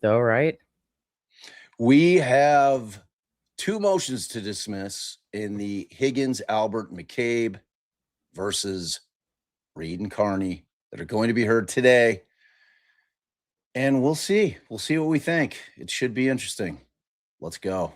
though, right? We have two motions to dismiss in the Higgins, Albert, McCabe versus Aidan Kearney that are going to be heard today. And we'll see. We'll see what we think. It should be interesting. Let's go.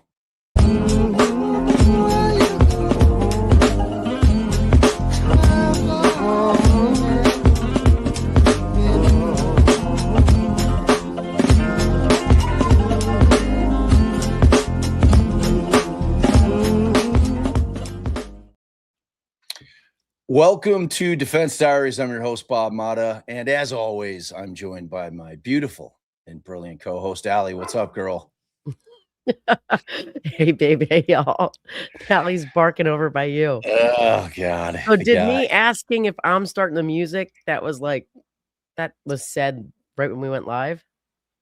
Welcome to Defense Diaries. I'm your host, Bob Mata. And as always, I'm joined by my beautiful and brilliant co-host, Allie. What's up, girl? Hey, baby, hey, y'all. Allie's barking over by you. Oh, God. So did me asking if I'm starting the music, that was said right when we went live?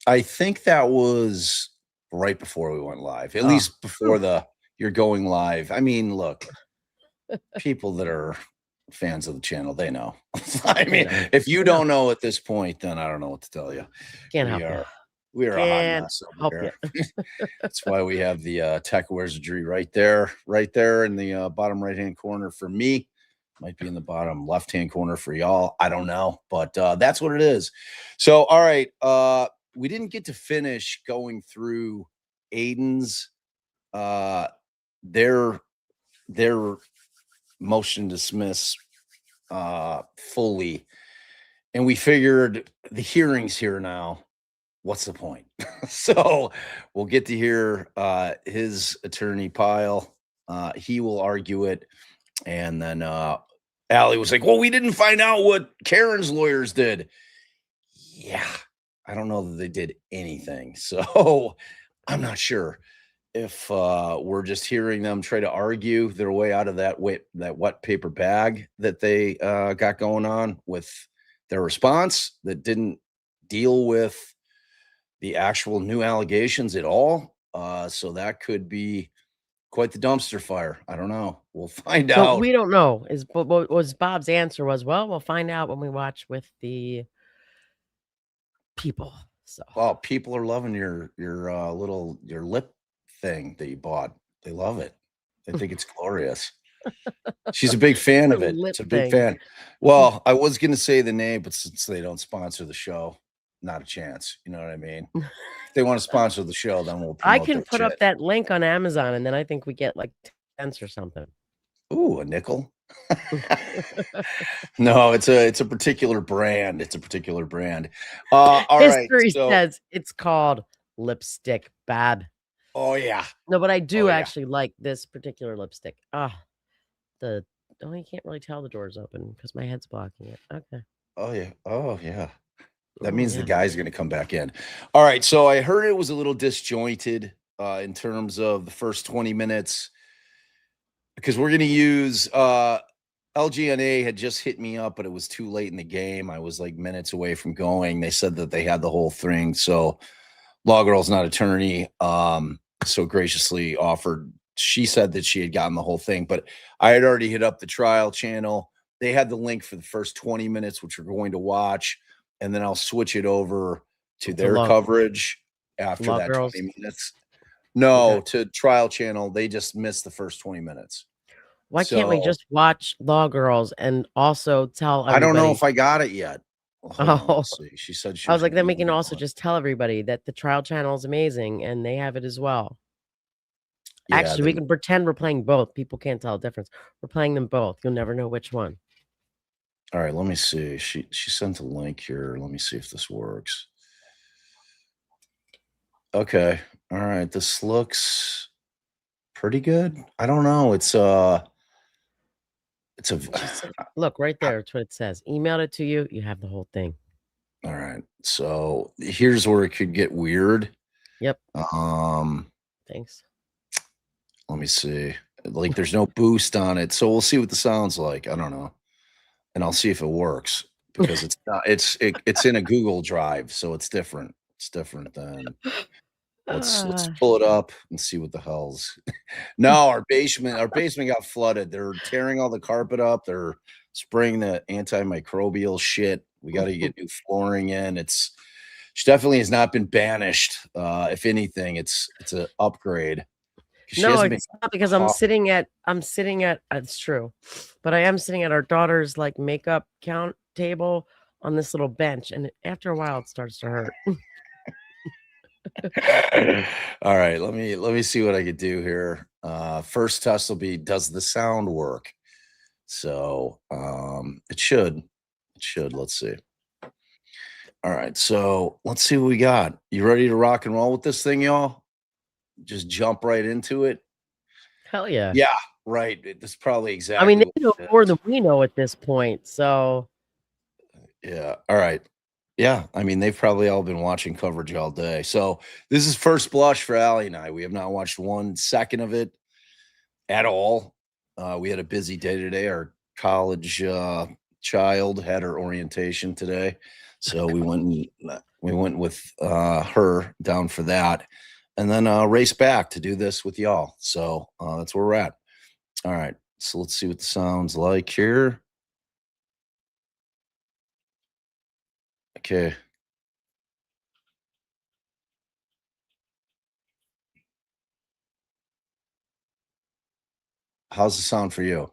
I think that was right before we went live, at least before you're going live. I mean, look, people that are fans of the channel, they know. I mean, if you don't know at this point, then I don't know what to tell you. Can't help you. We are a hot mess over here. That's why we have the tech wizardry right there in the bottom right-hand corner for me. Might be in the bottom left-hand corner for y'all. I don't know, but that's what it is. So, all right, we didn't get to finish going through Aidan's their motion to dismiss fully, and we figured the hearing's here now. What's the point? So we'll get to hear his attorney Pyle. He will argue it, and then Allie was like, well, we didn't find out what Karen's lawyers did. Yeah, I don't know that they did anything, so I'm not sure if we're just hearing them try to argue their way out of that wet paper bag that they got going on with their response that didn't deal with the actual new allegations at all. So that could be quite the dumpster fire. I don't know. We'll find out. We don't know. What was Bob's answer was, well, we'll find out when we watch with the people. So, well, people are loving your lip thing that you bought. They love it. They think it's glorious. She's a big fan of it. It's a big fan. Well, I was going to say the name, but since they don't sponsor the show, not a chance. You know what I mean? If they want to sponsor the show, then we'll promote. I can put up that link on Amazon, and then I think we get like 10 cents or something. Ooh, a nickel. No, it's a particular brand. It's a particular brand. All History says it's called lipstick Bab. Oh yeah. No, but I do actually like this particular lipstick. You can't really tell the door's open because my head's blocking it. Okay. Oh yeah. That means the guy's going to come back in. All right. So I heard it was a little disjointed in terms of the first 20 minutes because we're going to use LGNA had just hit me up, but it was too late in the game. I was like minutes away from going. They said that they had the whole thing. So Law Girl's not attorney. So graciously offered. She said that she had gotten the whole thing, but I had already hit up the trial channel. They had the link for the first 20 minutes, which we're going to watch. And then I'll switch it over to their coverage after that 20 minutes. No, to trial channel. They just missed the first 20 minutes. Why can't we just watch Law Girls and also tell everybody? I don't know if I got it yet. Well, she said I was like, then we can also just tell everybody that the trial channel is amazing and they have it as well. Yeah, actually, we can pretend we're playing both. People can't tell the difference. We're playing them both. You'll never know which one. All right, let me see. She sent a link here. Let me see if this works. Okay. All right. This looks pretty good. I don't know. It's a look right there. It's what it says. Emailed it to you. You have the whole thing. All right. So here's where it could get weird. Yep. Thanks. Let me see. Like there's no boost on it. So we'll see what the sound's like. I don't know. And I'll see if it works because it's not. It's in a Google Drive, so it's different. It's different than. Let's pull it up and see what the hell's. No, our basement got flooded. They're tearing all the carpet up. They're spraying the antimicrobial shit. We got to get new flooring in. It's She definitely has not been banished. If anything, it's an upgrade. No, it's not, because I'm sitting at it's true, but I am sitting at our daughter's like makeup count table on this little bench, and after a while it starts to hurt. All right, let me see what I could do here. First test will be, does the sound work? So it should. Let's see. All right, so let's see what we got. You ready to rock and roll with this thing, y'all? Just jump right into it. Hell yeah. Yeah, right. That's probably exactly. I mean, they know more than we know at this point. So yeah. All right. Yeah. I mean, they've probably all been watching coverage all day. So this is first blush for Allie and I. We have not watched 1 second of it at all. We had a busy day today. Our college child had her orientation today. So we went with her down for that, and then race back to do this with y'all. So that's where we're at. All right. So let's see what the sound's like here. Okay. How's the sound for you?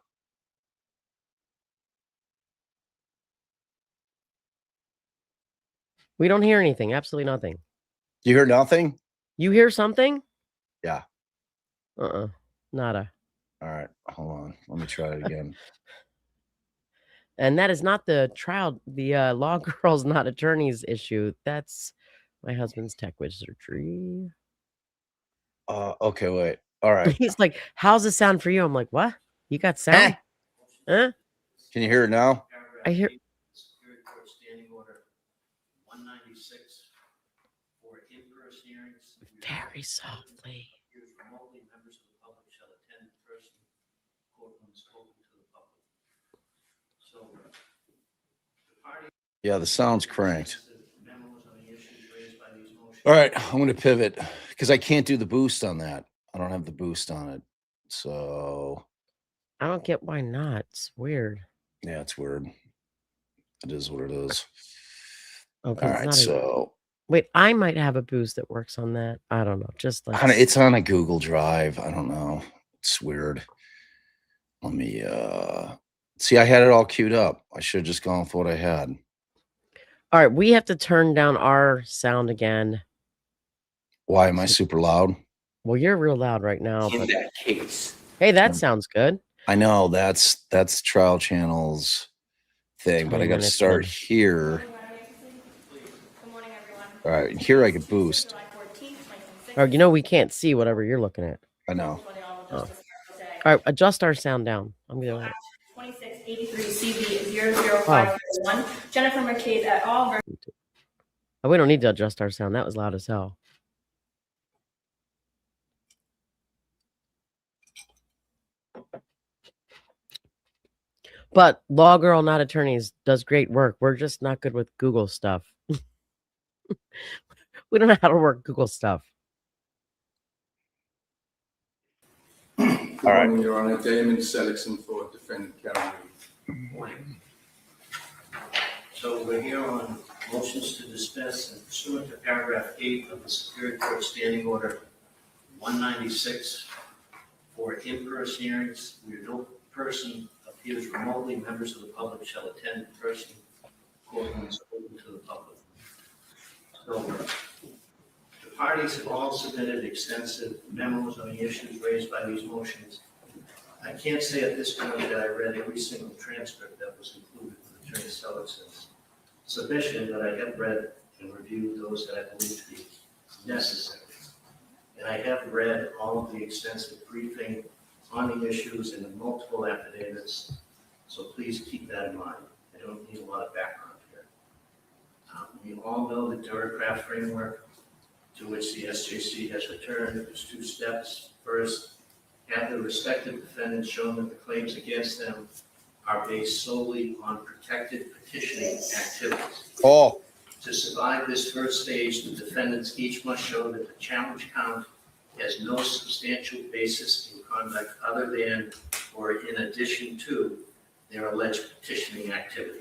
we don't hear anything. Absolutely nothing. You hear nothing? You hear something? Yeah. Nada. All right. Hold on. Let me try it again. And that is not the law girls, not attorneys issue. That's my husband's tech wizardry. Okay, wait. All right. He's like, how's the sound for you? I'm like, what? You got sound? Huh? Can you hear it now? I hear. Superior Court Standing Order 196 for in-person hearings. Very softly. Remotely, members of the public shall attend in person. Courtroom is open to the public. So, the party. Yeah, the sound's cranked. All right, I'm going to pivot because I can't do the boost on that. I don't have the boost on it. So I don't get why not. It's weird. Yeah, it's weird. It is what it is. Okay. All right, so wait, I might have a boost that works on that. I don't know. Just like it's on a Google Drive. I don't know. It's weird. Let me see. I had it all queued up. I should have just gone with what I had. All right, we have to turn down our sound again. Why am I super loud? Well, you're real loud right now. In that case. Hey, that sounds good. I know that's Trial Channel's thing, but I got to start here. Good morning, everyone. All right, here I could boost. Oh, you know we can't see whatever you're looking at. I know. Oh. All right, adjust our sound down. I'm gonna. 2683 CB 00501. Jennifer McCabe et al. Oh, we don't need to adjust our sound. That was loud as hell. But Law Girl Not Attorneys does great work. We're just not good with Google stuff. We don't know how to work Google stuff. All right. Your Honor, Damon Seligson for Defendant Kearney. So we're here on motions to dismiss and pursuant to paragraph 8 of the Superior Court Standing Order 196 for in-person hearings where no person appears remotely, members of the public shall attend in person. Courtroom is open to the public. So the parties have all submitted extensive memos on the issues raised by these motions. I can't say at this point that I read every single transcript that was included with Attorney Seligson's submission, but I have read and reviewed those that I believe to be necessary. And I have read all of the extensive briefing on the issues and the multiple affidavits, so please keep that in mind. I don't need a lot of background here. We all know the Duracraft framework to which the SJC has returned. There's 2 steps. First, have the respective defendants shown that the claims against them are based solely on protected petitioning activities. Oh. To survive this first stage, the defendants each must show that the challenge count has no substantial basis in conduct other than or in addition to their alleged petitioning activity.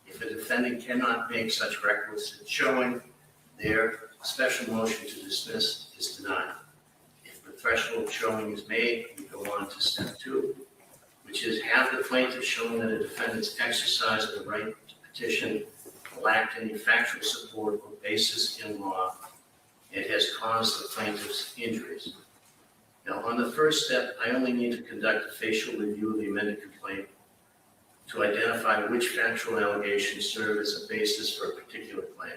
If a defendant cannot make such requisite showing, Their special motion to dismiss is denied. If the threshold showing is made, we go on to step 2, which is have the plaintiff shown that a defendant's exercise of the right to petition lacked any factual support or basis in law and has caused the plaintiff's injuries. Now, on the first step, I only need to conduct a facial review of the amended complaint to identify which factual allegations serve as a basis for a particular claim.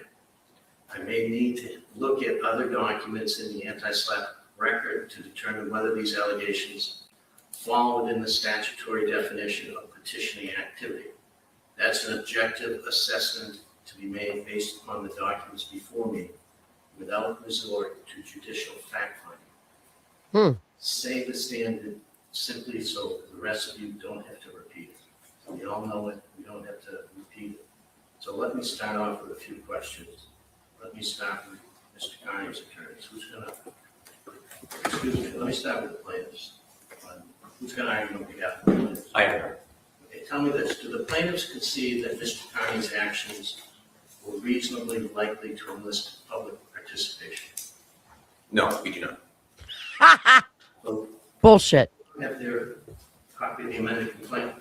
I may need to look at other documents in the anti-SLAPP record to determine whether these allegations fall within the statutory definition of petitioning activity. That's an objective assessment to be made based upon the documents before me without resort to judicial fact-finding. Say the standard simply so the rest of you don't have to repeat it. We all know it, we don't have to repeat it. So let me start off with a few questions. Let me start with Mr. Kearney's attorneys. Who's gonna, excuse me, let me start with the plaintiffs. Who's gonna argue on behalf of the plaintiffs? I am. Okay, tell me this, do the plaintiffs concede that Mr. Kearney's actions were reasonably likely to enlist public participation? No, we do not. So, Bullshit. have their copy of the amended complaint?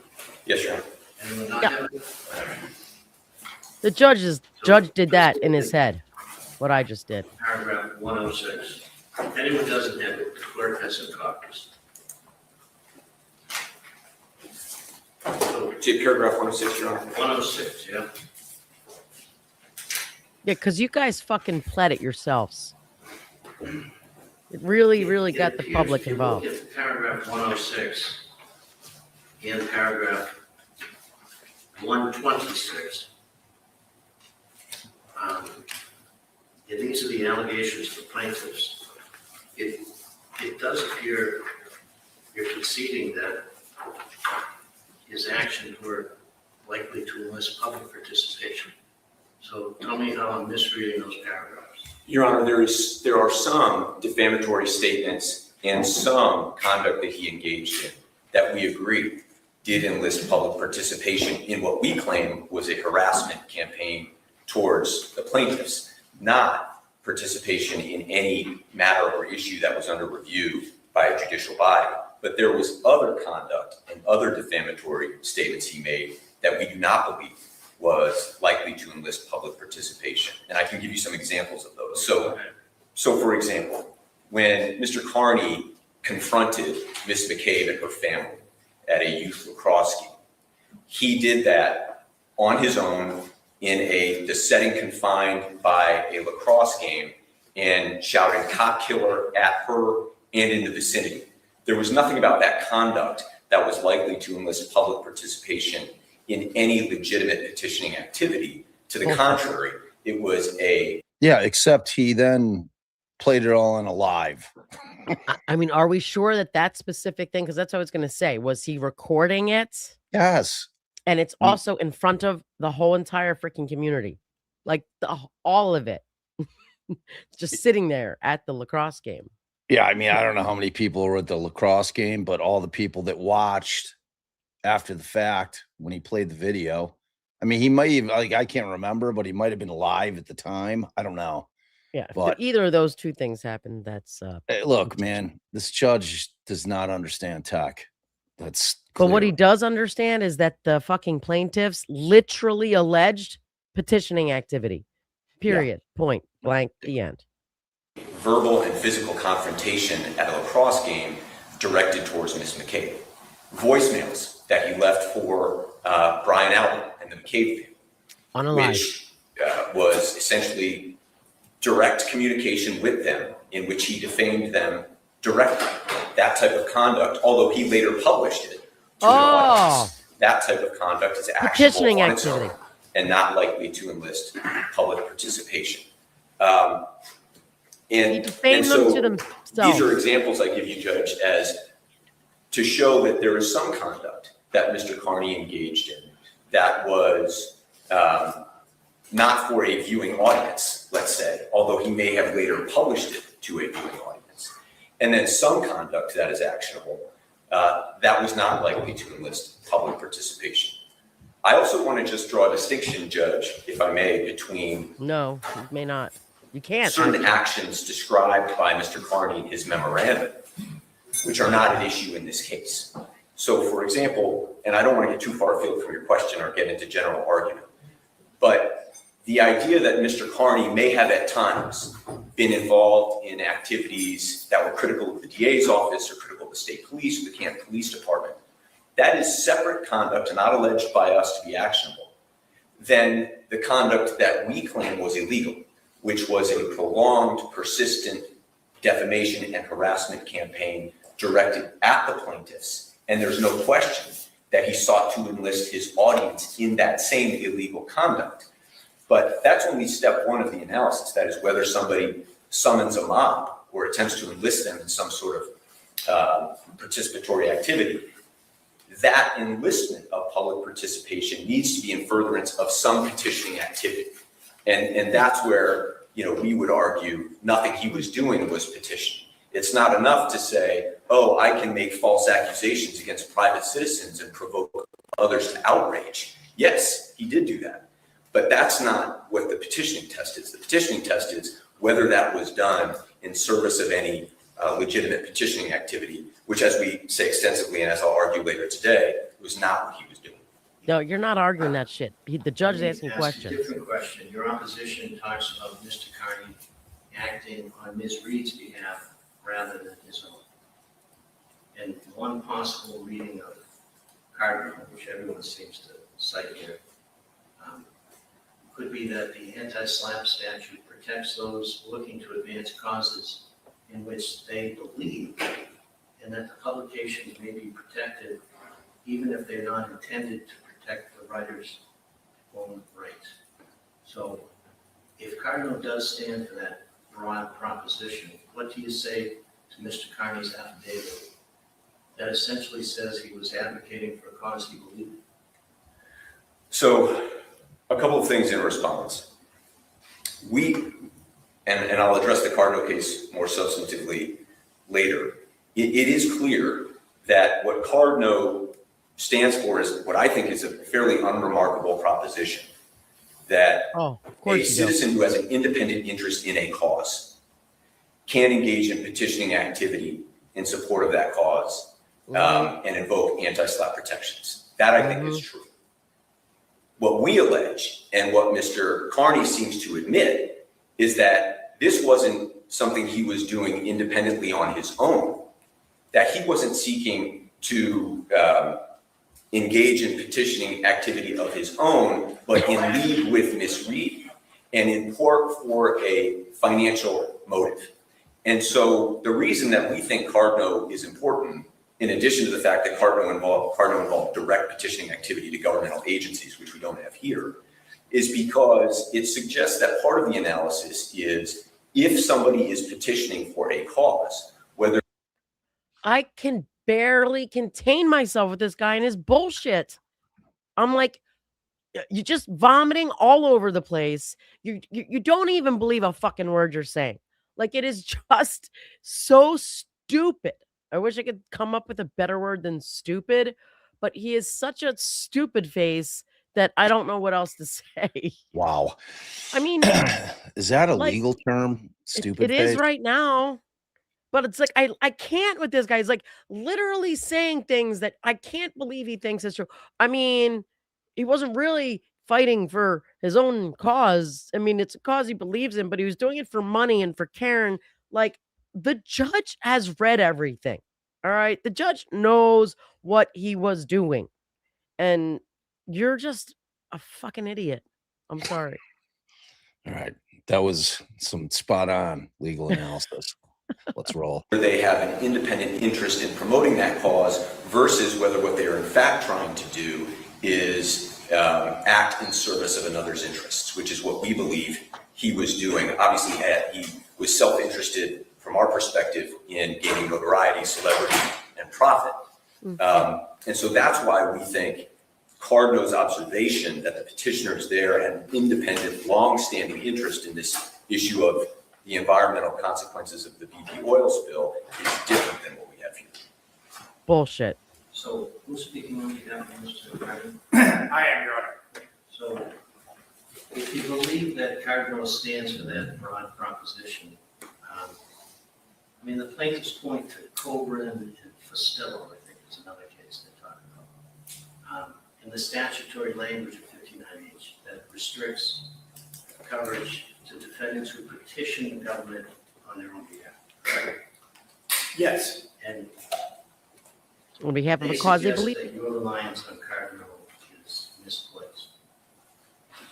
Yes, Your Honor. Anyone not Yeah. have it? The judge did that in his head. What I just did. Paragraph 106. If anyone doesn't have it, the clerk has some copies. So, To paragraph 106, Your Honor. 106, yeah? Yeah, because you guys fucking pled it yourselves. It really got the public involved. If you look at paragraph 106 and paragraph 126, and these are the allegations for plaintiffs, it does appear you're conceding that his actions were likely to enlist public participation. So tell me how I'm misreading those paragraphs. Your Honor, there are some defamatory statements and some conduct that he engaged in that we agree did enlist public participation in what we claim was a harassment campaign towards the plaintiffs, not participation in any matter or issue that was under review by a judicial body. But there was other conduct and other defamatory statements he made that we do not believe was likely to enlist public participation. And I can give you some examples of those. So for example, when Mr. Kearney confronted Ms. McCabe and her family at a youth lacrosse game, he did that on his own in the setting confined by a lacrosse game and shouting "cop killer" at her and in the vicinity. There was nothing about that conduct that was likely to enlist public participation in any legitimate petitioning activity. To the contrary, it was Yeah, except he then played it all in a live. I mean, are we sure that that specific thing? Because that's what I was going to say. Was he recording it? Yes. And it's also in front of the whole entire freaking community, like all of it, just sitting there at the lacrosse game. Yeah, I mean, I don't know how many people were at the lacrosse game, but all the people that watched after the fact when he played the video, I mean, he might even, like, I can't remember, but he might have been live at the time. I don't know. Yeah, But if either of those two things happened, that's hey, look, man, this judge does not understand tech. That's But what clear. he does understand is that the fucking plaintiffs literally alleged petitioning activity. Period. Point blank. The end. verbal and physical confrontation at a lacrosse game directed towards Ms. McCabe. Voicemails that he left for Brian Allen and the McCabe family, On a live. which was essentially direct communication with them in which he defamed them directly. That type of conduct, although he later published it to an audience, that type of conduct is actionable Petitioning on its activity. own and not likely to enlist public participation. He And defamed so them to themselves. these are examples I give you, Judge, as to show that there is some conduct that Mr. Kearney engaged in that was not for a viewing audience, let's say, although he may have later published it to a viewing audience. And then some conduct that is actionable that was not likely to enlist public participation. I also want to just draw a distinction, Judge, if I may, between No, it may not. You can't. certain actions described by Mr. Kearney in his memorandum, which are not an issue in this case. So for example, and I don't want to get too far afield from your question or get into general argument, but the idea that Mr. Kearney may have at times been involved in activities that were critical of the DA's office or critical of the state police or the Canton Police Department, that is separate conduct and not alleged by us to be actionable than the conduct that we claim was illegal, which was a prolonged, persistent defamation and harassment campaign directed at the plaintiffs. And there's no question that he sought to enlist his audience in that same illegal conduct. But that's only step one of the analysis. That is whether somebody summons a mob or attempts to enlist them in some sort of participatory activity. That enlistment of public participation needs to be in furtherance of some petitioning activity. And that's where, we would argue nothing he was doing was petitioning. It's not enough to say, oh, I can make false accusations against private citizens and provoke others to outrage. Yes, he did do that. But that's not what the petitioning test is. The petitioning test is whether that was done in service of any legitimate petitioning activity, which, as we say extensively, and as I'll argue later today, was not what he was doing. No, you're not arguing that shit. The judge is asking questions. A different question. Your opposition talks of Mr. Kearney acting on Ms. Reed's behalf rather than his own. And one possible reading of Cardinal, which everyone seems to cite here, could be that the anti-SLAPP statute protects those looking to advance causes in which they believe, and that the publications may be protected even if they're not intended to protect the writer's own rights. So if Cardinal does stand for that broad proposition, what do you say to Mr. Kearney's affidavit that essentially says he was advocating for a cause he believed in? So a couple of things in response. And I'll address the Cardinal case more substantively later. It is clear that what Cardinal stands for is what I think is a fairly unremarkable proposition, that a citizen who has an independent interest in a cause can engage in petitioning activity in support of that cause and invoke anti-SLAPP protections. That I think is true. What we allege, and what Mr. Kearney seems to admit, is that this wasn't something he was doing independently on his own, that he wasn't seeking to engage in petitioning activity of his own, but in league with Ms. Reed and in part for a financial motive. And so the reason that we think Cardinal is important, in addition to the fact that Cardinal involved direct petitioning activity to governmental agencies, which we don't have here, is because it suggests that part of the analysis is if somebody is petitioning for a cause, whether I can barely contain myself with this guy and his bullshit. I'm like, you're just vomiting all over the place. You don't even believe a fucking word you're saying. Like, it is just so stupid. I wish I could come up with a better word than stupid, but he is such a stupid face that I don't know what else to say. Wow. I mean, is that a legal term? Stupid face? It is right now. But it's like, I can't with this guy. He's like literally saying things that I can't believe he thinks is true. I mean, he wasn't really fighting for his own cause. I mean, it's a cause he believes in, but he was doing it for money and for Karen. Like, the judge has read everything. All right. The judge knows what he was doing. And you're just a fucking idiot. I'm sorry. All right. That was some spot on legal analysis. Let's roll. They have an independent interest in promoting that cause versus whether what they are in fact trying to do is act in service of another's interests, which is what we believe he was doing. Obviously, he was self-interested from our perspective in gaining notoriety, celebrity, and profit. And so that's why we think Cardinal's observation that the petitioners there had an independent, long-standing interest in this issue of the environmental consequences of the BP oil spill is different than what we have here. Bullshit. So who's speaking on behalf of Mr. Kearney? I am, Your Honor. So if you believe that Cardinal stands for that broad proposition, I mean, the plaintiffs point to Courtroom and Costello, I think is another case they're talking about. In the statutory language of 59H that restricts coverage to defendants who petition the government on their own behalf, correct? Yes. And On behalf of they a cause they suggest believe. that your reliance on Cardinal is misplaced.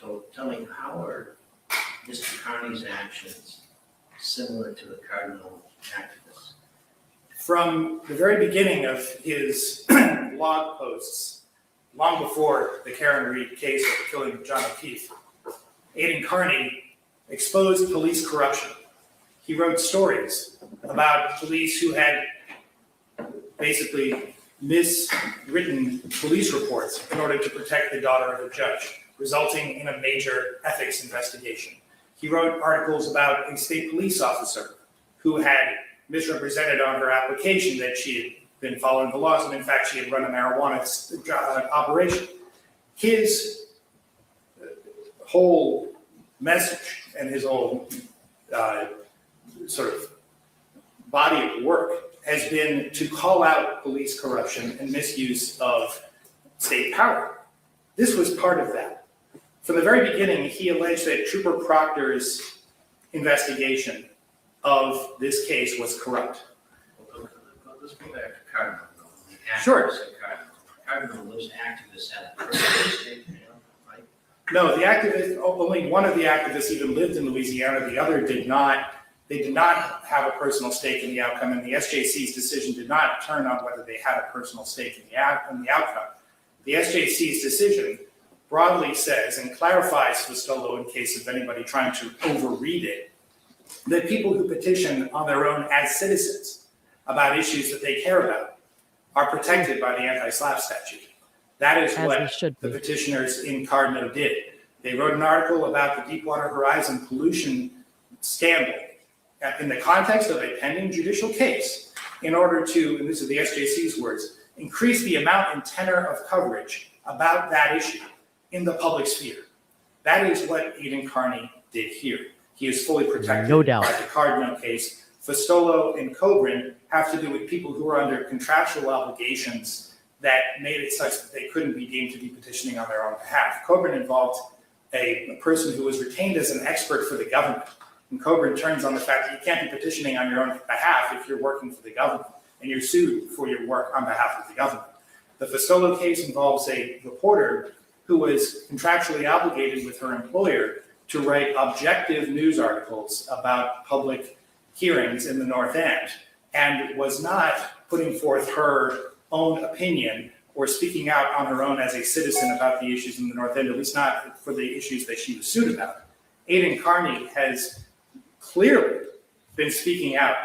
So tell me, how are Mr. Kearney's actions similar to the Cardinal activists? From the very beginning of his blog posts, long before the Karen Reed case of the killing of John O'Keefe, Aidan Kearney exposed police corruption. He wrote stories about police who had basically miswritten police reports in order to protect the daughter of a judge, resulting in a major ethics investigation. He wrote articles about a state police officer who had misrepresented on her application that she had been following the laws, and in fact, she had run a marijuana operation. His whole message and his whole sort of body of work has been to call out police corruption and misuse of state power. This was part of that. From the very beginning, he alleged that Trooper Proctor's investigation of this case was corrupt. Let's go back to Cardinal. The activists Sure. at Cardinal, those activists had a personal stake in it, right? No, the activist, only one of the activists even lived in Louisiana, the other did not. They did not have a personal stake in the outcome, and the SJC's decision did not turn on whether they had a personal stake in the outcome. The SJC's decision broadly says and clarifies Costello in case of anybody trying to overread it, that people who petition on their own as citizens about issues that they care about are protected by the anti-SLAPP statute. That is As what they should the be. petitioners in Cardinal did. They wrote an article about the Deepwater Horizon pollution scandal in the context of a pending judicial case in order to, and these are the SJC's words, increase the amount and tenor of coverage about that issue in the public sphere. That is what Aidan Kearney did here. He is fully protected No doubt. by the Cardinal case. Fostolo and Coburn have to do with people who are under contractual obligations that made it such that they couldn't be deemed to be petitioning on their own behalf. Coburn involved a person who was retained as an expert for the government. And Coburn turns on the fact that you can't be petitioning on your own behalf if you're working for the government and you're sued for your work on behalf of the government. The Fostolo case involves a reporter who was contractually obligated with her employer to write objective news articles about public hearings in the North End and was not putting forth her own opinion or speaking out on her own as a citizen about the issues in the North End, at least not for the issues that she was sued about. Aidan Kearney has clearly been speaking out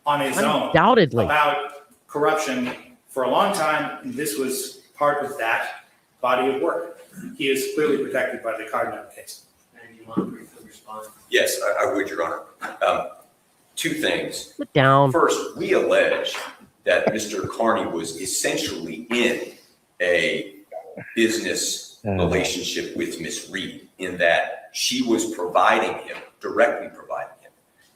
on his own Undoubtedly. about corruption for a long time, and this was part of that body of work. He is clearly protected by the Cardinal case. And you want to briefly respond? Yes, I would, Your Honor. Two things. Sit down. First, we allege that Mr. Kearney was essentially in a business relationship with Ms. Reed in that she was providing him, directly providing him,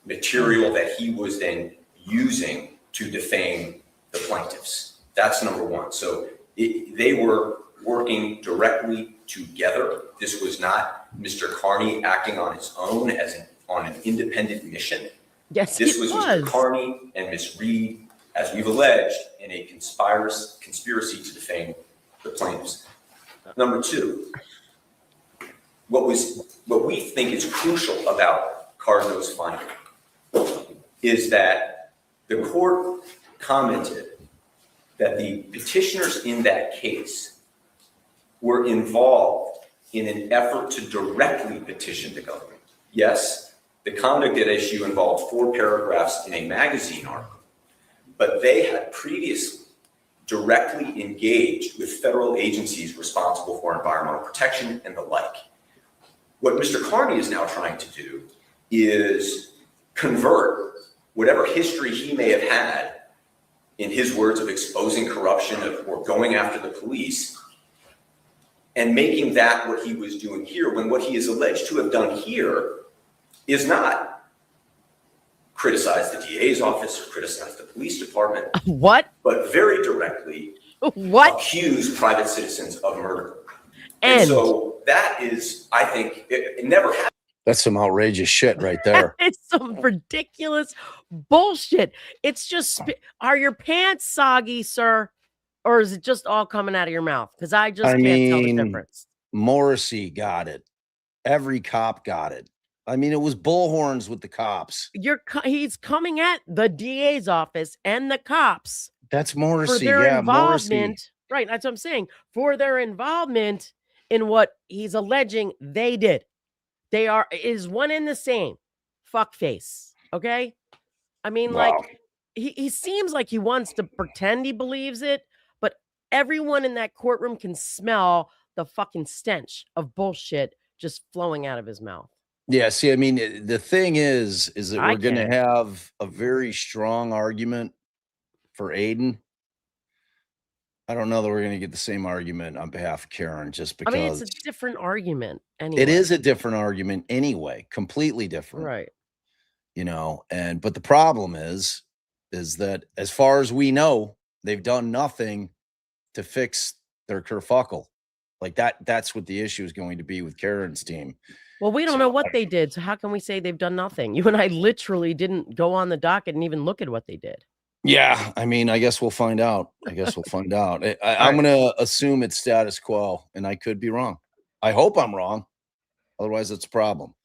material that he was then using to defame the plaintiffs. That's number one. So they were working directly together. This was not Mr. Kearney acting on his own on an independent mission. Yes, This it was was. Mr. Kearney and Ms. Reed, as we've alleged, in a conspiracy to defame the plaintiffs. Number two, what we think is crucial about Cardinal's finding is that the court commented that the petitioners in that case were involved in an effort to directly petition the government. Yes, the conduct at issue involved 4 paragraphs in a magazine article, but they had previously directly engaged with federal agencies responsible for environmental protection and the like. What Mr. Kearney is now trying to do is convert whatever history he may have had, in his words, of exposing corruption or going after the police, and making that what he was doing here, when what he is alleged to have done here is not criticize the DA's office or criticize the police department, What? but very directly What? accuse private citizens of murder. And And so that is, I think, it never happened. That's some outrageous shit right there. it's some ridiculous bullshit. It's just, are your pants soggy, sir? Or is it just all coming out of your mouth? Because I just can't tell the difference. Morrissey got it. Every cop got it. I mean, it was bullhorns with the cops. He's coming at the DA's office and the cops That's for Morrissey. their Yeah, involvement. Morrissey. Right, that's what I'm saying. For their involvement in what he's alleging they did. They are is one and the same. Fuckface. Okay? I mean, Wow. like, he seems like he wants to pretend he believes it, but everyone in that courtroom can smell the fucking stench of bullshit just flowing out of his mouth. Yeah, see, I mean, the thing is that I we're going to can't. have a very strong argument for Aidan. I don't know that we're going to get the same argument on behalf of Karen just because I mean, it's a different argument anyway. it is a different argument anyway, completely different. Right. You know, but the problem is that as far as we know, they've done nothing to fix their kerfuckle. Like that's what the issue is going to be with Karen's team. Well, we don't know what they did, so how can we say they've done nothing? You and I literally didn't go on the docket and even look at what they did. Yeah, I mean, I guess we'll find out. I'm going to assume it's status quo, and I could be wrong. I hope I'm wrong. Otherwise, it's a problem.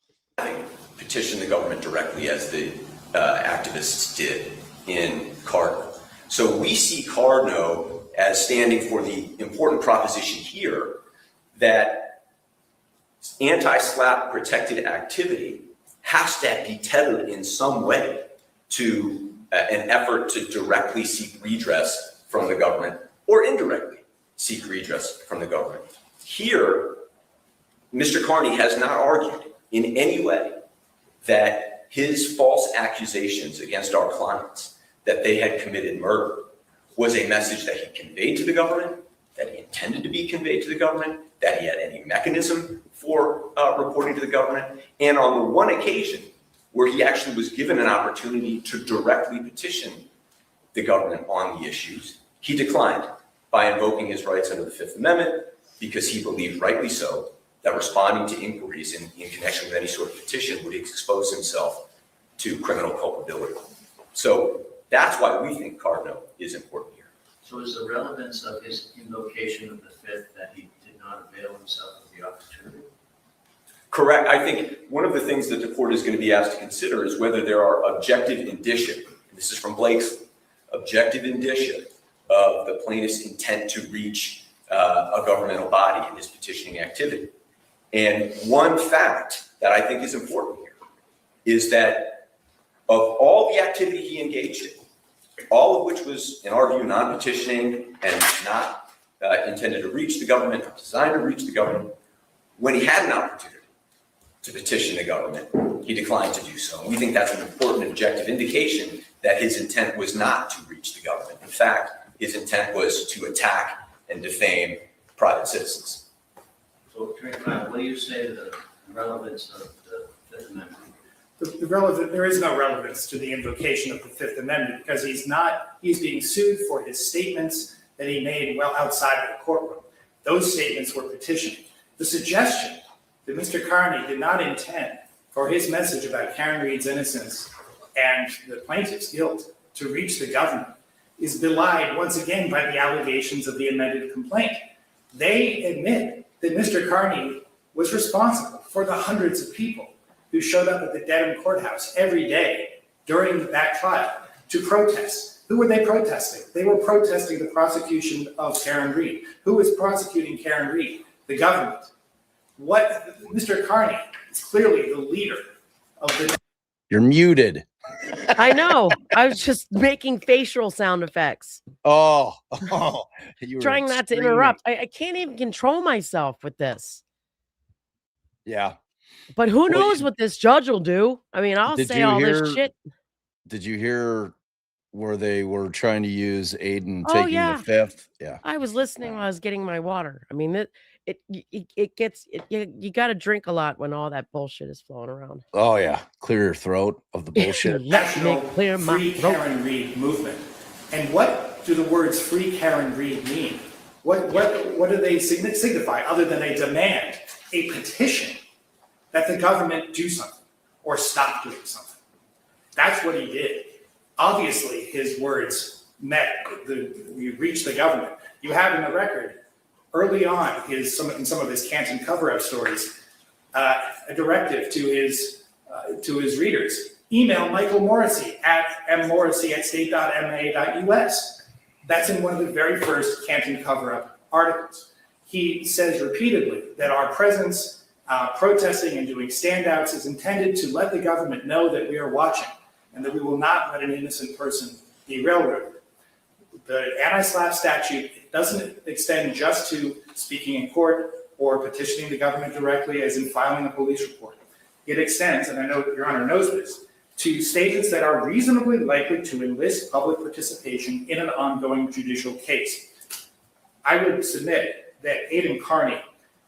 Petition the government directly as the activists did in Cardinal. So we see Cardinal as standing for the important proposition here that anti-SLAPP protected activity has to be tethered in some way to an effort to directly seek redress from the government or indirectly seek redress from the government. Here, Mr. Kearney has not argued in any way that his false accusations against our clients that they had committed murder was a message that he conveyed to the government, that he intended to be conveyed to the government, that he had any mechanism for reporting to the government. And on the one occasion where he actually was given an opportunity to directly petition the government on the issues, he declined by invoking his rights under the Fifth Amendment because he believed, rightly so, that responding to inquiries in connection with any sort of petition would expose himself to criminal culpability. So that's why we think Cardinal is important here. So is the relevance of his invocation of the Fifth that he did not avail himself of the opportunity? Correct. I think one of the things that the court is going to be asked to consider is whether there are objective indicia, this is from Blakesley, objective indicia of the plaintiff's intent to reach a governmental body in his petitioning activity. And one fact that I think is important here is that of all the activity he engaged in, all of which was, in our view, non-petitioning and not intended to reach the government, or designed to reach the government, when he had an opportunity to petition the government, he declined to do so. And we think that's an important objective indication that his intent was not to reach the government. In fact, his intent was to attack and defame private citizens. So, Attorney Pyle, what do you say to the relevance of the Fifth Amendment? There is no relevance to the invocation of the Fifth Amendment because he's being sued for his statements that he made well outside of the courtroom. Those statements were petitioning. The suggestion that Mr. Kearney did not intend for his message about Karen Read's innocence and the plaintiff's guilt to reach the government is belied once again by the allegations of the amended complaint. They admit that Mr. Kearney was responsible for the hundreds of people who showed up at the Dedham courthouse every day during that trial to protest. Who were they protesting? They were protesting the prosecution of Karen Read. Who was prosecuting Karen Read? The government. Mr. Kearney is clearly the leader of the... You're muted. I know. I was just making facial sound effects. Oh, you were Trying not to screaming. interrupt. I can't even control myself with this. Yeah. But who Well, knows what this judge will do? I mean, I'll Did say you all hear- this shit. Did you hear where they were trying to use Aidan Oh, taking yeah. the Fifth? Yeah. I was listening while I was getting my water. I mean, it gets you got to drink a lot when all that bullshit is flowing around. Oh yeah, clear your throat of the bullshit. Let me clear my Free throat. Karen Read movement. And what do the words Free Karen Read mean? What do they signify other than a demand, a petition that the government do something or stop doing something? That's what he did. Obviously, his words we reached the government. You have in the record early on in some of his Canton cover-up stories a directive to his readers. Email Michael Morrissey at mmorrissey@state.ma.us. That's in one of the very first Canton cover-up articles. He says repeatedly that our presence protesting and doing standouts is intended to let the government know that we are watching and that we will not let an innocent person be railroaded. The anti-SLAPP statute doesn't extend just to speaking in court or petitioning the government directly, as in filing a police report. It extends, and I know Your Honor knows this, to statements that are reasonably likely to enlist public participation in an ongoing judicial case. I would submit that Aidan Kearney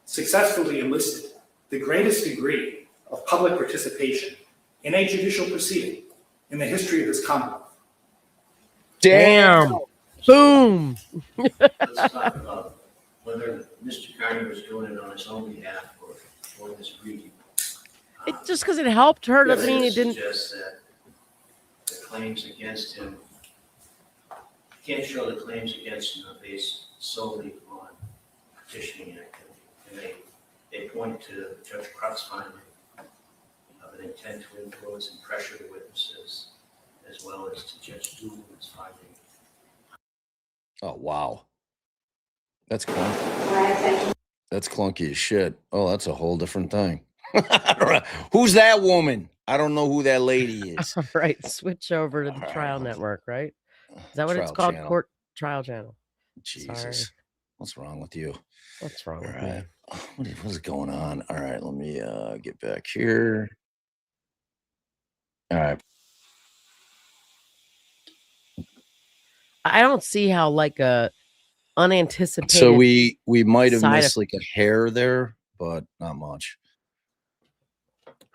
successfully enlisted the greatest degree of public participation in a judicial proceeding in the history of this Commonwealth. Damn. Boom. Let's talk about whether Mr. Kearney was doing it on his own behalf or for this reading. Just because it helped her doesn't mean It it didn't. suggests that the claims against him, can't show the claims against him are based solely on petitioning activity. And they point to Judge Crut's finding of an intent to influence and pressure the witnesses, as well as to Judge Doolit's finding. Oh wow, that's clunky. That's clunky as shit. Oh, that's a whole different thing. I don't know. Who's that woman? I don't know who that lady is. All right, switch over to the All right. trial network, right? Is that what it's Trial called? channel. Court trial channel. Jesus, Sorry. what's wrong with you? What's wrong All with me? right, what is going on? All right, let me get back here. All right, I don't see how like a unanticipated. so we might have side missed like a hair there, but not much.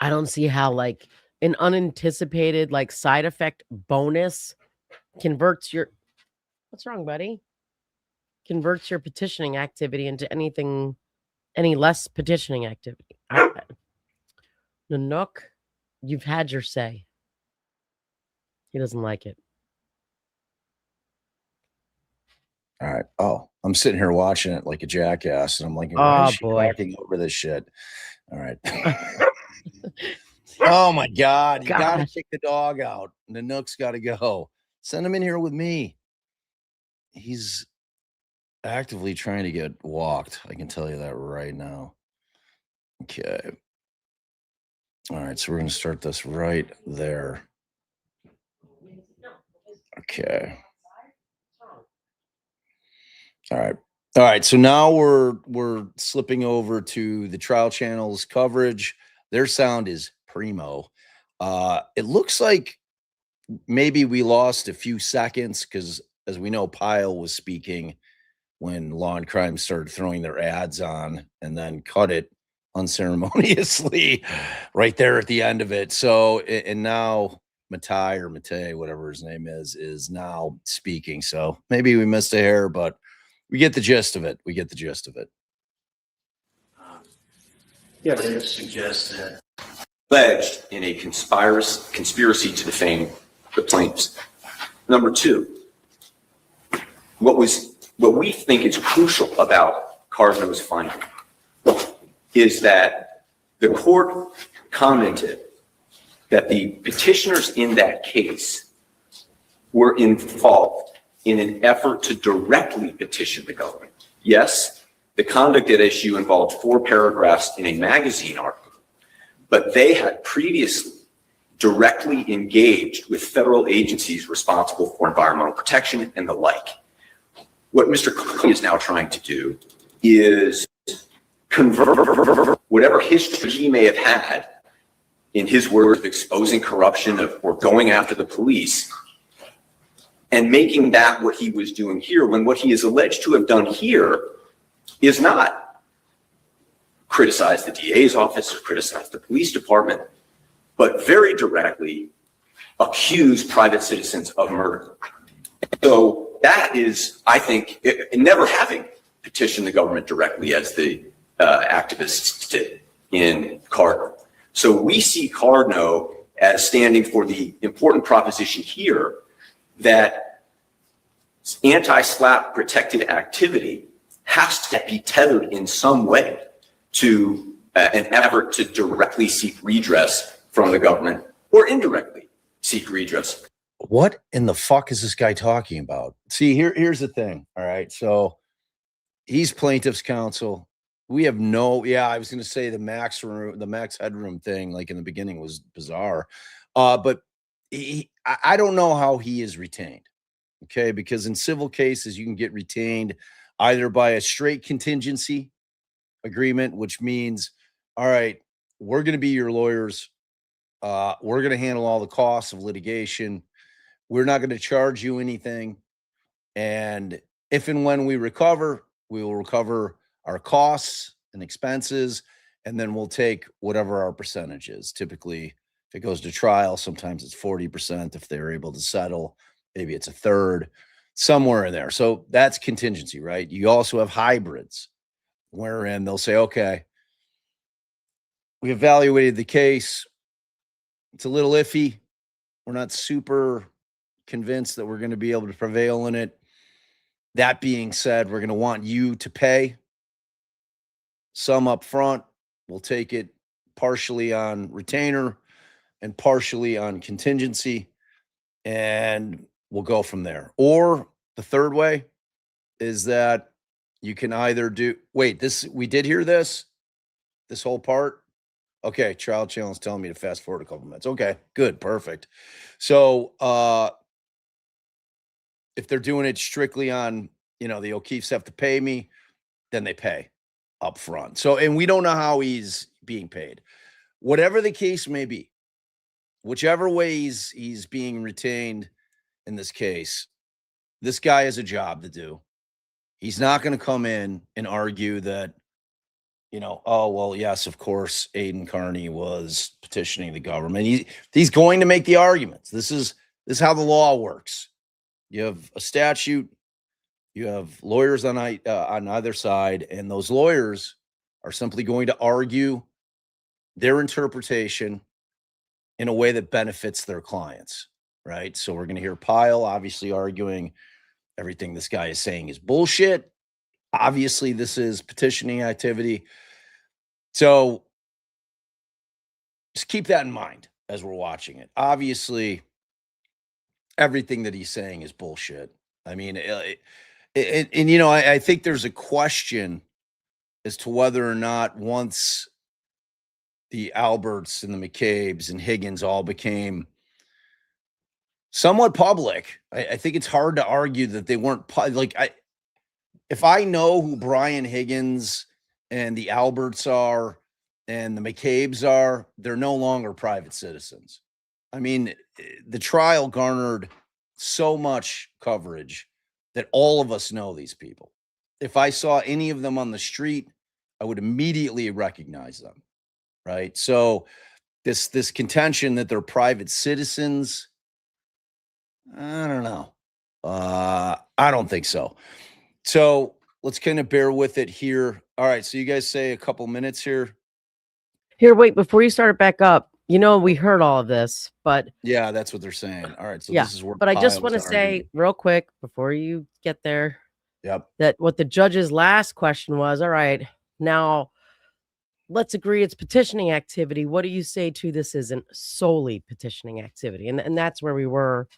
I don't see how like an unanticipated like side effect bonus converts your. What's wrong, buddy? Converts your petitioning activity into any less petitioning activity. Nanook, you've had your say. He doesn't like it. All right. Oh, I'm sitting here watching it like a jackass, and I'm like, why is she talking over this shit? All right. Oh my God! You gotta kick the dog out. Nanook's got to go. Send him in here with me. He's actively trying to get walked. I can tell you that right now. Okay. All right. So we're gonna start this right there. Okay. All right. All right. So now we're slipping over to the trial channel's coverage. Their sound is primo. It looks like maybe we lost a few seconds because, as we know, Pyle was speaking when Law and Crime started throwing their ads on and then cut it unceremoniously right there at the end of it. So, and now Mattie, whatever his name is now speaking. So maybe we missed a hair, but we get the gist of it. Yes. It suggests that Alleged in a conspiracy to defame the plaintiffs. Number two, what we think is crucial about Cardinal's finding is that the court commented that the petitioners in that case were involved in an effort to directly petition the government. Yes, the conduct at issue involved 4 paragraphs in a magazine article, but they had previously directly engaged with federal agencies responsible for environmental protection and the like. What Mr. Kearney is now trying to do is convert whatever history he may have had, in his words, of exposing corruption or going after the police, and making that what he was doing here, when what he is alleged to have done here is not criticize the DA's office or criticize the police department, but very directly accuse private citizens of murder. So that is, I think, never having petitioned the government directly as the activists did in Cardno. So we see Cardno as standing for the important proposition here that anti-SLAPP protected activity has to be tethered in some way to an effort to directly seek redress from the government or indirectly seek redress. What in the fuck is this guy talking about? See, here's the thing. All right. So he's plaintiff's counsel. We have I was going to say the max headroom thing, like in the beginning, was bizarre. But I don't know how he is retained. Okay. Because in civil cases, you can get retained either by a straight contingency agreement, which means, all right, we're going to be your lawyers. We're going to handle all the costs of litigation. We're not going to charge you anything. And if and when we recover, we will recover our costs and expenses, and then we'll take whatever our percentage is. Typically, if it goes to trial, sometimes it's 40%. If they're able to settle, maybe it's a third, somewhere in there. So that's contingency, right? You also have hybrids, wherein they'll say, okay, we evaluated the case. It's a little iffy. We're not super convinced that we're going to be able to prevail in it. That being said, we're going to want you to pay some up front. We'll take it partially on retainer and partially on contingency, and we'll go from there. Or the third way is that you can either do, we did hear this whole part. Okay, trial challenge telling me to fast forward a couple minutes. Okay, good, perfect. So if they're doing it strictly on, the O'Keefes have to pay me, then they pay up front. So, and we don't know how he's being paid. Whatever the case may be, whichever way he's being retained in this case, this guy has a job to do. He's not going to come in and argue that, oh, well, yes, of course, Aidan Kearney was petitioning the government. He's going to make the arguments. This is how the law works. You have a statute, you have lawyers on either side, and those lawyers are simply going to argue their interpretation in a way that benefits their clients, right? So we're going to hear Pyle obviously arguing everything this guy is saying is bullshit. Obviously, this is petitioning activity. So just keep that in mind as we're watching it. Obviously, everything that he's saying is bullshit. I mean, I think there's a question as to whether or not once the Alberts and the McCabes and Higgins all became somewhat public, I think it's hard to argue that they weren't if I know who Brian Higgins and the Alberts are and the McCabes are, they're no longer private citizens. I mean, the trial garnered so much coverage that all of us know these people. If I saw any of them on the street, I would immediately recognize them, right? So this contention that they're private citizens, I don't know. I don't think so. So let's kind of bear with it here. All right. So you guys say a couple minutes here. Here, wait, before you start it back up, we heard all of this, but yeah, that's what they're saying. All right. So yeah, this is where but I just Pyle want to was say arguing. real quick before you get there, Yep. that what the judge's last question was, all right, now let's agree it's petitioning activity. What do you say to this isn't solely petitioning activity? And that's where we were,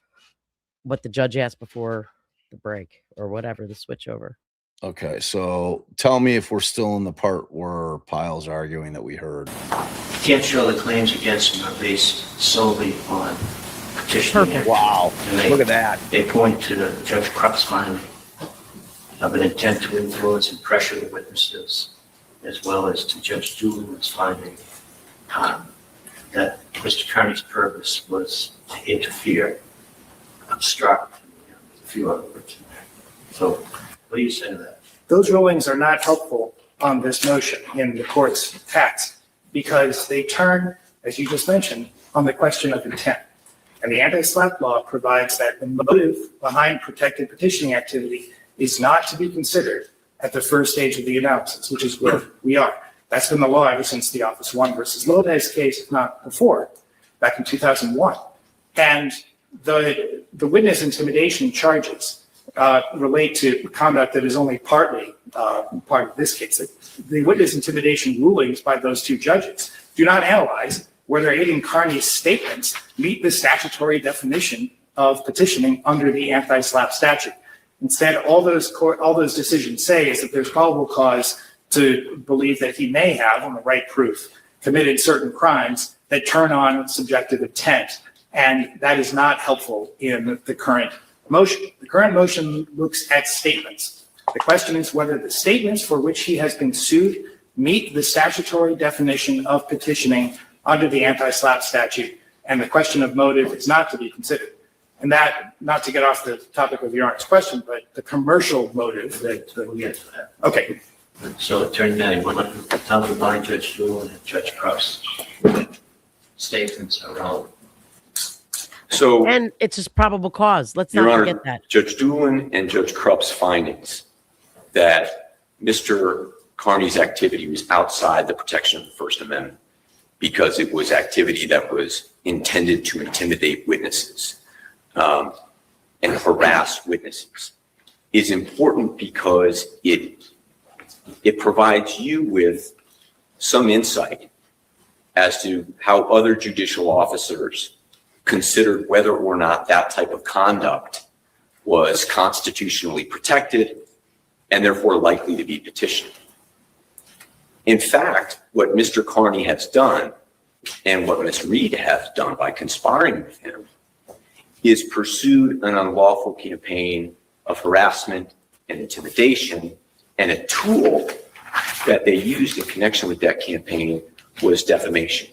what the judge asked before the break or whatever, the switch over. Okay, so tell me if we're still in the part where Pyle's arguing that we heard. Can't show the claims against him are based solely on petitioning. Perfect. Wow, And look at that. They point to the Judge Krupp's finding of an intent to influence and pressure the witnesses, as well as to Judge Julian's finding that Mr. Kearney's purpose was to interfere, obstruct, a few other words in there. So what do you say to that? Those rulings are not helpful on this motion in the court's text because they turn, as you just mentioned, on the question of intent. And the anti-SLAPP law provides that the motive behind protected petitioning activity is not to be considered at the first stage of the analysis, which is where we are. That's been the law ever since the Office 1 versus Lopez case, if not before, back in 2001. And the witness intimidation charges relate to conduct that is only partly part of this case. The witness intimidation rulings by those two judges do not analyze whether Aidan Kearney's statements meet the statutory definition of petitioning under the anti-SLAPP statute. Instead, all those decisions say is that there's probable cause to believe that he may have, on the right proof, committed certain crimes that turn on subjective intent. And that is not helpful in the current motion. The current motion looks at statements. The question is whether the statements for which he has been sued meet the statutory definition of petitioning under the anti-SLAPP statute. And the question of motive is not to be considered. And that, not to get off the topic of Your Honor's question, but the commercial motive that We'll get to that. okay. So Attorney Mattie, what tell me why Judge Doolin and Judge Cross statements are relevant? So, And it's just probable cause. Let's Your not Honor, forget that. Judge Doolin and Judge Krupp's findings that Mr. Kearney's activity was outside the protection of the First Amendment because it was activity that was intended to intimidate witnesses and harass witnesses is important because it provides you with some insight as to how other judicial officers considered whether or not that type of conduct was constitutionally protected and therefore likely to be petitioned. In fact, what Mr. Kearney has done and what Ms. Reed has done by conspiring with him is pursued an unlawful campaign of harassment and intimidation, and a tool that they used in connection with that campaign was defamation.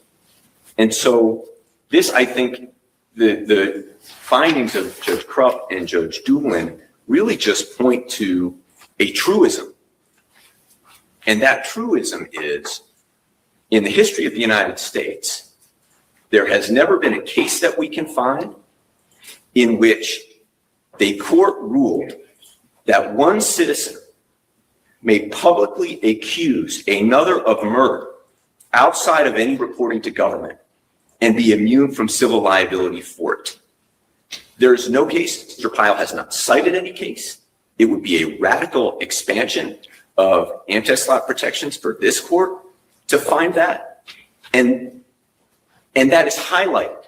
And so this, I think, the findings of Judge Krupp and Judge Doolin really just point to a truism. And that truism is, in the history of the United States, there has never been a case that we can find in which the court ruled that one citizen may publicly accuse another of murder outside of any reporting to government and be immune from civil liability for it. There is no case, Mr. Pyle has not cited any case. It would be a radical expansion of anti-SLAPP protections for this court to find that. And that is highlighted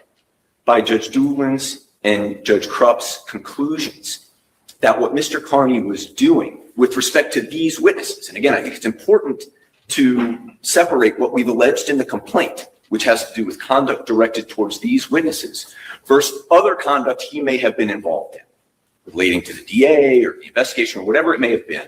by Judge Doolin's and Judge Krupp's conclusions that what Mr. Kearney was doing with respect to these witnesses, and again, I think it's important to separate what we've alleged in the complaint, which has to do with conduct directed towards these witnesses, versus other conduct he may have been involved in, relating to the DA or the investigation or whatever it may have been.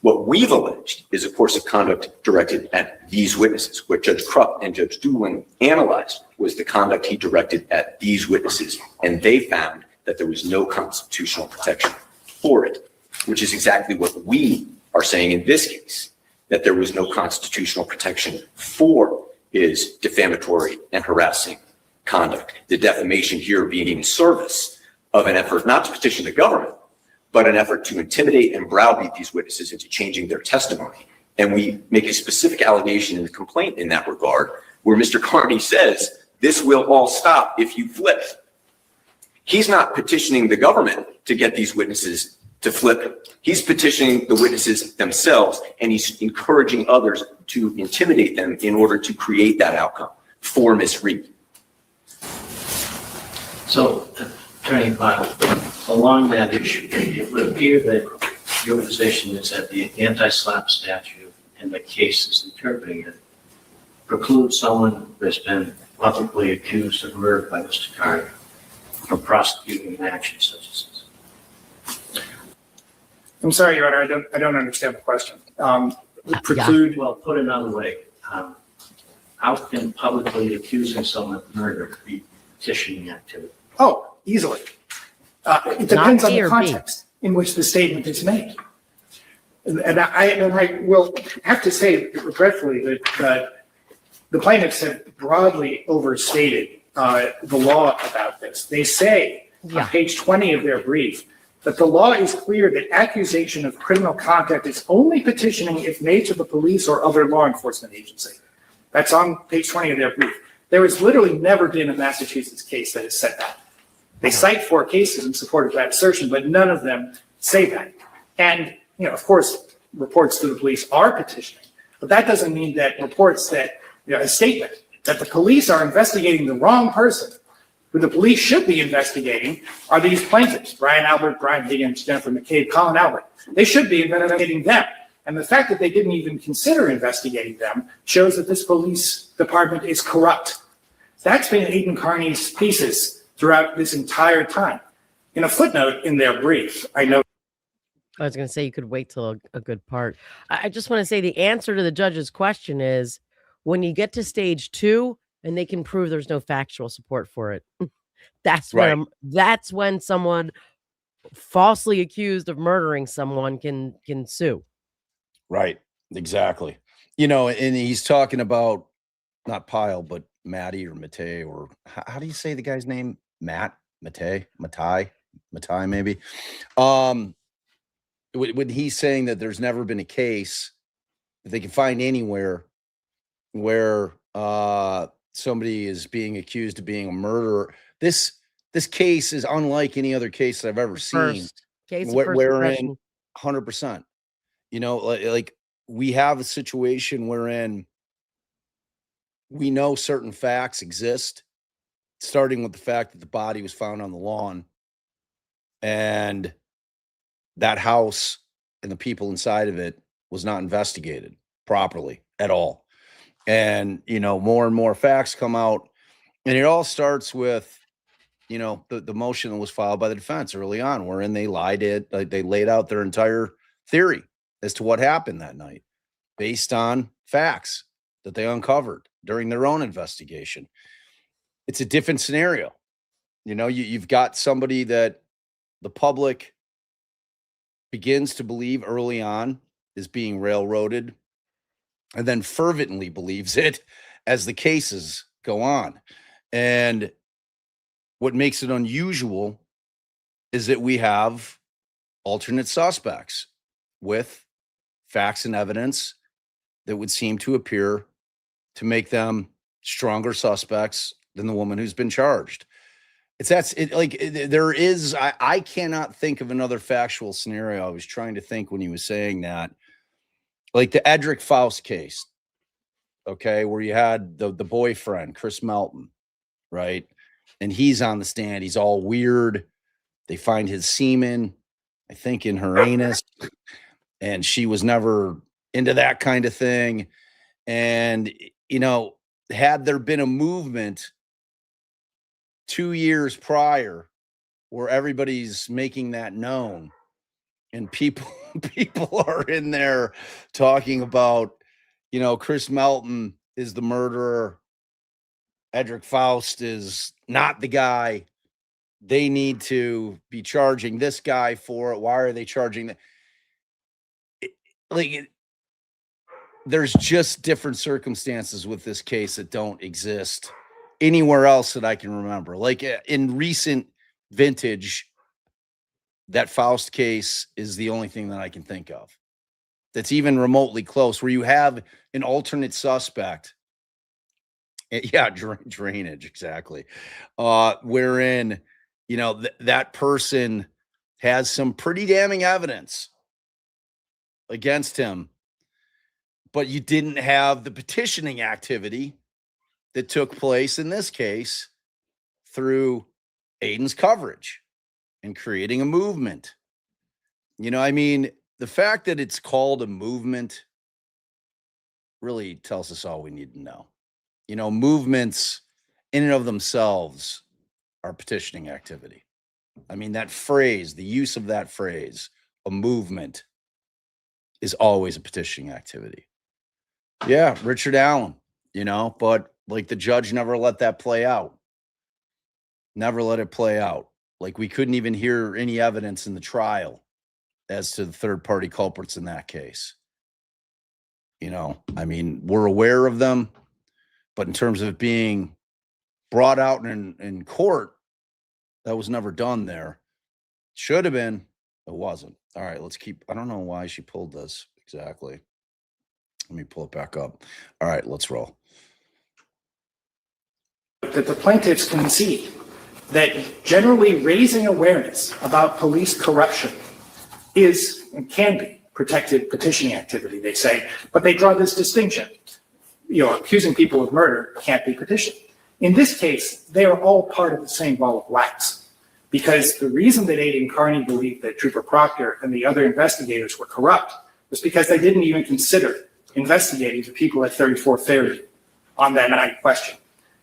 What we've alleged is a course of conduct directed at these witnesses. What Judge Krupp and Judge Doolin analyzed was the conduct he directed at these witnesses, and they found that there was no constitutional protection for it, which is exactly what we are saying in this case, that there was no constitutional protection for his defamatory and harassing conduct. The defamation here being in service of an effort not to petition the government, but an effort to intimidate and browbeat these witnesses into changing their testimony. And we make a specific allegation in the complaint in that regard, where Mr. Kearney says, this will all stop if you flip. He's not petitioning the government to get these witnesses to flip. He's petitioning the witnesses themselves, and he's encouraging others to intimidate them in order to create that outcome for Ms. Reed. So, Attorney Pyle, along that issue, it would appear that your position is that the anti-SLAPP statute and the cases interpreting it preclude someone who's been publicly accused of murder by Mr. Kearney from prosecuting an action such as this. I'm sorry, Your Honor, I don't understand the question. Preclude. Well, put another way, how can publicly accusing someone of murder be petitioning activity? Oh, easily. It depends on the context in which the statement is made. And I will have to say regretfully that the plaintiffs have broadly overstated the law about this. They say on page 20 of their brief that the law is clear that accusation of criminal conduct is only petitioning if made to the police or other law enforcement agency. That's on page 20 of their brief. There has literally never been a Massachusetts case that has said that. They cite 4 cases in support of that assertion, but none of them say that. And, of course, reports to the police are petitioning, but that doesn't mean that reports that, a statement that the police are investigating the wrong person, who the police should be investigating, are these plaintiffs, Brian Albert, Brian Higgins, Jennifer McCabe, Colin Albert. They should be investigating them. And the fact that they didn't even consider investigating them shows that this police department is corrupt. That's been Aidan Kearney's thesis throughout this entire time. In a footnote in their brief, I know. I was going to say you could wait till a good part. I just want to say the answer to the judge's question is when you get to stage 2 and they can prove there's no factual support for it. That's when that's when someone falsely accused of murdering someone can sue. Right. Exactly. And he's talking about not Pyle, but Mattie or Matei, or how do you say the guy's name? Matei, maybe. When he's saying that there's never been a case that they can find anywhere where somebody is being accused of being a murderer. This case is unlike any other case that I've ever seen. Wherein 100%, like we have a situation wherein we know certain facts exist, starting with the fact that the body was found on the lawn and that house and the people inside of it was not investigated properly at all. And, more and more facts come out, and it all starts with, the motion that was filed by the defense early on, wherein they they laid out their entire theory as to what happened that night based on facts that they uncovered during their own investigation. It's a different scenario. You've got somebody that the public begins to believe early on is being railroaded and then fervently believes it as the cases go on. And what makes it unusual is that we have alternate suspects with facts and evidence that would seem to appear to make them stronger suspects than the woman who's been charged. I cannot think of another factual scenario. I was trying to think when he was saying that, like the Edric Faust case, okay, where you had the boyfriend, Chris Melton, right? And he's on the stand. He's all weird. They find his semen, I think, in her anus, and she was never into that kind of thing. And, had there been a movement 2 years prior where everybody's making that known and people are in there talking about, Chris Melton is the murderer, Edric Faust is not the guy, they need to be charging this guy for it, why are they charging that? There's just different circumstances with this case that don't exist anywhere else that I can remember. Like in recent vintage, that Faust case is the only thing that I can think of that's even remotely close, where you have an alternate suspect. Yeah, drainage, exactly. Wherein, that person has some pretty damning evidence against him, but you didn't have the petitioning activity that took place in this case through Aidan's coverage and creating a movement. The fact that it's called a movement really tells us all we need to know. Movements in and of themselves are petitioning activity. That phrase, the use of that phrase, a movement, is always a petitioning activity. Yeah, Richard Allen, but like the judge never let that play out. Never let it play out. Like we couldn't even hear any evidence in the trial as to the third-party culprits in that case. You know, I mean, we're aware of them, but in terms of being brought out in court, that was never done there. Should have been, it wasn't. All right, let's keep, I don't know why she pulled this exactly. Let me pull it back up. All right, let's roll. That the plaintiffs concede that generally raising awareness about police corruption is and can be protected petitioning activity, they say, but they draw this distinction. You know, accusing people of murder can't be petitioned. In this case, they are all part of the same ball of wax, because the reason that Aidan Kearney believed that Trooper Proctor and the other investigators were corrupt was because they didn't even consider investigating the people at 34th Ferry on that night in question.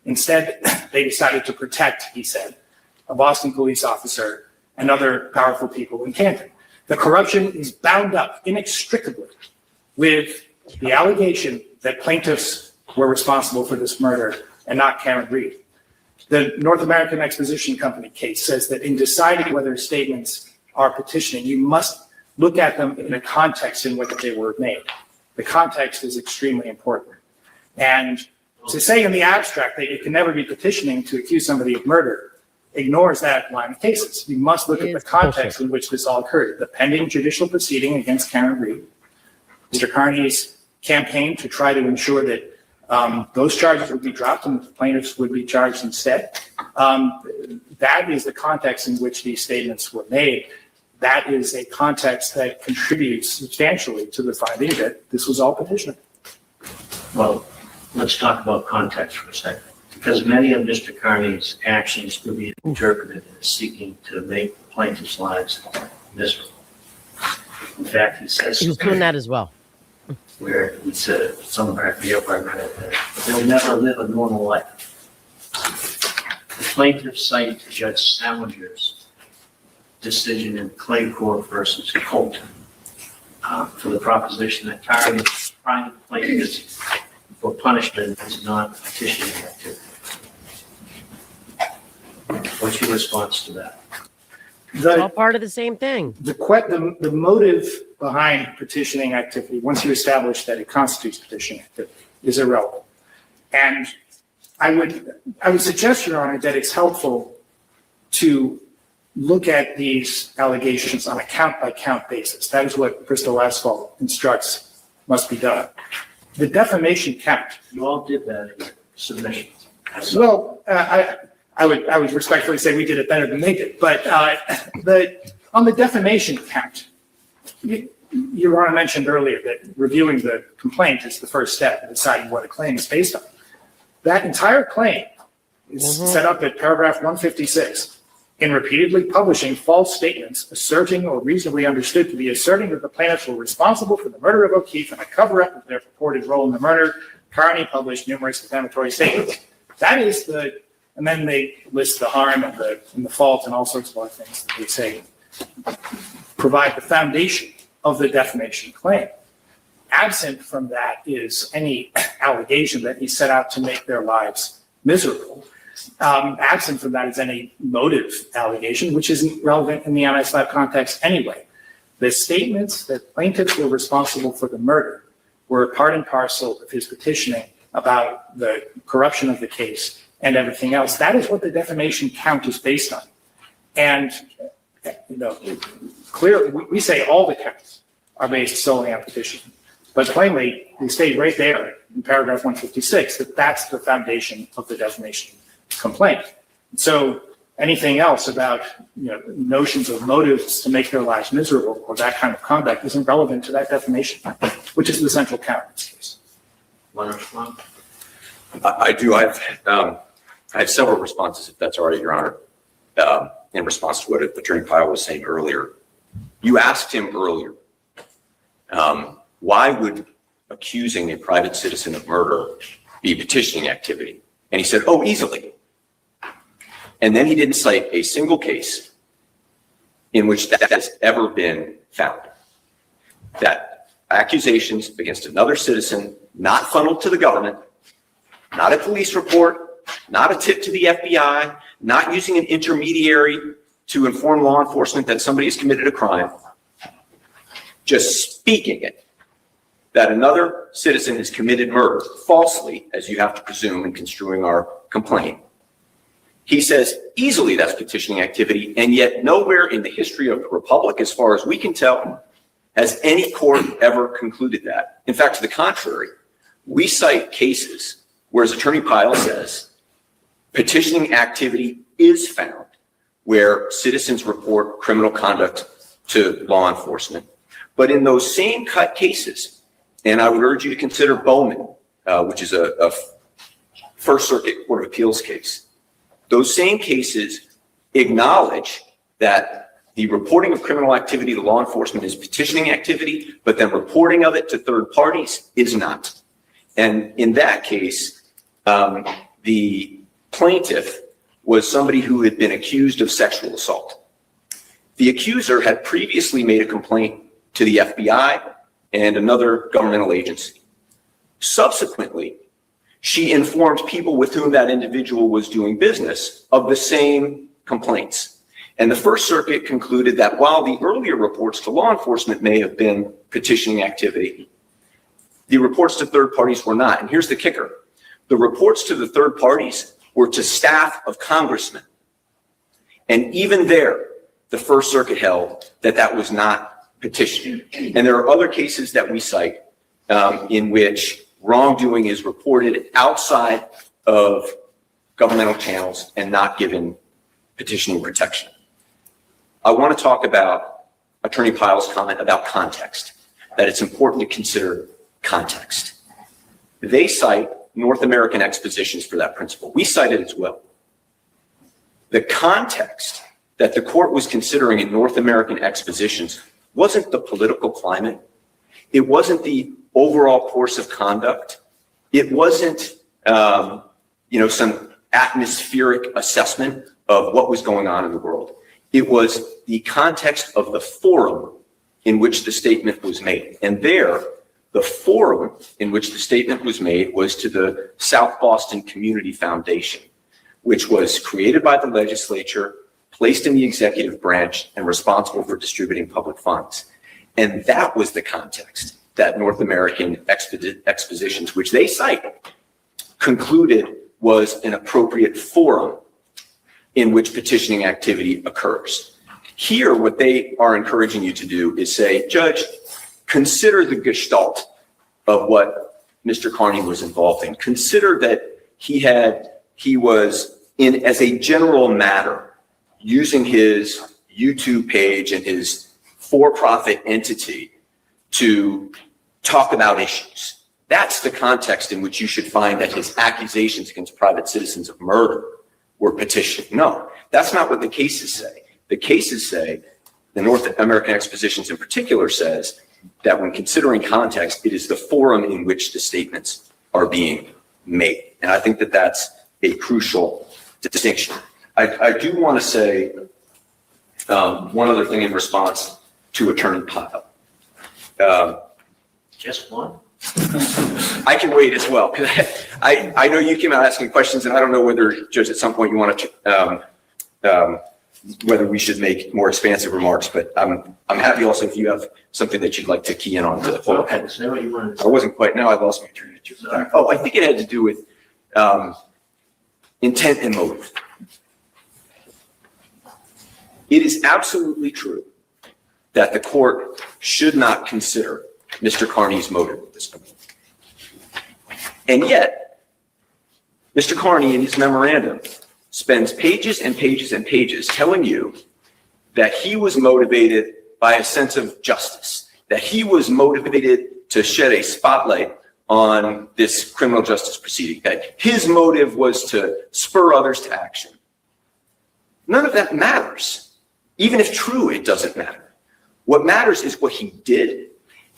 Instead, they decided to protect, he said, a Boston police officer and other powerful people in Canton. The corruption is bound up inextricably with the allegation that plaintiffs were responsible for this murder and not Karen Reed. The North American Exposition Company case says that in deciding whether statements are petitioning, you must look at them in the context in which they were made. The context is extremely important. And to say in the abstract that it can never be petitioning to accuse somebody of murder ignores that line of cases. You must look at the context in which this all occurred. The pending judicial proceeding against Karen Reed, Mr. Kearney's campaign to try to ensure that those charges would be dropped and the plaintiffs would be charged instead. That is the context in which these statements were made. That is a context that contributes substantially to the finding that this was all petitioning. Well, let's talk about context for a second, because many of Mr. Kearney's actions could be interpreted as seeking to make the plaintiff's lives miserable. In fact, he says He was doing that as well. where he said, somewhere I forget where I read it, that they'll never live a normal life. The plaintiff cited Judge Salinger's decision in Clay Court versus Colton for the proposition that targeting private plaintiffs for punishment is not petitioning activity. What's your response to that? It's all part of the same thing. The motive behind petitioning activity, once you establish that it constitutes petitioning activity, is irrelevant. And I would suggest, Your Honor, that it's helpful to look at these allegations on a count-by-count basis. That is what Bristol Asphalt instructs must be done. The defamation count. You all did that in your submissions. Well, I would respectfully say we did it better than they did. But on the defamation count, Your Honor mentioned earlier that reviewing the complaint is the first step in deciding what a claim is based on. That entire claim is set up at paragraph 156 in repeatedly publishing false statements asserting or reasonably understood to be asserting that the plaintiffs were responsible for the murder of O'Keefe and a cover-up of their purported role in the murder. Kearney published numerous defamatory statements. That is and then they list the harm and the fault and all sorts of other things that they say provide the foundation of the defamation claim. Absent from that is any allegation that he set out to make their lives miserable. Absent from that is any motive allegation, which isn't relevant in the Anti-SLAPP context anyway. The statements that plaintiffs were responsible for the murder were part and parcel of his petitioning about the corruption of the case and everything else. That is what the defamation count is based on. And, clearly, we say all the counts are based solely on petitioning. But plainly, they state right there in paragraph 156 that that's the foundation of the defamation complaint. So anything else about notions of motives to make their lives miserable or that kind of conduct isn't relevant to that defamation, which is the central count in this case. I do. I have several responses, if that's all right, Your Honor, in response to what Attorney Pyle was saying earlier. You asked him earlier, why would accusing a private citizen of murder be petitioning activity? And he said, oh, easily. And then he didn't cite a single case in which that has ever been found. That accusations against another citizen, not funneled to the government, not a police report, not a tip to the FBI, not using an intermediary to inform law enforcement that somebody has committed a crime, just speaking it, that another citizen has committed murder falsely, as you have to presume in construing our complaint. He says easily that's petitioning activity, and yet nowhere in the history of the Republic, as far as we can tell, has any court ever concluded that. In fact, to the contrary, we cite cases where, as Attorney Pyle says, petitioning activity is found where citizens report criminal conduct to law enforcement. But in those same cases, and I would urge you to consider Bowman, which is a First Circuit Court of Appeals case, those same cases acknowledge that the reporting of criminal activity to law enforcement is petitioning activity, but then reporting of it to third parties is not. And in that case, the plaintiff was somebody who had been accused of sexual assault. The accuser had previously made a complaint to the FBI and another governmental agency. Subsequently, she informed people with whom that individual was doing business of the same complaints. And the First Circuit concluded that while the earlier reports to law enforcement may have been petitioning activity, the reports to third parties were not. And here's the kicker. The reports to the third parties were to staff of congressmen. And even there, the First Circuit held that that was not petitioning. And there are other cases that we cite in which wrongdoing is reported outside of governmental channels and not given petitioning protection. I want to talk about Attorney Pyle's comment about context, that it's important to consider context. They cite North American expositions for that principle. We cite it as well. The context that the court was considering in North American expositions wasn't the political climate. It wasn't the overall course of conduct. It wasn't, some atmospheric assessment of what was going on in the world. It was the context of the forum in which the statement was made. And there, the forum in which the statement was made was to the South Boston Community Foundation, which was created by the legislature, placed in the executive branch, and responsible for distributing public funds. And that was the context that North American expositions, which they cite, concluded was an appropriate forum in which petitioning activity occurs. Here, what they are encouraging you to do is say, Judge, consider the gestalt of what Mr. Kearney was involved in. Consider that he was in, as a general matter, using his YouTube page and his for-profit entity to talk about issues. That's the context in which you should find that his accusations against private citizens of murder were petitioned. No, that's not what the cases say. The cases say, the North American expositions in particular says, that when considering context, it is the forum in which the statements are being made. And I think that that's a crucial distinction. I do want to say one other thing in response to Attorney Pyle. Just one? I can wait as well. I know you came out asking questions, and I don't know whether, Judge, at some point you want to, whether we should make more expansive remarks, but I'm happy also if you have something that you'd like to key in on. Okay, say what you want to I wasn't quite, now I've lost my train of thought. Oh, I think it had to do with intent and motive. It is absolutely true that the court should not consider Mr. Kearney's motive at this point. And yet, Mr. Kearney in his memorandum spends pages and pages and pages telling you that he was motivated by a sense of justice, that he was motivated to shed a spotlight on this criminal justice proceeding, that his motive was to spur others to action. None of that matters. Even if true, it doesn't matter. What matters is what he did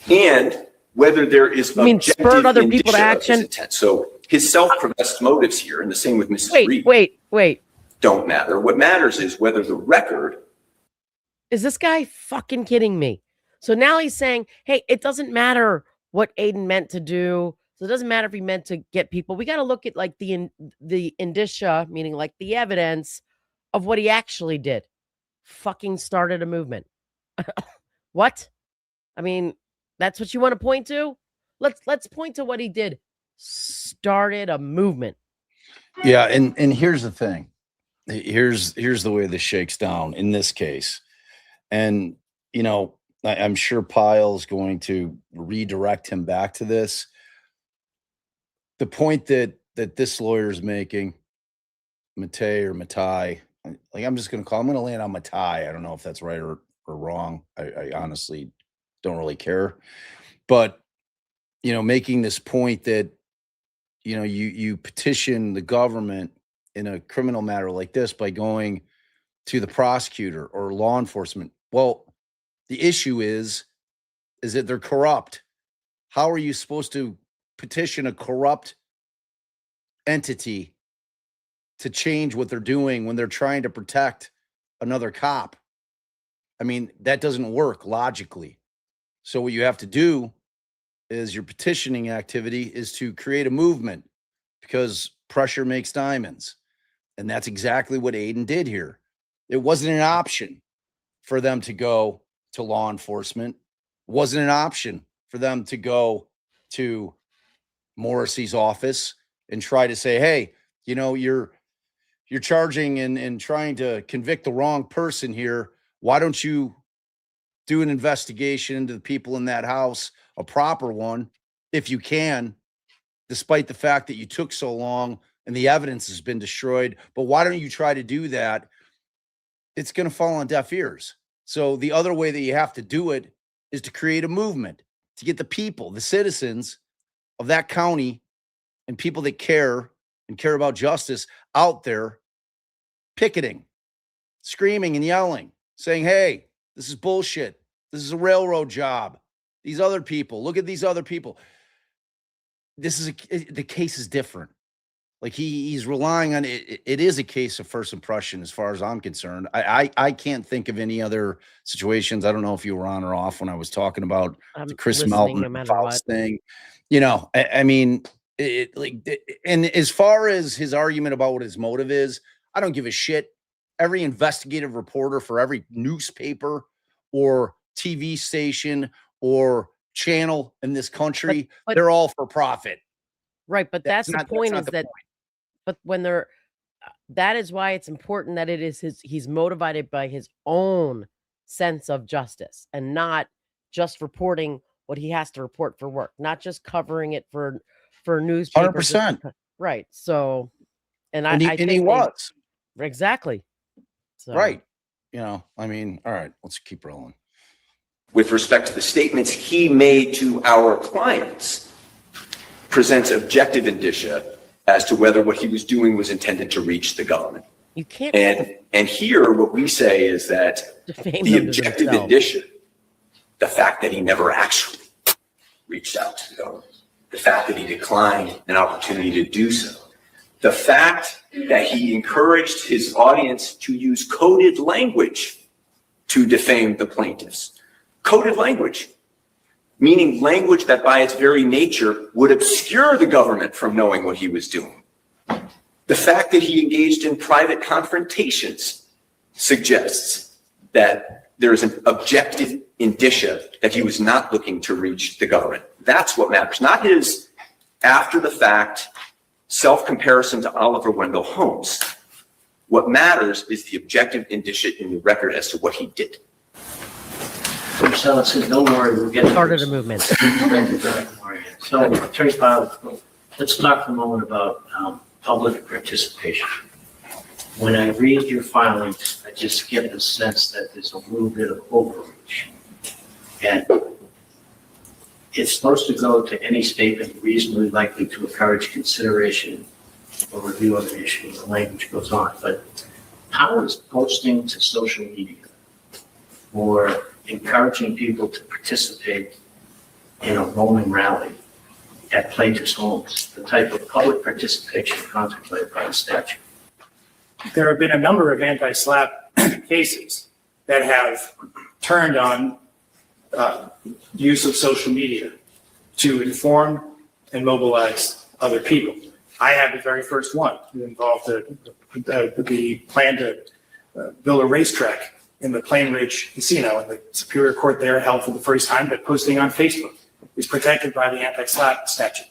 and whether there is spurred other people to action. Intent. So his self-professed motives here, and the same with Mrs. Reed, Wait. don't matter. What matters is whether the record. Is this guy fucking kidding me? So now he's saying, hey, it doesn't matter what Aidan meant to do. So it doesn't matter if he meant to get people. We got to look at like the indicia, meaning like the evidence of what he actually did. Fucking started a movement. What? I mean, that's what you want to point to? Let's point to what he did. Started a movement. Yeah, and here's the thing. Here's the way this shakes down in this case. And you know, I'm sure Pyle's going to redirect him back to this. The point that this lawyer is making, Mattie, like I'm going to land on Mattie. I don't know if that's right or wrong. I honestly don't really care. But you know, making this point that you know, you petition the government in a criminal matter like this by going to the prosecutor or law enforcement. Well, the issue is that they're corrupt. How are you supposed to petition a corrupt entity to change what they're doing when they're trying to protect another cop? I mean, that doesn't work logically. So what you have to do is your petitioning activity is to create a movement, because pressure makes diamonds. And that's exactly what Aidan did here. It wasn't an option for them to go to law enforcement. It wasn't an option for them to go to Morrissey's office and try to say, hey, you know, you're charging and trying to convict the wrong person here. Why don't you do an investigation into the people in that house, a proper one, if you can, despite the fact that you took so long and the evidence has been destroyed. But why don't you try to do that? It's going to fall on deaf ears. So the other way that you have to do it is to create a movement to get the people, the citizens of that county and people that care and care about justice out there picketing, screaming and yelling, saying, hey, this is bullshit. This is a railroad job. These other people, look at these other people. The case is different. Like he's relying on it. It is a case of first impression as far as I'm concerned. I can't think of any other situations. I don't know if you were on or off when I was talking about the Chris Melton no matter what thing. You know, I mean, and as far as his argument about what his motive is, I don't give a shit. Every investigative reporter for every newspaper or TV station or channel in this country, but they're all for profit. Right, but that's the point, is that but when they're that is why it's important that it is he's motivated by his own sense of justice and not just reporting what he has to report for work, not just covering it for newspapers. 100%. Right. So I think he was. Exactly. So. Right. You know, I mean, all right, let's keep rolling. With respect to the statements he made to our clients, presents objective indicia as to whether what he was doing was intended to reach the government. You can't. And here, what we say is that the objective indicia, the fact that he never actually reached out to the government, the fact that he declined an opportunity to do so, the fact that he encouraged his audience to use coded language to defame the plaintiffs. Coded language, meaning language that by its very nature would obscure the government from knowing what he was doing. The fact that he engaged in private confrontations suggests that there is an objective indicia that he was not looking to reach the government. That's what matters, not his after the fact self-comparison to Oliver Wendell Holmes. What matters is the objective indicia in the record as to what he did. So don't worry, we'll get Started a movement. So, Attorney Pyle, let's talk for a moment about public participation. When I read your filings, I just get the sense that there's a little bit of overreach. And it's supposed to go to any statement reasonably likely to encourage consideration or review of an issue. The language goes on. But how is posting to social media or encouraging people to participate in a rolling rally at plaintiffs' homes the type of public participation contemplated by the statute? There have been a number of anti-SLAPP cases that have turned on use of social media to inform and mobilize other people. I had the very first one. It involved the plan to build a racetrack in the Plain Ridge Casino, and the Superior Court there held for the first time that posting on Facebook is protected by the anti-SLAPP statute.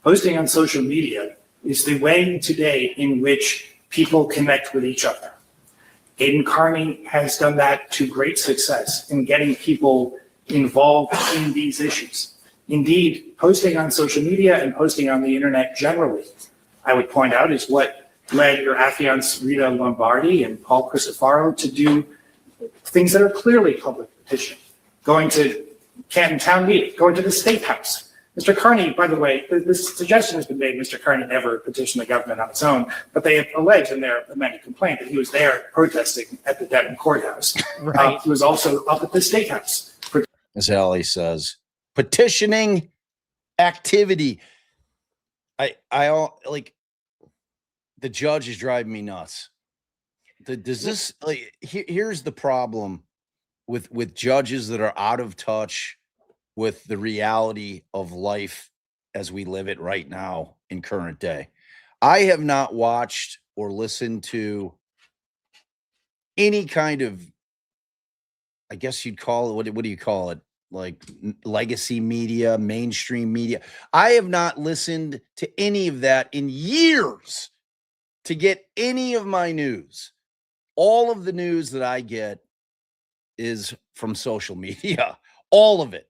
Posting on social media is the way today in which people connect with each other. Aidan Kearney has done that to great success in getting people involved in these issues. Indeed, posting on social media and posting on the internet generally, I would point out, is what led your affiants Rita Lombardi and Paul Crisafaro to do things that are clearly public petition. Going to Canton Town Meeting, going to the State House. Mr. Kearney, by the way, this suggestion has been made, Mr. Kearney never petitioned the government on its own, but they have alleged in their amended complaint that he was there protesting at the Denton Courthouse. Right. He was also up at the State House. As Allie says, petitioning activity. I like, the judge is driving me nuts. Does this, like, here's the problem with judges that are out of touch with the reality of life as we live it right now in current day. I have not watched or listened to any kind of, I guess you'd call it, what do you call it? Like legacy media, mainstream media. I have not listened to any of that in years to get any of my news. All of the news that I get is from social media. All of it.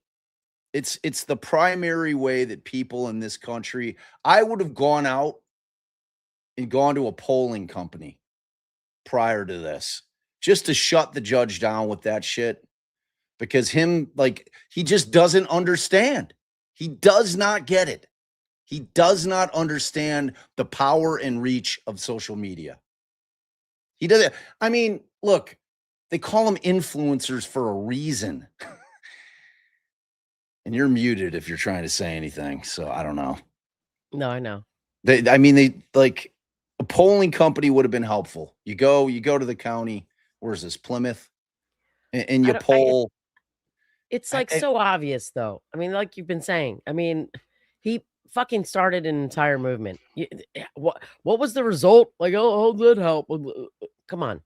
It's the primary way that people in this country, I would have gone out and gone to a polling company prior to this just to shut the judge down with that shit, because he just doesn't understand. He does not get it. He does not understand the power and reach of social media. He doesn't. I mean, look, they call them influencers for a reason. And you're muted if you're trying to say anything. So I don't know. No, I know. They like, a polling company would have been helpful. You go to the county. Where's this, Plymouth? And you poll. It's like so obvious, though. I mean, like you've been saying. I mean, he fucking started an entire movement. What was the result? Like, oh, that help? Come on.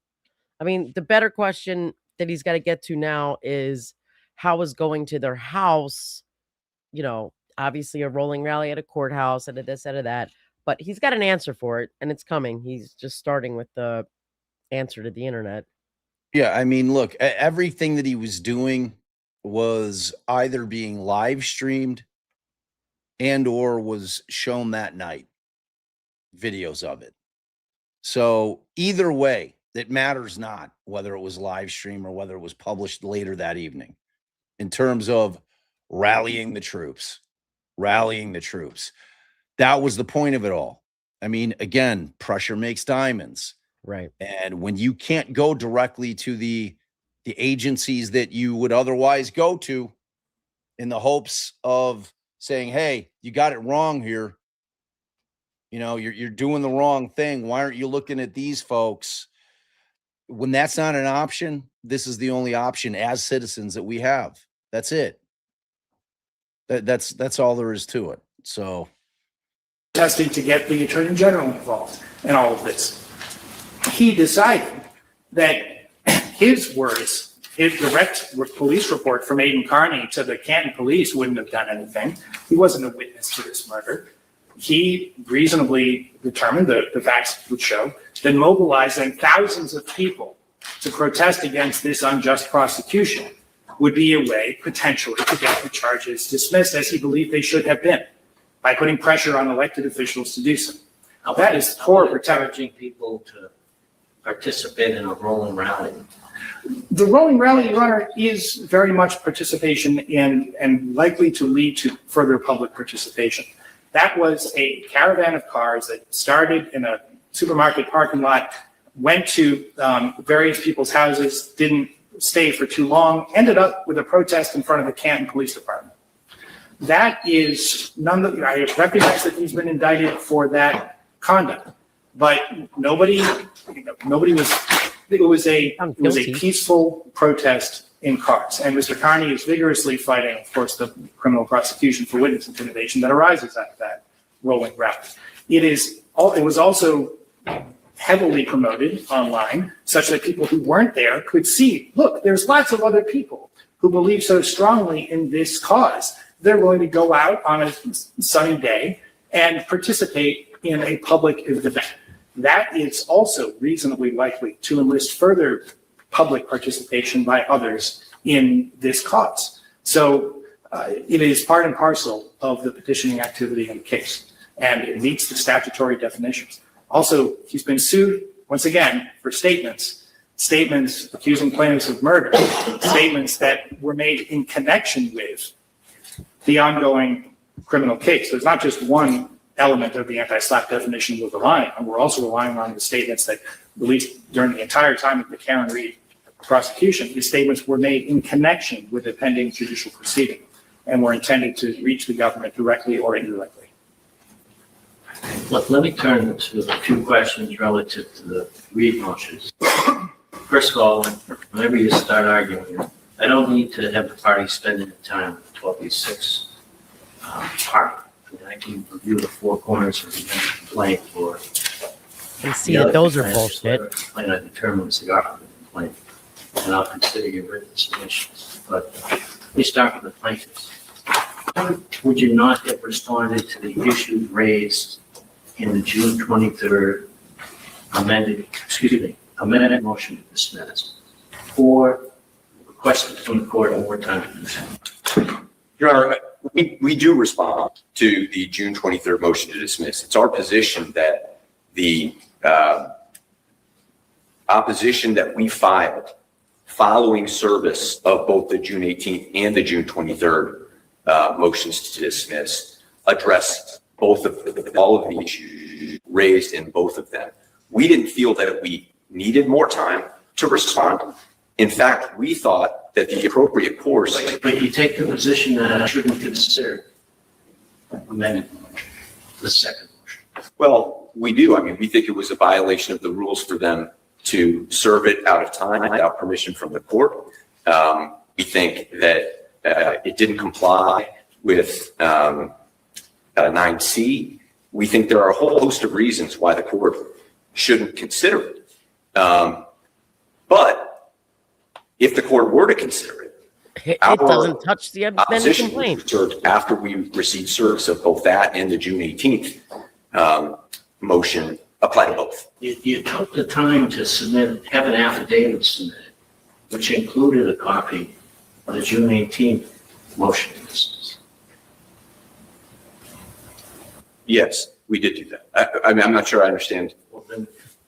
I mean, the better question that he's got to get to now is, how is going to their house, obviously a rolling rally at a courthouse, out of this, out of that, but he's got an answer for it, and it's coming. He's just starting with the answer to the internet. Yeah, I mean, look, everything that he was doing was either being live streamed and or was shown that night, videos of it. So either way, it matters not whether it was live stream or whether it was published later that evening. In terms of rallying the troops. That was the point of it all. I mean, again, pressure makes diamonds. Right. And when you can't go directly to the agencies that you would otherwise go to in the hopes of saying, hey, you got it wrong here. You're doing the wrong thing. Why aren't you looking at these folks? When that's not an option, this is the only option as citizens that we have. That's it. That's all there is to it. So, Testing to get the Attorney General involved in all of this. He decided that his words, his direct police report from Aidan Kearney to the Canton police wouldn't have done anything. He wasn't a witness to this murder. He reasonably determined, the facts would show, that mobilizing thousands of people to protest against this unjust prosecution would be a way, potentially, to get the charges dismissed as he believed they should have been, by putting pressure on elected officials to do so. Now, that is core encouraging people to participate in a rolling rally. The rolling rally, Your Honor, is very much participation and likely to lead to further public participation. That was a caravan of cars that started in a supermarket parking lot, went to various people's houses, didn't stay for too long, ended up with a protest in front of the Canton Police Department. That is I recognize that he's been indicted for that conduct, but nobody was. It was a peaceful protest in cars, and Mr. Kearney is vigorously fighting, of course, the criminal prosecution for witness intimidation that arises out of that rolling rally. It was also heavily promoted online such that people who weren't there could see, look, there's lots of other people who believe so strongly in this cause. They're willing to go out on a sunny day and participate in a public event. That is also reasonably likely to enlist further public participation by others in this cause. So it is part and parcel of the petitioning activity in the case, and it meets the statutory definitions. Also, he's been sued, once again, for statements accusing plaintiffs of murder, statements that were made in connection with the ongoing criminal case. There's not just one element of the anti-SLAPP definition we're relying on. We're also relying on the statements that, released during the entire time of the Karen Reed prosecution, these statements were made in connection with a pending judicial proceeding and were intended to reach the government directly or indirectly. Let me turn to a few questions relative to the Reed motions. First of all, whenever you start arguing, I don't need to have the party spending the time with 12v6 party. I can review the four corners of the complaint for. And see that those are bullshit. Complaint I determines the author of the complaint, and I'll consider your written submissions. But let me start with the plaintiffs. Would you not have responded to the issues raised in the June 23rd amended motion to dismiss, or requested from the court one more time? Your Honor, we do respond to the June 23rd motion to dismiss. It's our position that the opposition that we filed following service of both the June 18th and the June 23rd motions to dismiss address all of the issues raised in both of them. We didn't feel that we needed more time to respond. In fact, we thought that the appropriate course. But you take the position that I shouldn't consider amending the second motion. Well, we do. I mean, we think it was a violation of the rules for them to serve it out of time without permission from the court. We think that it didn't comply with 9C. We think there are a whole host of reasons why the court shouldn't consider it. But if the court were to consider it, It doesn't touch the amended opposition complaint. was served after we received service of both that and the June 18th motion apply to both. You took the time to have an affidavit submitted, which included a copy of the June 18th motion to dismiss. Yes, we did do that. I mean, I'm not sure I understand Well, then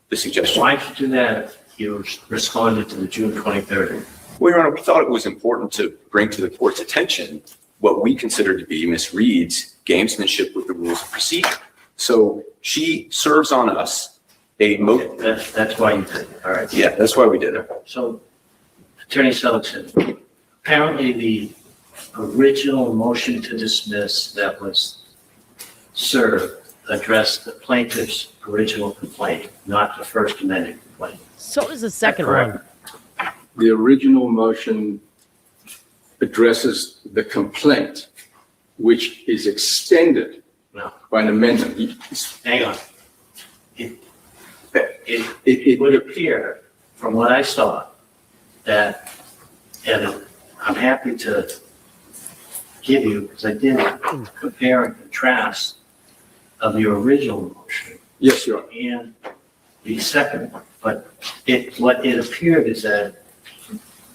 the suggestion. why did you do that if you responded to the June 23rd? Well, Your Honor, we thought it was important to bring to the court's attention what we consider to be Ms. Reed's gamesmanship with the rules of procedure. So she serves on us a motion. That's why you did it. All right. Yeah, that's why we did it. So, Attorney Seligson, apparently the original motion to dismiss that was served addressed the plaintiff's original complaint, not the first amended complaint. So does the second correct? one. The original motion addresses the complaint, which is extended No. by an amendment. Hang on. It would appear, from what I saw, that, and I'm happy to give you, because I did compare and contrast of your original motion Yes, Your Honor. and the second one. But what it appeared is that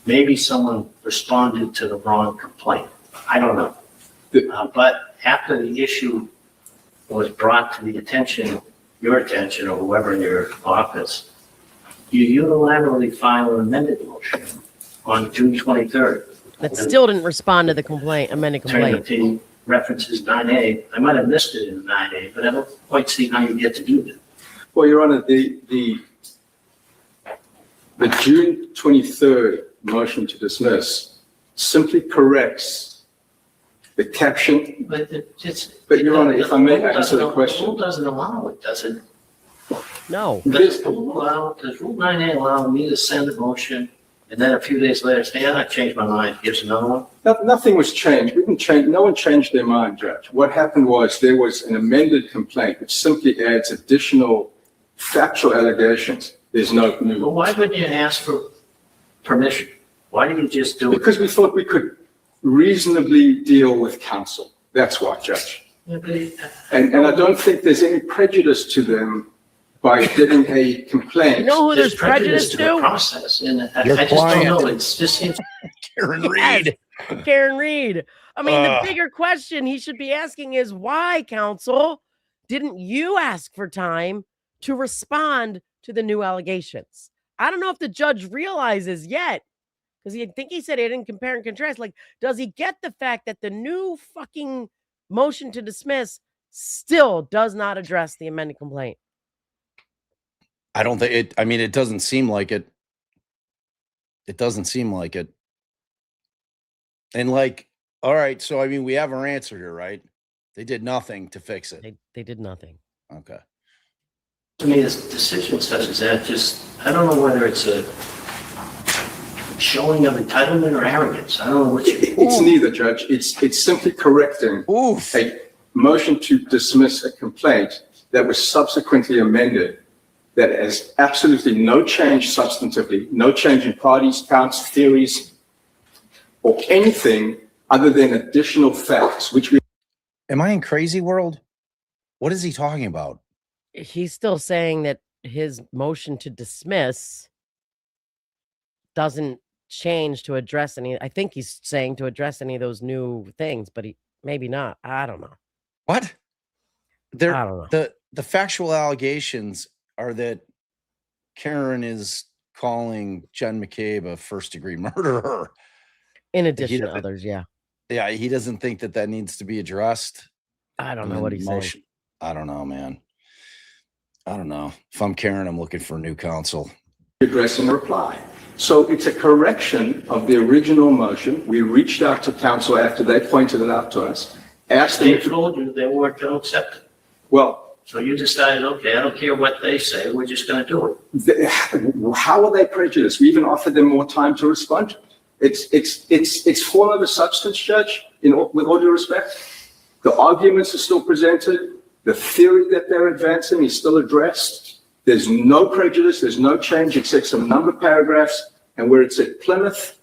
maybe someone responded to the wrong complaint. I don't know. But after the issue was brought to the attention, your attention, or whoever in your office, you unilaterally filed an amended motion on June 23rd. That still didn't respond to the amended complaint. Attorney references 9A. I might have missed it in 9A, but I don't quite see how you get to do that. Well, Your Honor, the June 23rd motion to dismiss simply corrects the caption. But it's. But, Your Honor, if I may answer the question. The rule doesn't allow it, does it? No. Does Rule 9A allow me to send a motion and then a few days later say, I changed my mind, here's another one? Nothing was changed. We didn't change. No one changed their mind, Judge. What happened was there was an amended complaint which simply adds additional factual allegations. There's no new. Well, why wouldn't you ask for permission? Why didn't you just do it? Because we thought we could reasonably deal with counsel. That's why, Judge. And I don't think there's any prejudice to them by getting a complaint. You know who there's prejudice the to? process, and I Your just don't client. know. It just seems Karen Yes. Reed. Karen Reed. I mean, the Ugh. bigger question he should be asking is why, counsel, didn't you ask for time to respond to the new allegations? I don't know if the judge realizes yet, because I think he said he didn't compare and contrast. Like, does he get the fact that the new fucking motion to dismiss still does not address the amended complaint? I don't think it. I mean, it doesn't seem like it. It doesn't seem like it. And like, all right, so I mean, we have our answer here, right? They did nothing to fix it. They did nothing. Okay. to me, this decision such as that just, I don't know whether it's a showing of entitlement or arrogance. I don't know what you. It's neither, Judge. It's simply correcting Oof. a motion to dismiss a complaint that was subsequently amended that has absolutely no change substantively, no change in parties, counts, theories, or anything other than additional facts, which we. Am I in crazy world? What is he talking about? He's still saying that his motion to dismiss doesn't change to address any. I think he's saying to address any of those new things, but he maybe not. I don't know. What? There, I don't know. the factual allegations are that Karen is calling Jen McCabe a first-degree murderer. In addition to doesn't- others, yeah. Yeah, he doesn't think that that needs to be addressed. I don't in know the what he's saying. motion. I don't know, man. I don't know. If I'm Karen, I'm looking for a new counsel. Address and reply. So it's a correction of the original motion. We reached out to counsel after they pointed it out to us, asked them They if, told you they weren't going to accept it. well, So you decided, okay, I don't care what they say, we're just going to do it. how are they prejudiced? We even offered them more time to respond to it. It's form over substance, Judge, with all due respect. The arguments are still presented. The theory that they're advancing is still addressed. There's no prejudice. There's no change except some number paragraphs. And where it said Plymouth,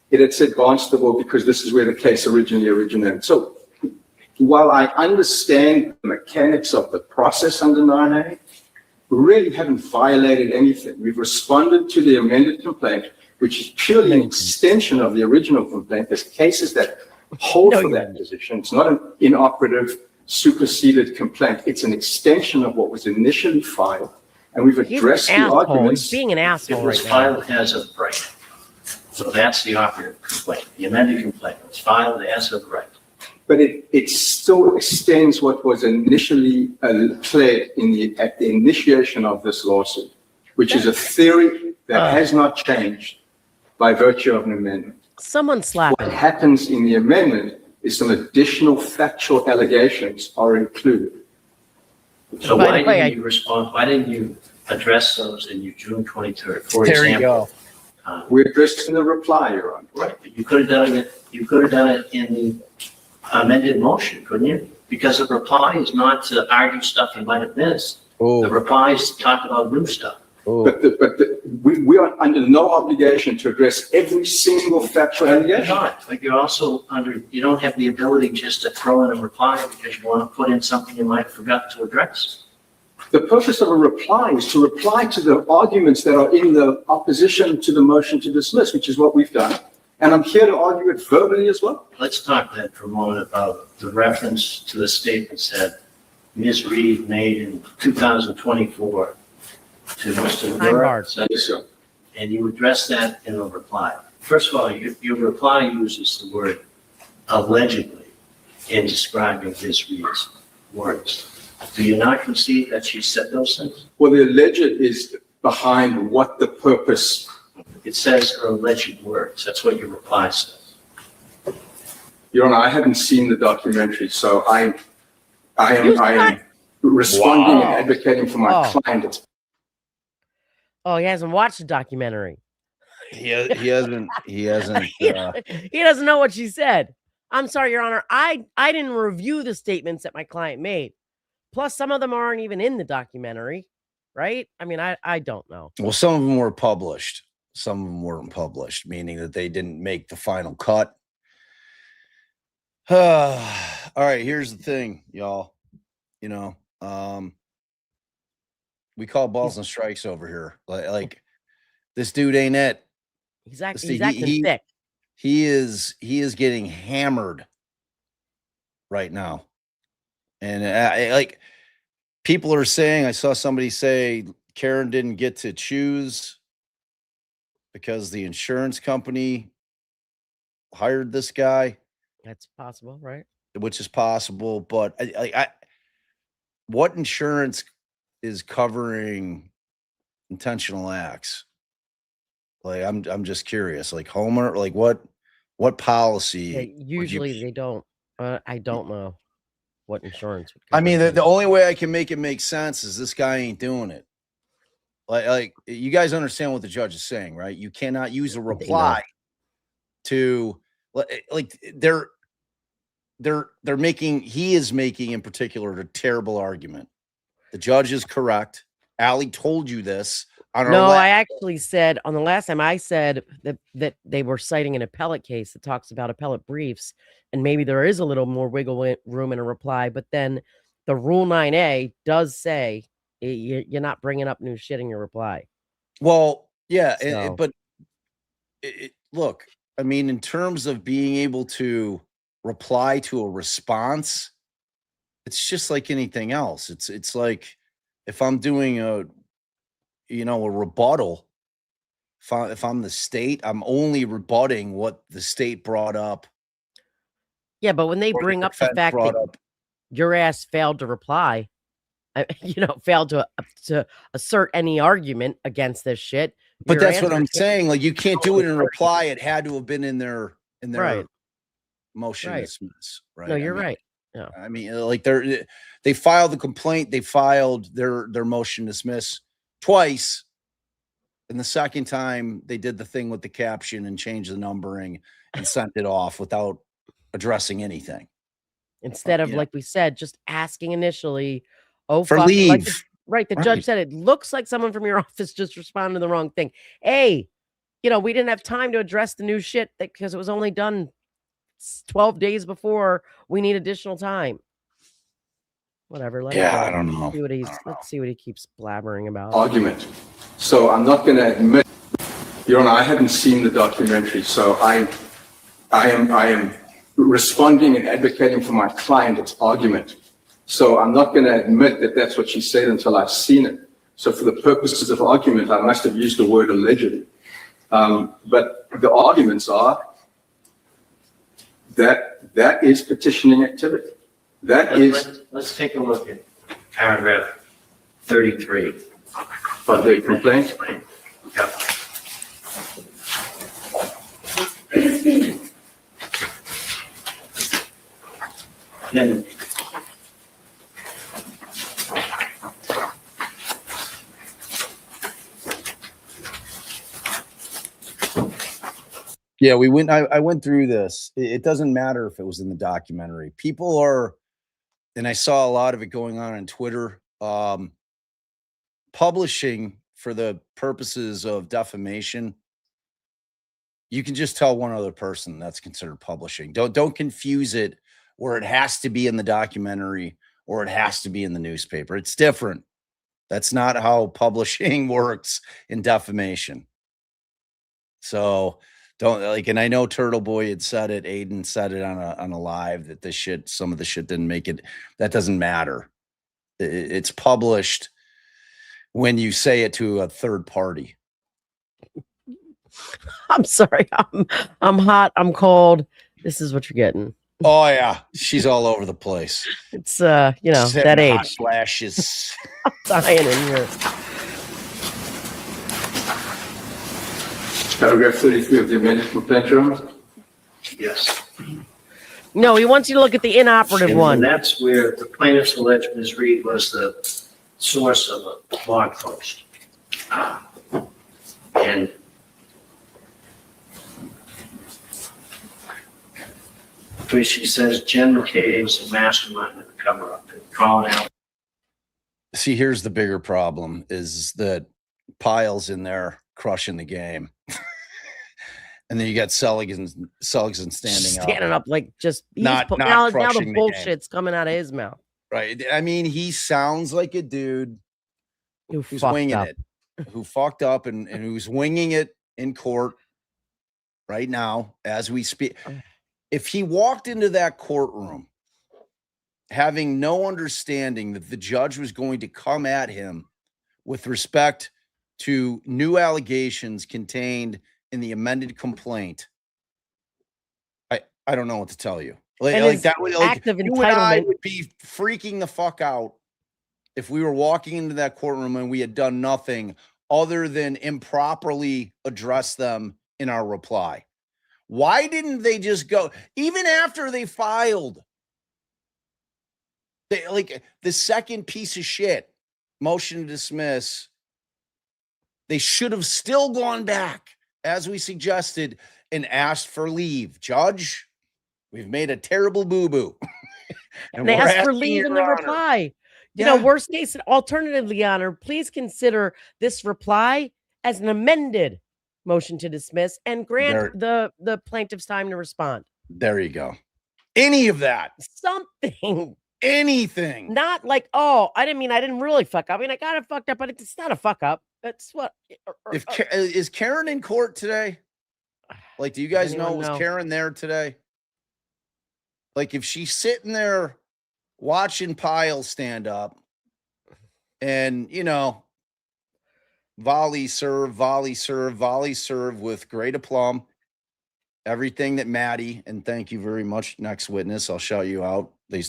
it had said Barnstable because this is where the case originally originated. So while I understand the mechanics of the process under 9A, we really haven't violated anything. We've responded to the amended complaint, which is purely an extension of the original complaint. There's cases that hold No, for you that haven't. position. It's not an inoperative, superseded complaint. It's an extension of what was initially filed. And we've He's addressed an the asshole. arguments. He's being an It asshole was right now. filed as of right. So that's the operative complaint. The amended complaint was filed as of right. But it still extends what was initially pled at the initiation of this lawsuit, which is a theory that has not changed by virtue of an amendment. Someone slap What him. happens in the amendment is some additional factual allegations are included. So By the why way, didn't you respond, why didn't you address those in your June 23rd? For There you example, go. We addressed in the reply, Your Honor. right, but you could have done it in the amended motion, couldn't you? Because the reply is not to argue stuff you might have missed. The Oh, reply is to talk about new stuff. oh. We are under no obligation to address every single factual You're allegation. not, but you're also you don't have the ability just to throw in a reply because you want to put in something you might have forgot to address. The purpose of a reply is to reply to the arguments that are in the opposition to the motion to dismiss, which is what we've done. And I'm here to argue it verbally as well. Let's talk then for a moment about the reference to the statements that Ms. Reed made in 2024 to Mr. Time Mura. barred. Yes, sir. And you address that in a reply. First of all, your reply uses the word allegedly in describing Ms. Reed's words. Do you not concede that she said those things? Well, the alleged is behind what the purpose. It says her alleged words. That's what your reply says. Your Honor, I haven't seen the documentary, so I am responding Wow. and advocating for my Oh. client. Oh, he hasn't watched the documentary. He hasn't. He hasn't. He doesn't know what she said. I'm sorry, Your Honor. I didn't review the statements that my client made. Plus, some of them aren't even in the documentary, right? I mean, I don't know. Well, some of them were published. Some of them weren't published, meaning that they didn't make the final cut. All right, here's the thing, y'all. You know, we call balls and strikes over here. Like this dude ain't it. He's acting thick. He is getting hammered right now. And like people are saying, I saw somebody say Karen didn't get to choose because the insurance company hired this guy. That's possible, right? Which is possible, but I what insurance is covering intentional acts? Like I'm just curious. Like Homer, like what policy? Yeah, usually they don't. I don't know what insurance would I mean, cover the only way I can make it make sense is this guy ain't doing it. Like you guys understand what the judge is saying, right? You cannot use a reply to like he is making in particular a terrible argument. The judge is correct. Allie told you this on our No, I actually said on the last time I said that they were citing an appellate case that talks about appellate briefs, and maybe there is a little more wiggle room in a reply, but then the Rule 9A does say you're not bringing up new shit in your reply. Well, yeah, So. but look, I mean, in terms of being able to reply to a response, it's just like anything else. It's like if I'm doing a rebuttal, if I'm the state, I'm only rebutting what the state brought up. Yeah, but when they bring up the fact that your ass failed to reply, failed to assert any argument against this shit. But that's what I'm saying. Like you can't do it in reply. It had to have been in their right. motion to dismiss. Right. No, you're right. Yeah. I mean, like they filed the complaint. They filed their motion to dismiss twice. And the second time they did the thing with the caption and changed the numbering and sent it off without addressing anything. Instead of, like we said, just asking initially, for fuck, leave. The judge said it looks like someone from your office just responded to the wrong thing. Hey, we didn't have time to address the new shit because it was only done 12 days before. We need additional time. Whatever. I don't know. Let's see what he keeps blabbering about. Argument. So I'm not going to admit, Your Honor, I haven't seen the documentary, so I am responding and advocating for my client. It's argument. So I'm not going to admit that that's what she said until I've seen it. So for the purposes of argument, I must have used the word allegedly. But the arguments are that is petitioning activity. Let's take a look at paragraph 33. Of the complaint. Yep. Then yeah, I went through this. It doesn't matter if it was in the documentary. People are, and I saw a lot of it going on Twitter, publishing for the purposes of defamation. You can just tell one other person that's considered publishing. Don't confuse it where it has to be in the documentary or it has to be in the newspaper. It's different. That's not how publishing works in defamation. So don't and I know Turtleboy had said it, Aidan said it on a live that some of the shit didn't make it. That doesn't matter. It's published when you say it to a third party. I'm sorry. I'm hot. I'm cold. This is what you're getting. Oh yeah, she's all over the place. It's that age. Flashes. I'm dying in here. Paragraph 33 of the amended complaint, Your Honor. yes. No, he wants you to look at the inoperative one. And that's where the plaintiff's alleged Ms. Reed was the source of a blog post. And where she says Jen McCabe is a mastermind of the cover-up and calling out. See, here's the bigger problem is that Pyle's in there crushing the game. And then you got Seligson standing up like just Not now the crushing the game. bullshit's coming out of his mouth. Right. I mean, he sounds like a dude who's winging up. it, who fucked up and who's winging it in court right now as we speak. If he walked into that courtroom having no understanding that the judge was going to come at him with respect to new allegations contained in the amended complaint, I don't know what to tell you. Like that would like active you and I entitlement. would be freaking the fuck out if we were walking into that courtroom and we had done nothing other than improperly address them in our reply. Why didn't they just go even after they filed? They like the second piece of shit motion to dismiss. They should have still gone back as we suggested and asked for leave. Judge, we've made a terrible boo-boo. And they asked for leave in the reply. You know, worst case, alternatively, Your Honor, please consider this reply as an amended motion to dismiss and grant the plaintiff's time to respond. There you go. Any of that. Something. Anything. Not like, oh, I didn't really fuck up. I mean, I got it fucked up, but it's not a fuck up. That's what. Is Karen in court today? Like, do you guys know, was Karen there today? Like, if she's sitting there watching Pyle stand up and, you know, volley serve with great aplomb, everything that Mattie, and thank you very much, next witness, I'll shout you out. They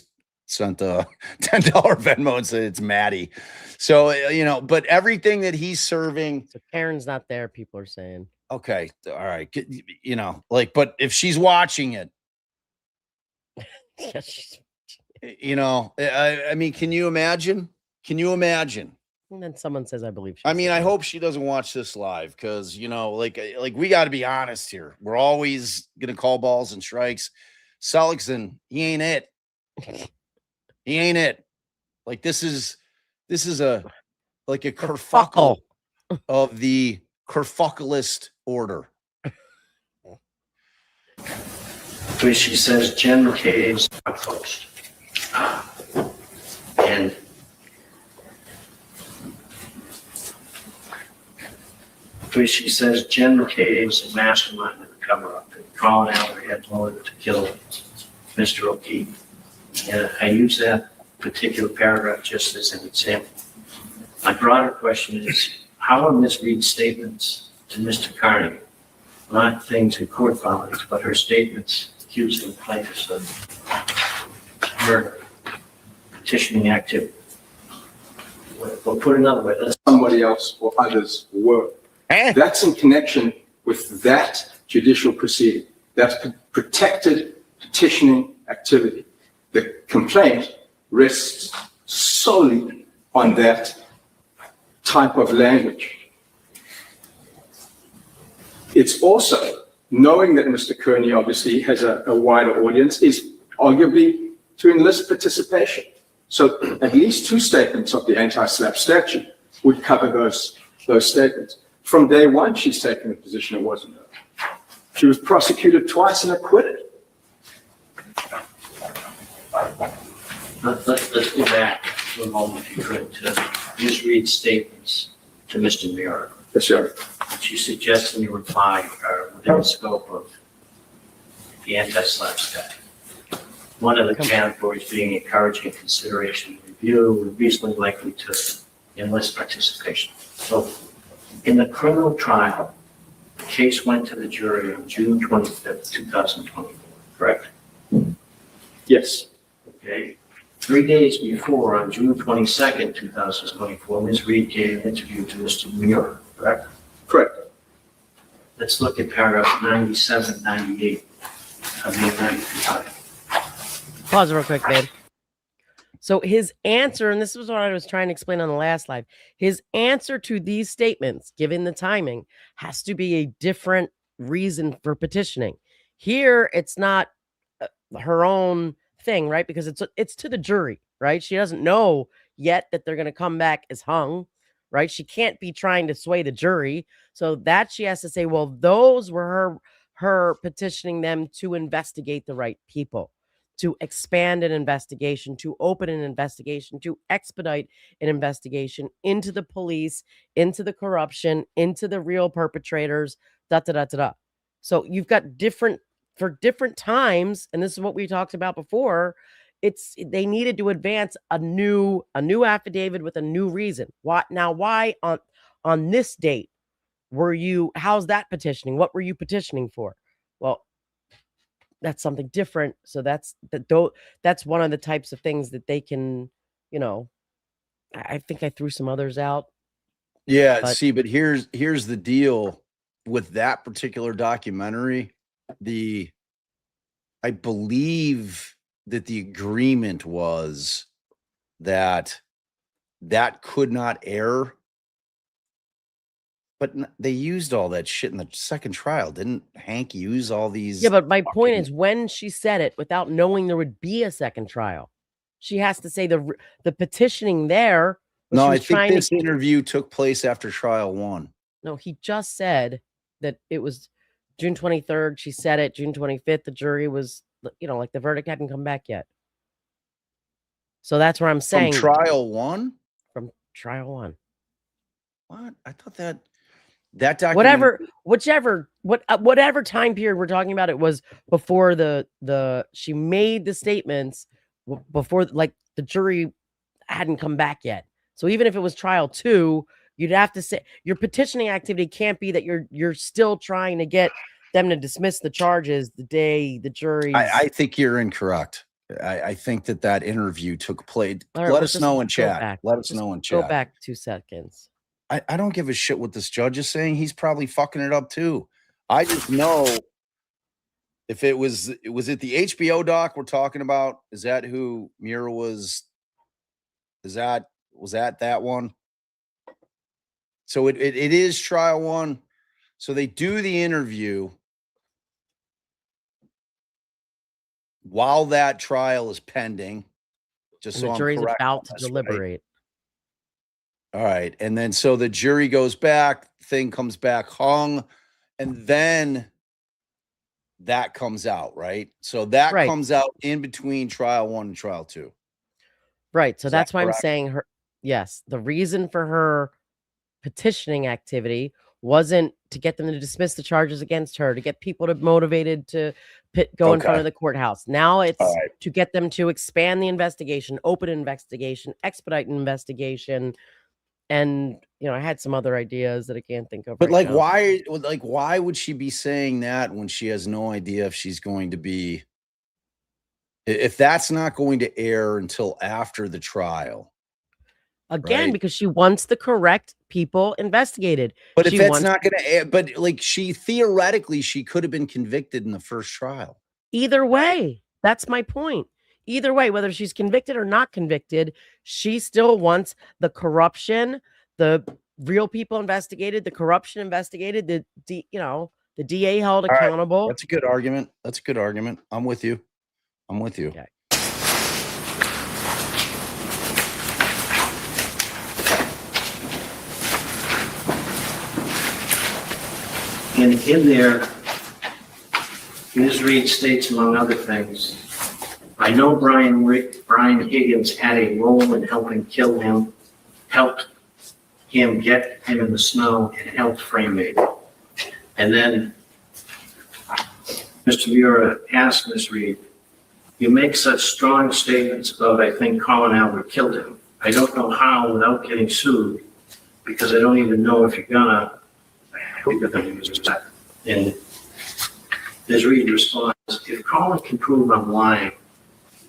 sent a $10 Venmo and said it's Mattie. So, you know, but everything that he's serving. So Karen's not there, people are saying. Okay. All right. You know, like, but if she's watching it, you know, I mean, can you imagine? Can you imagine? And then someone says, I believe. I mean, I hope she doesn't watch this live because, you know, like we got to be honest here. We're always going to call balls and strikes. Seligson, he ain't it. He ain't it. Like this is a kerfuckle of the kerfuckalist order. Where she says Jen McCabe's post. And where she says Jen McCabe's a mastermind of the cover-up and crawling out her head motive to kill Mr. O'Keefe. And I use that particular paragraph just as an example. My broader question is, how are Ms. Reed's statements to Mr. Kearney, not things in court filings, but her statements accusing plaintiffs of murder, petitioning activity? Well, put another way, let's somebody else or others were. That's in connection with that judicial proceeding. That's protected petitioning activity. The complaint rests solely on that type of language. It's also knowing that Mr. Kearney obviously has a wider audience is arguably to enlist participation. So at least two statements of the anti-SLAPP statute would cover those statements. From day one, she's taken the position it wasn't her. She was prosecuted twice and acquitted. Let's go back for a moment, if you could, to Ms. Reed's statements to Mr. Muir. Yes, sir. She suggests in your reply are within the scope of the anti-SLAPP statute. One of the categories being encouraging consideration and review, reasonably likely to enlist participation. So in the criminal trial, the case went to the jury on June 25th, 2024, correct? Yes. Okay. 3 days before, on June 22nd, 2024, Ms. Reed gave an interview to Mr. Muir, correct? Correct. Let's look at paragraph 97, 98 of the amendment. Pause real quick, babe. So his answer, and this was what I was trying to explain on the last live, his answer to these statements, given the timing, has to be a different reason for petitioning. Here, it's not her own thing, right? Because it's to the jury, right? She doesn't know yet that they're going to come back as hung, right? She can't be trying to sway the jury. So that she has to say, well, those were her petitioning them to investigate the right people, to expand an investigation, to open an investigation, to expedite an investigation into the police, into the corruption, into the real perpetrators, da da da da da. So you've got different times, and this is what we talked about before. They needed to advance a new affidavit with a new reason. Why on this date how's that petitioning? What were you petitioning for? Well, that's something different. So that's one of the types of things that they can, I think I threw some others out. Yeah, But see, but here's the deal with that particular documentary. I believe that the agreement was that could not air, but they used all that shit in the second trial. Didn't Hank use all these? yeah, but my point is, when she said it without knowing there would be a second trial, she has to say the petitioning there. No, I think this interview took place after trial 1. No, he just said that it was June 23rd. She said it June 25th. The jury was, like the verdict hadn't come back yet. So that's where I'm saying From trial 1? From trial 1. What? I thought that document, whatever time period we're talking about, it was before she made the statements before, like, the jury hadn't come back yet. So even if it was trial 2, you'd have to say your petitioning activity can't be that you're still trying to get them to dismiss the charges the day the jury. I think you're incorrect. I think that interview took place. Right, Let us know in chat. Let us know in chat. Go back 2 seconds. I don't give a shit what this judge is saying. He's probably fucking it up too. I just know if was it the HBO doc we're talking about? Is that who Mira was? Was that one? So it is trial 1. So they do the interview while that trial is pending. Just And so the I'm jury's correct about on to this, right? deliberate. All right. And then so the jury goes back, thing comes back hung, and then that comes out, right? So that Right. comes out in between trial 1 and trial 2. Right. So Is that that's why I'm correct? saying yes, the reason for her petitioning activity wasn't to get them to dismiss the charges against her, to get people motivated to go in front of the courthouse. Now it's to get them to expand the investigation, open an investigation, expedite an investigation. And, I had some other ideas that I can't think of. But right now. why would she be saying that when she has no idea if she's going to be, if that's not going to air until after the trial? Again, right? because she wants the correct people investigated. But if that's not going to air, but like she theoretically, she could have been convicted in the first trial. Either way, that's my point. Either way, whether she's convicted or not convicted, she still wants the corruption, the real people investigated, the corruption investigated, the DA held accountable. That's a good argument. I'm with you. Okay. In there, Ms. Reed states, among other things, I know Brian Higgins had a role in helping kill him, helped him get him in the snow, and helped frame it. And then Mr. Mura asked Ms. Reed, you make such strong statements about, I think Colin Albert killed him. I don't know how without getting sued, because I don't even know if you're gonna. And Ms. Reed responds, if Colin can prove I'm lying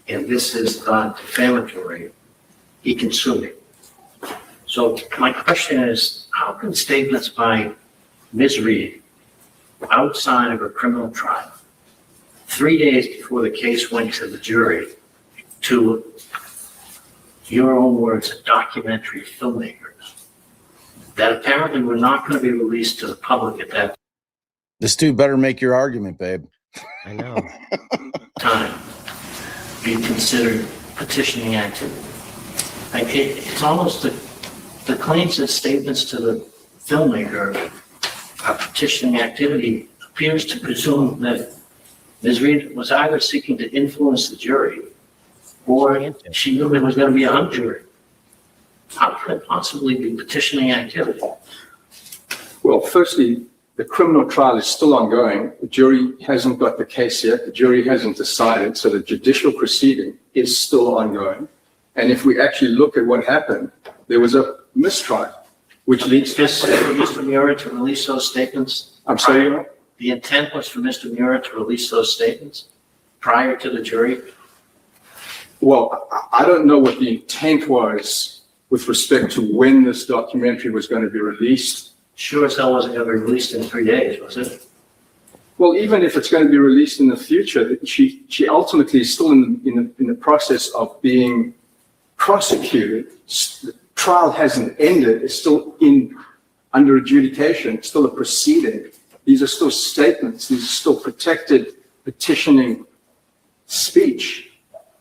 and this is thought defamatory, he can sue me. So my question is, how can statements by Ms. Reed outside of a criminal trial, 3 days before the case went to the jury, to your own words, documentary filmmakers, that apparently were not going to be released to the public at that This dude better make your argument, babe. I know. time, be considered petitioning activity? It's almost the claims and statements to the filmmaker of petitioning activity appears to presume that Ms. Reed was either seeking to influence the jury or she knew it was going to be a hung jury. How could it possibly be petitioning activity? Well, firstly, the criminal trial is still ongoing. The jury hasn't got the case yet. The jury hasn't decided. So the judicial proceeding is still ongoing. And if we actually look at what happened, there was a mistrial, which leads to... Just for Mr. Muir to release those statements? I'm sorry, Your Honor? The intent was for Mr. Muir to release those statements prior to the jury? Well, I don't know what the intent was with respect to when this documentary was going to be released. Sure as hell wasn't going to be released in 3 days, was it? Well, even if it's going to be released in the future, she ultimately is still in the process of being prosecuted. The trial hasn't ended. It's still under adjudication. It's still a proceeding. These are still statements. These are still protected petitioning speech,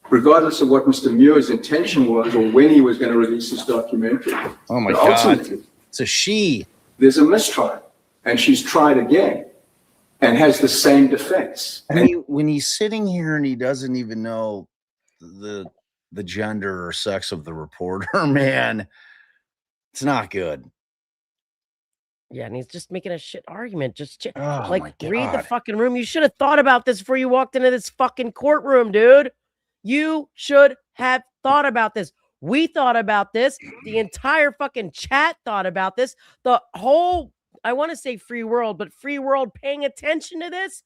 regardless of what Mr. Muir's intention was or when he was going to release this documentary. Oh my But God. ultimately, It's a she. there's a mistrial, and she's tried again and has the same defense. When he's sitting here and he doesn't even know the gender or sex of the reporter, man, it's not good. Yeah, and he's just making a shit argument. Just Oh like my read the God. fucking room. You should have thought about this before you walked into this fucking courtroom, dude. You should have thought about this. We thought about this. The entire fucking chat thought about this. The whole, I want to say free world, but free world paying attention to this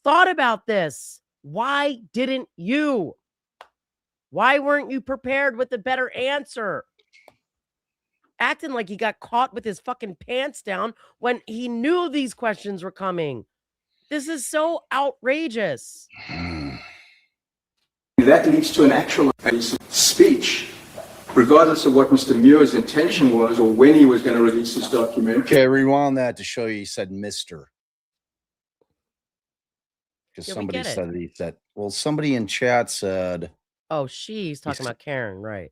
thought about this. Why didn't you? Why weren't you prepared with a better answer? Acting like he got caught with his fucking pants down when he knew these questions were coming. This is so outrageous. That leads to an actual speech, regardless of what Mr. Muir's intention was or when he was going to release his documentary. Okay, rewound that to show you he said Mr. Because Yeah, we somebody get it. said that he said, well, somebody in chat said, Oh, she's talking about Karen, right?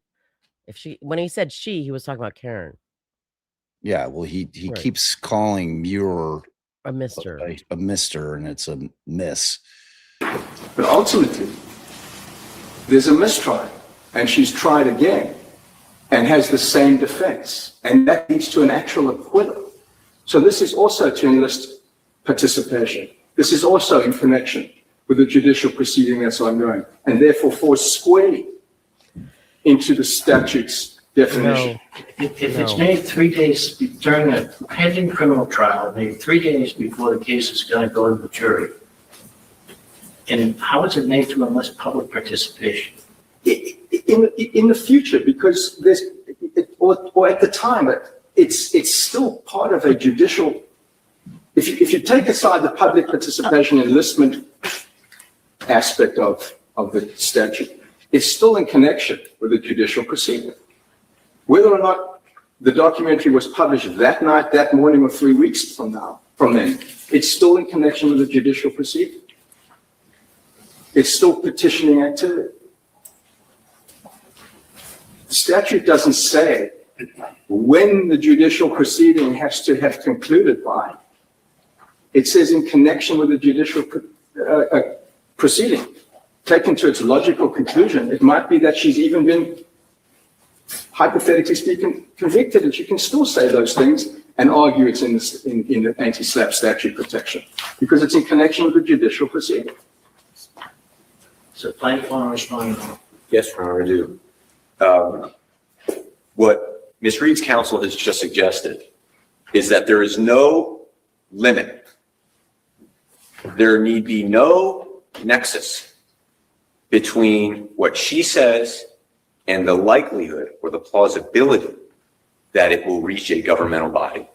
When he said she, he was talking about Karen, yeah, well, he Right. keeps calling Muir a mister. a mister, and it's a miss. But ultimately, there's a mistrial, and she's tried again and has the same defense, and that leads to an actual acquittal. So this is also to enlist participation. This is also in connection with the judicial proceeding that's ongoing, and therefore falls squarely into the statute's definition. No. If it's made 3 days during a pending criminal trial, made 3 days before the case is going to go to the jury, and how is it made to enlist public participation? In the future, because there's, or at the time, it's still part of a judicial. If you take aside the public participation enlistment aspect of the statute, it's still in connection with the judicial proceeding. Whether or not the documentary was published that night, that morning, or 3 weeks from then, it's still in connection with the judicial proceeding. It's still petitioning activity. The statute doesn't say when the judicial proceeding has to have concluded by. It says in connection with the judicial proceeding. Taken to its logical conclusion, it might be that she's even been, hypothetically speaking, convicted, and she can still say those things and argue it's in the anti-SLAPP statute protection because it's in connection with the judicial proceeding. So plaintiff want to respond? Yes, Your Honor, I do. What Ms. Reed's counsel has just suggested is that there is no limit. There need be no nexus between what she says and the likelihood or the plausibility that it will reach a governmental body.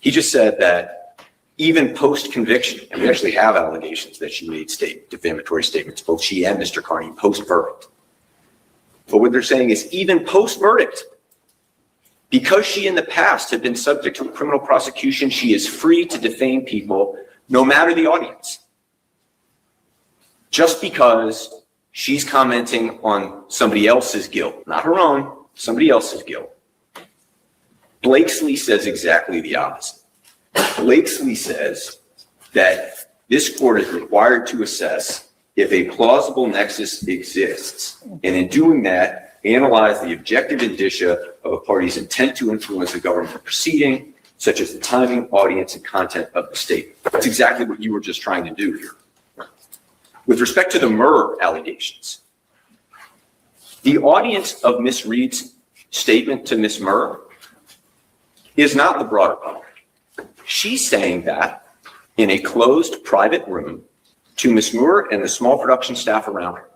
He just said that even post-conviction, and we actually have allegations that she made defamatory statements, both she and Mr. Kearney, post-verdict. But what they're saying is even post-verdict, because she in the past had been subject to a criminal prosecution, she is free to defame people no matter the audience. Just because she's commenting on somebody else's guilt, not her own, somebody else's guilt. Blakesley says exactly the opposite. Blakesley says that this court is required to assess if a plausible nexus exists, and in doing that, analyze the objective indicia of a party's intent to influence a government proceeding, such as the timing, audience, and content of the statement. That's exactly what you were just trying to do here. With respect to the Murr allegations, the audience of Ms. Reed's statement to Ms. Murr is not the broader public. She's saying that in a closed private room to Ms. Murr and the small production staff around her.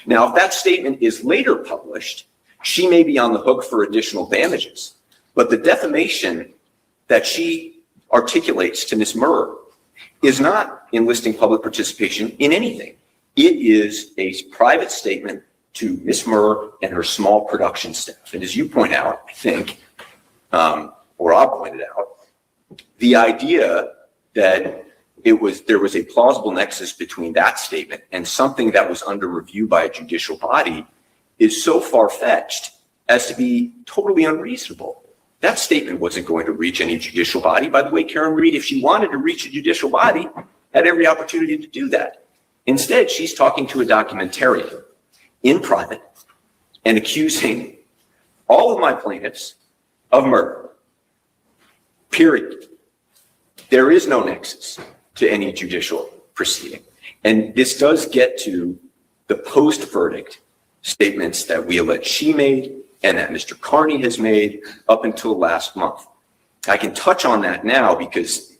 Now, if that statement is later published, she may be on the hook for additional damages, but the defamation that she articulates to Ms. Murr is not enlisting public participation in anything. It is a private statement to Ms. Murr and her small production staff. And as you point out, I think, or I pointed out, the idea that there was a plausible nexus between that statement and something that was under review by a judicial body is so far-fetched as to be totally unreasonable. That statement wasn't going to reach any judicial body. By the way, Karen Reed, if she wanted to reach a judicial body, had every opportunity to do that. Instead, she's talking to a documentarian in private and accusing all of my plaintiffs of murder. Period. There is no nexus to any judicial proceeding. And this does get to the post-verdict statements that we allege she made and that Mr. Kearney has made up until last month. I can touch on that now because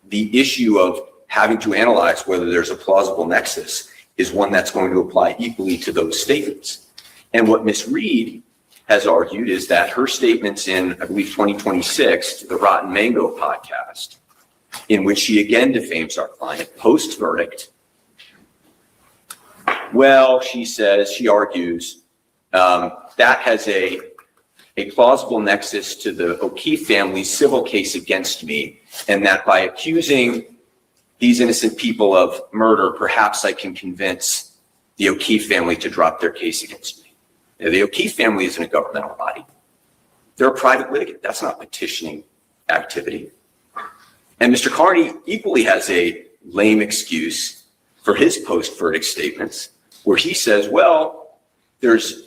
the issue of having to analyze whether there's a plausible nexus is one that's going to apply equally to those statements. And what Ms. Reed has argued is that her statements in, I believe, 2026 to the Rotten Mango podcast, in which she again defames our client post-verdict, well, she argues, that has a plausible nexus to the O'Keefe family's civil case against me, and that by accusing these innocent people of murder, perhaps I can convince the O'Keefe family to drop their case against me. Now, the O'Keefe family isn't a governmental body. They're a private litigant. That's not petitioning activity. And Mr. Kearney equally has a lame excuse for his post-verdict statements, where he says, well, there's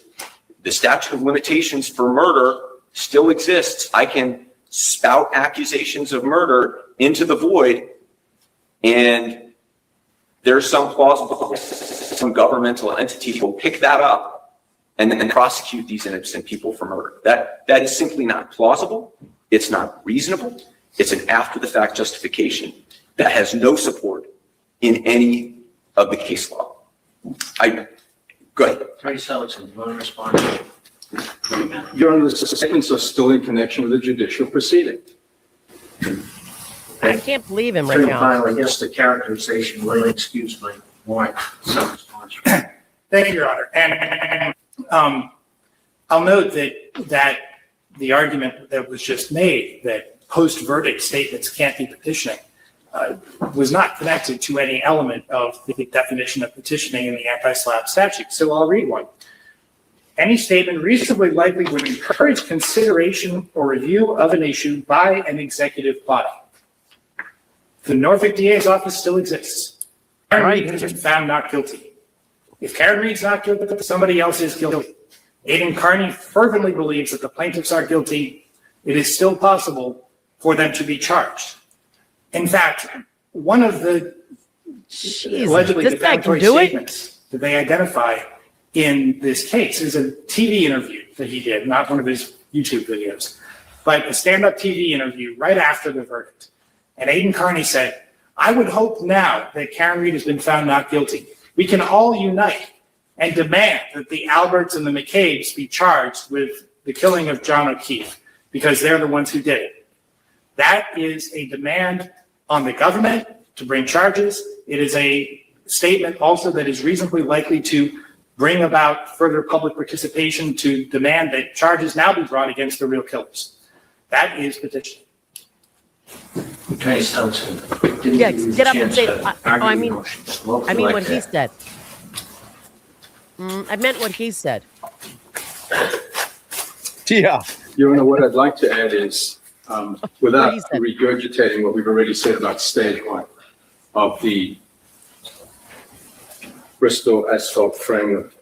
the statute of limitations for murder still exists. I can spout accusations of murder into the void, and there's some plausible, some governmental entity will pick that up and then prosecute these innocent people for murder. That is simply not plausible. It's not reasonable. It's an after-the-fact justification that has no support in any of the case law. Go ahead. Attorney Seligson, do you want to respond? Your Honor, the statements are still in connection with the judicial proceeding. I can't believe him right Attorney now. Pyle, I guess the characterization will excuse my warrant. Thank you, Your Honor. And I'll note that the argument that was just made, that post-verdict statements can't be petitioning, was not connected to any element of the definition of petitioning in the anti-SLAPP statute. So I'll read one. Any statement reasonably likely would encourage consideration or review of an issue by an executive body. The Norfolk DA's office still exists. Karen Reed has been found not guilty. If Karen Reed's not guilty, somebody else is guilty. Aidan Kearney fervently believes that the plaintiffs are guilty. It is still possible for them to be charged. In fact, one of the allegedly defamatory statements that they identify in this case is a TV interview that he did, not one of his YouTube videos, but a stand-up TV interview right after the verdict. And Aidan Kearney said, I would hope now that Karen Reed has been found not guilty, we can all unite and demand that the Alberts and the McCabes be charged with the killing of John O'Keefe because they're the ones who did it. That is a demand on the government to bring charges. It is a statement also that is reasonably likely to bring about further public participation to demand that charges now be brought against the real killers. That is petitioning. Attorney Seligson. Yeah, get up and say, I mean what he said. I meant what he said. Yeah. Your Honor, what I'd like to add is, without he said. regurgitating what we've already said about stage one of the Bristol asphalt framework,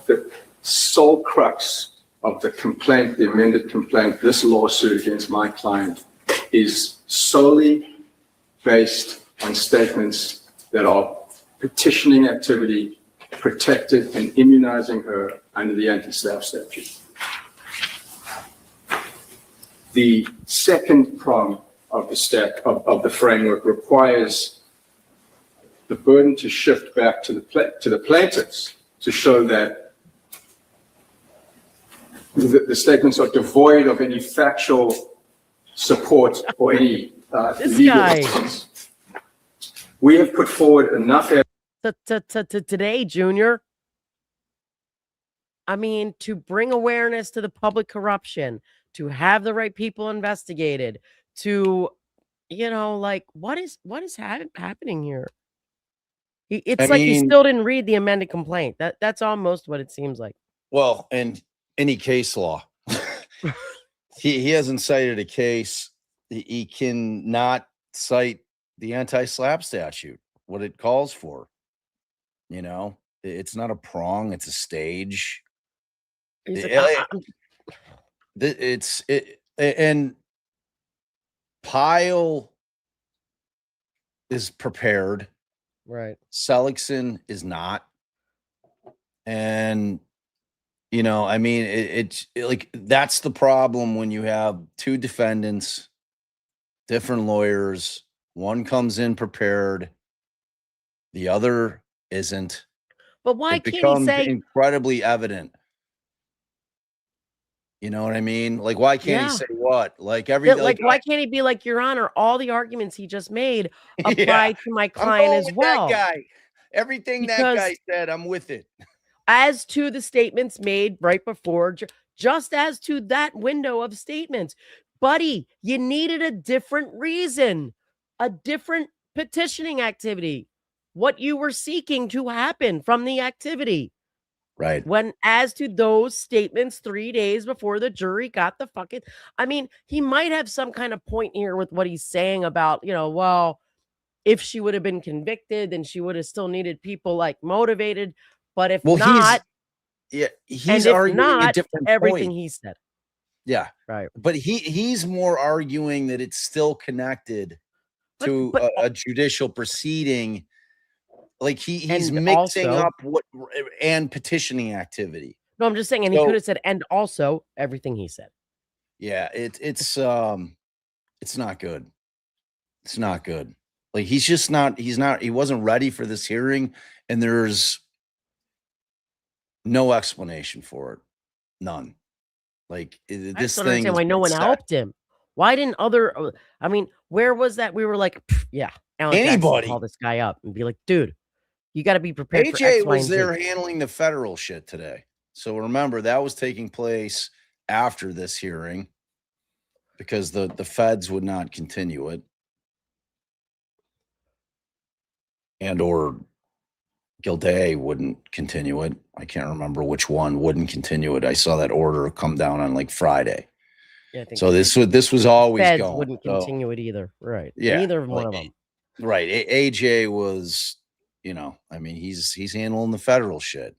the sole crux of the complaint, the amended complaint, this lawsuit against my client is solely based on statements that are petitioning activity protected and immunizing her under the Anti-SLAPP statute. The second prong of the framework requires the burden to shift back to the plaintiffs to show that the statements are devoid of any factual support or any This legal guy. evidence. We have put forward enough evidence. Today, Junior. I mean, to bring awareness to the public corruption, to have the right people investigated, to, like, what is happening here? It's like he still didn't read the amended complaint. That's almost what it seems like. Well, and any case law, he hasn't cited a case. He cannot cite the anti-SLAPP statute, what it calls for. It's not a prong; it's a stage. He's like, And Pyle is prepared. right. Seligson is not. And, I mean, it's like, that's the problem when you have two defendants, different lawyers, one comes in prepared, the other isn't. But why It can't he becomes say, incredibly evident. You know what I mean? Like, why can't he say what? Like, why can't he be like, Your Honor, all the arguments he just made apply to my client as well? That guy. Everything that guy said, I'm with it. As to the statements made right before, just as to that window of statements, buddy, you needed a different reason, a different petitioning activity, what you were seeking to happen from the activity. Right. When, as to those statements 3 days before the jury got the fucking, I mean, he might have some kind of point here with what he's saying about, well, if she would have been convicted, then she would have still needed people like motivated. But if not, he's arguing a different everything point. he said. Yeah. Right. But he's more arguing that it's still connected to a judicial proceeding. Like he's mixing up and petitioning activity. No, I'm just saying, and he could have said, and also everything he said. Yeah, it's not good. It's not good. Like he wasn't ready for this hearing, and there's no explanation for it. None. Like this thing. Why no one helped him? Why didn't where was that? We were like, yeah, anybody call this guy up and be like, dude, you got to be prepared. AJ was there handling the federal shit today. So remember, that was taking place after this hearing because the feds would not continue it. And or Gilday wouldn't continue it. I can't remember which one wouldn't continue it. I saw that order come down on like Friday. Yeah, I think so. This was always feds going. Wouldn't continue it either. Right. Yeah. Neither one of them. Right. AJ was, he's handling the federal shit.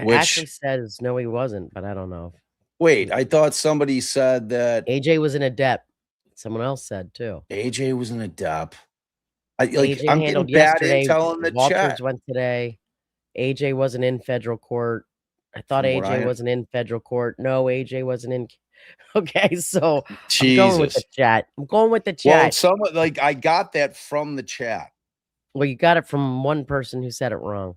Which actually says no, he wasn't, but I don't know. Wait, I thought somebody said that AJ was an adept. Someone else said too. AJ was an adept. I'm handled getting bad yesterday. intel in the Walters chat. Went today. AJ wasn't in federal court. I thought AJ wasn't in federal court. No, AJ wasn't in. Okay, so I'm going with the chat. Well, I got that from the chat. Well, you got it from one person who said it wrong.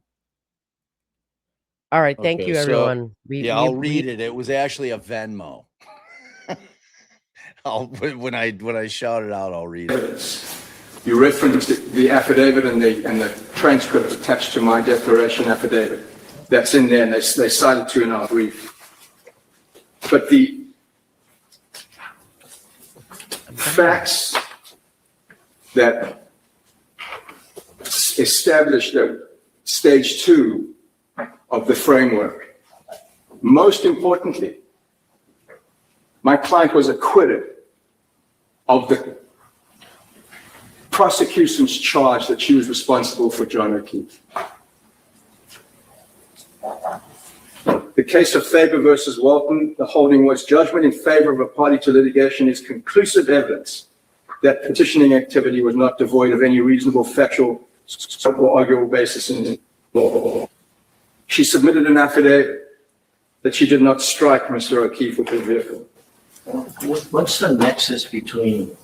All right, thank you, everyone. I'll read it. It was actually a Venmo. When I shout it out, I'll read it. You referenced the affidavit and the transcript attached to my declaration affidavit. That's in there, and they cite it to in our brief. But the facts that establish that stage 2 of the framework Most importantly, my client was acquitted of the prosecution's charge that she was responsible for John O'Keefe. The case of Faber versus Walton, the holding was judgment in favor of a party to litigation is conclusive evidence that petitioning activity was not devoid of any reasonable factual or arguable basis in law. She submitted an affidavit that she did not strike Mr. O'Keefe with her vehicle. What's the nexus between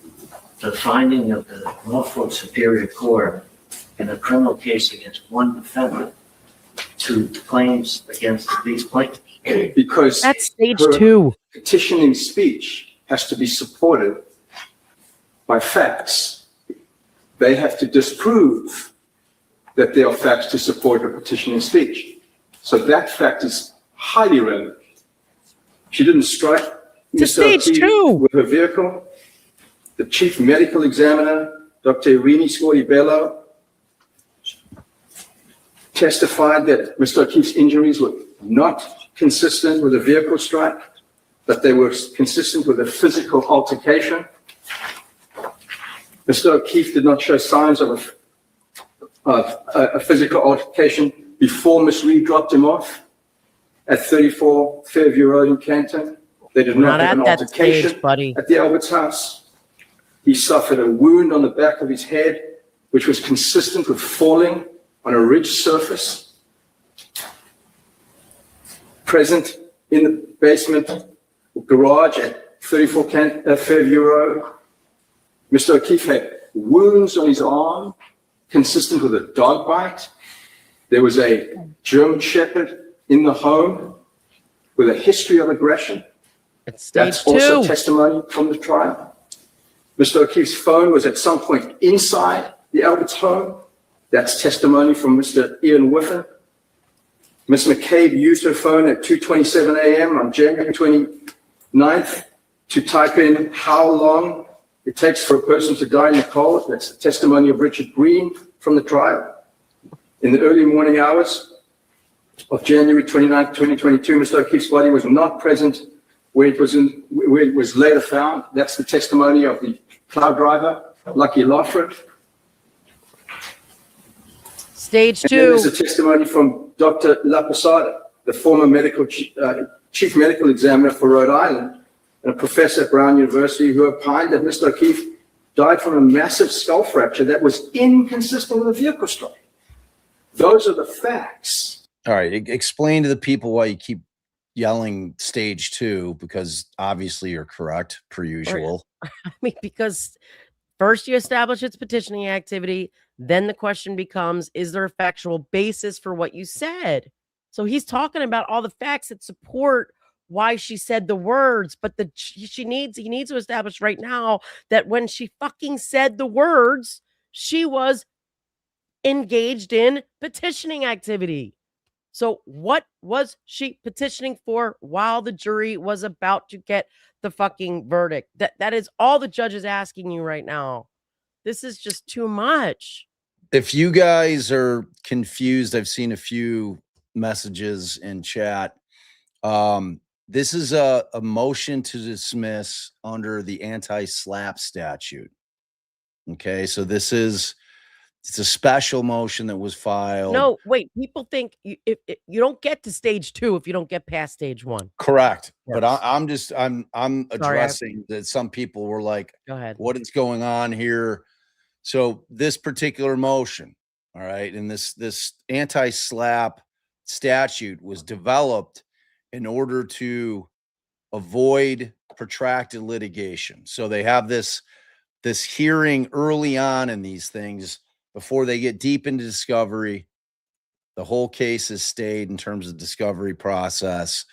the finding of the Norfolk Superior Court in a criminal case against one defendant to claims against these plaintiffs? Because That's stage her 2. petitioning speech has to be supported by facts. They have to disprove that there are facts to support her petitioning speech. So that fact is highly relevant. She didn't strike To Mr. stage O'Keefe 2. with her vehicle. The chief medical examiner, Dr. Irini Scordi-Bello, testified that Mr. O'Keefe's injuries were not consistent with a vehicle strike, but they were consistent with a physical altercation. Mr. O'Keefe did not show signs of a physical altercation before Ms. Reed dropped him off at 34 Fairview Road in Canton. They did not have an at that altercation stage, buddy. at the Albert's house. He suffered a wound on the back of his head, which was consistent with falling on a ridge surface. Present in the basement garage at 34 Fairview Road. Mr. O'Keefe had wounds on his arm, consistent with a dog bite. There was a German Shepherd in the home with a history of aggression. It's stage That's also 2. testimony from the trial. Mr. O'Keefe's phone was at some point inside the Albert's home. That's testimony from Mr. Ian Whiffen. Ms. McCabe used her phone at 2:27 a.m. on January 29th to type in how long it takes for a person to die in the cold. That's the testimony of Richard Green from the trial. In the early morning hours of January 29th, 2022, Mr. O'Keefe's body was not present where it was later found. That's the testimony of the cloud driver, Lucky Lawford. Stage And then there's 2. a testimony from Dr. La Posada, the former chief medical examiner for Rhode Island and a professor at Brown University, who opined that Mr. O'Keefe died from a massive skull fracture that was inconsistent with a vehicle strike. Those are the facts. All right. Explain to the people why you keep yelling stage 2, because obviously you're correct, per usual. I mean, because first you establish its petitioning activity, then the question becomes, is there a factual basis for what you said? So he's talking about all the facts that support why she said the words, but he needs to establish right now that when she fucking said the words, she was engaged in petitioning activity. So what was she petitioning for while the jury was about to get the fucking verdict? That is all the judge is asking you right now. This is just too much. If you guys are confused, I've seen a few messages in chat. This is a motion to dismiss under the anti-SLAPP statute. Okay, so it's a special motion that was filed. No, wait. People think if you don't get to stage 2 if you don't get past stage 1. Correct. Yes. But I'm addressing that some people were like, Go ahead. what is going on here? So this particular motion, all right, and this anti-SLAPP statute was developed in order to avoid protracted litigation. So they have this hearing early on in these things before they get deep into discovery. The whole case is stayed in terms of discovery process,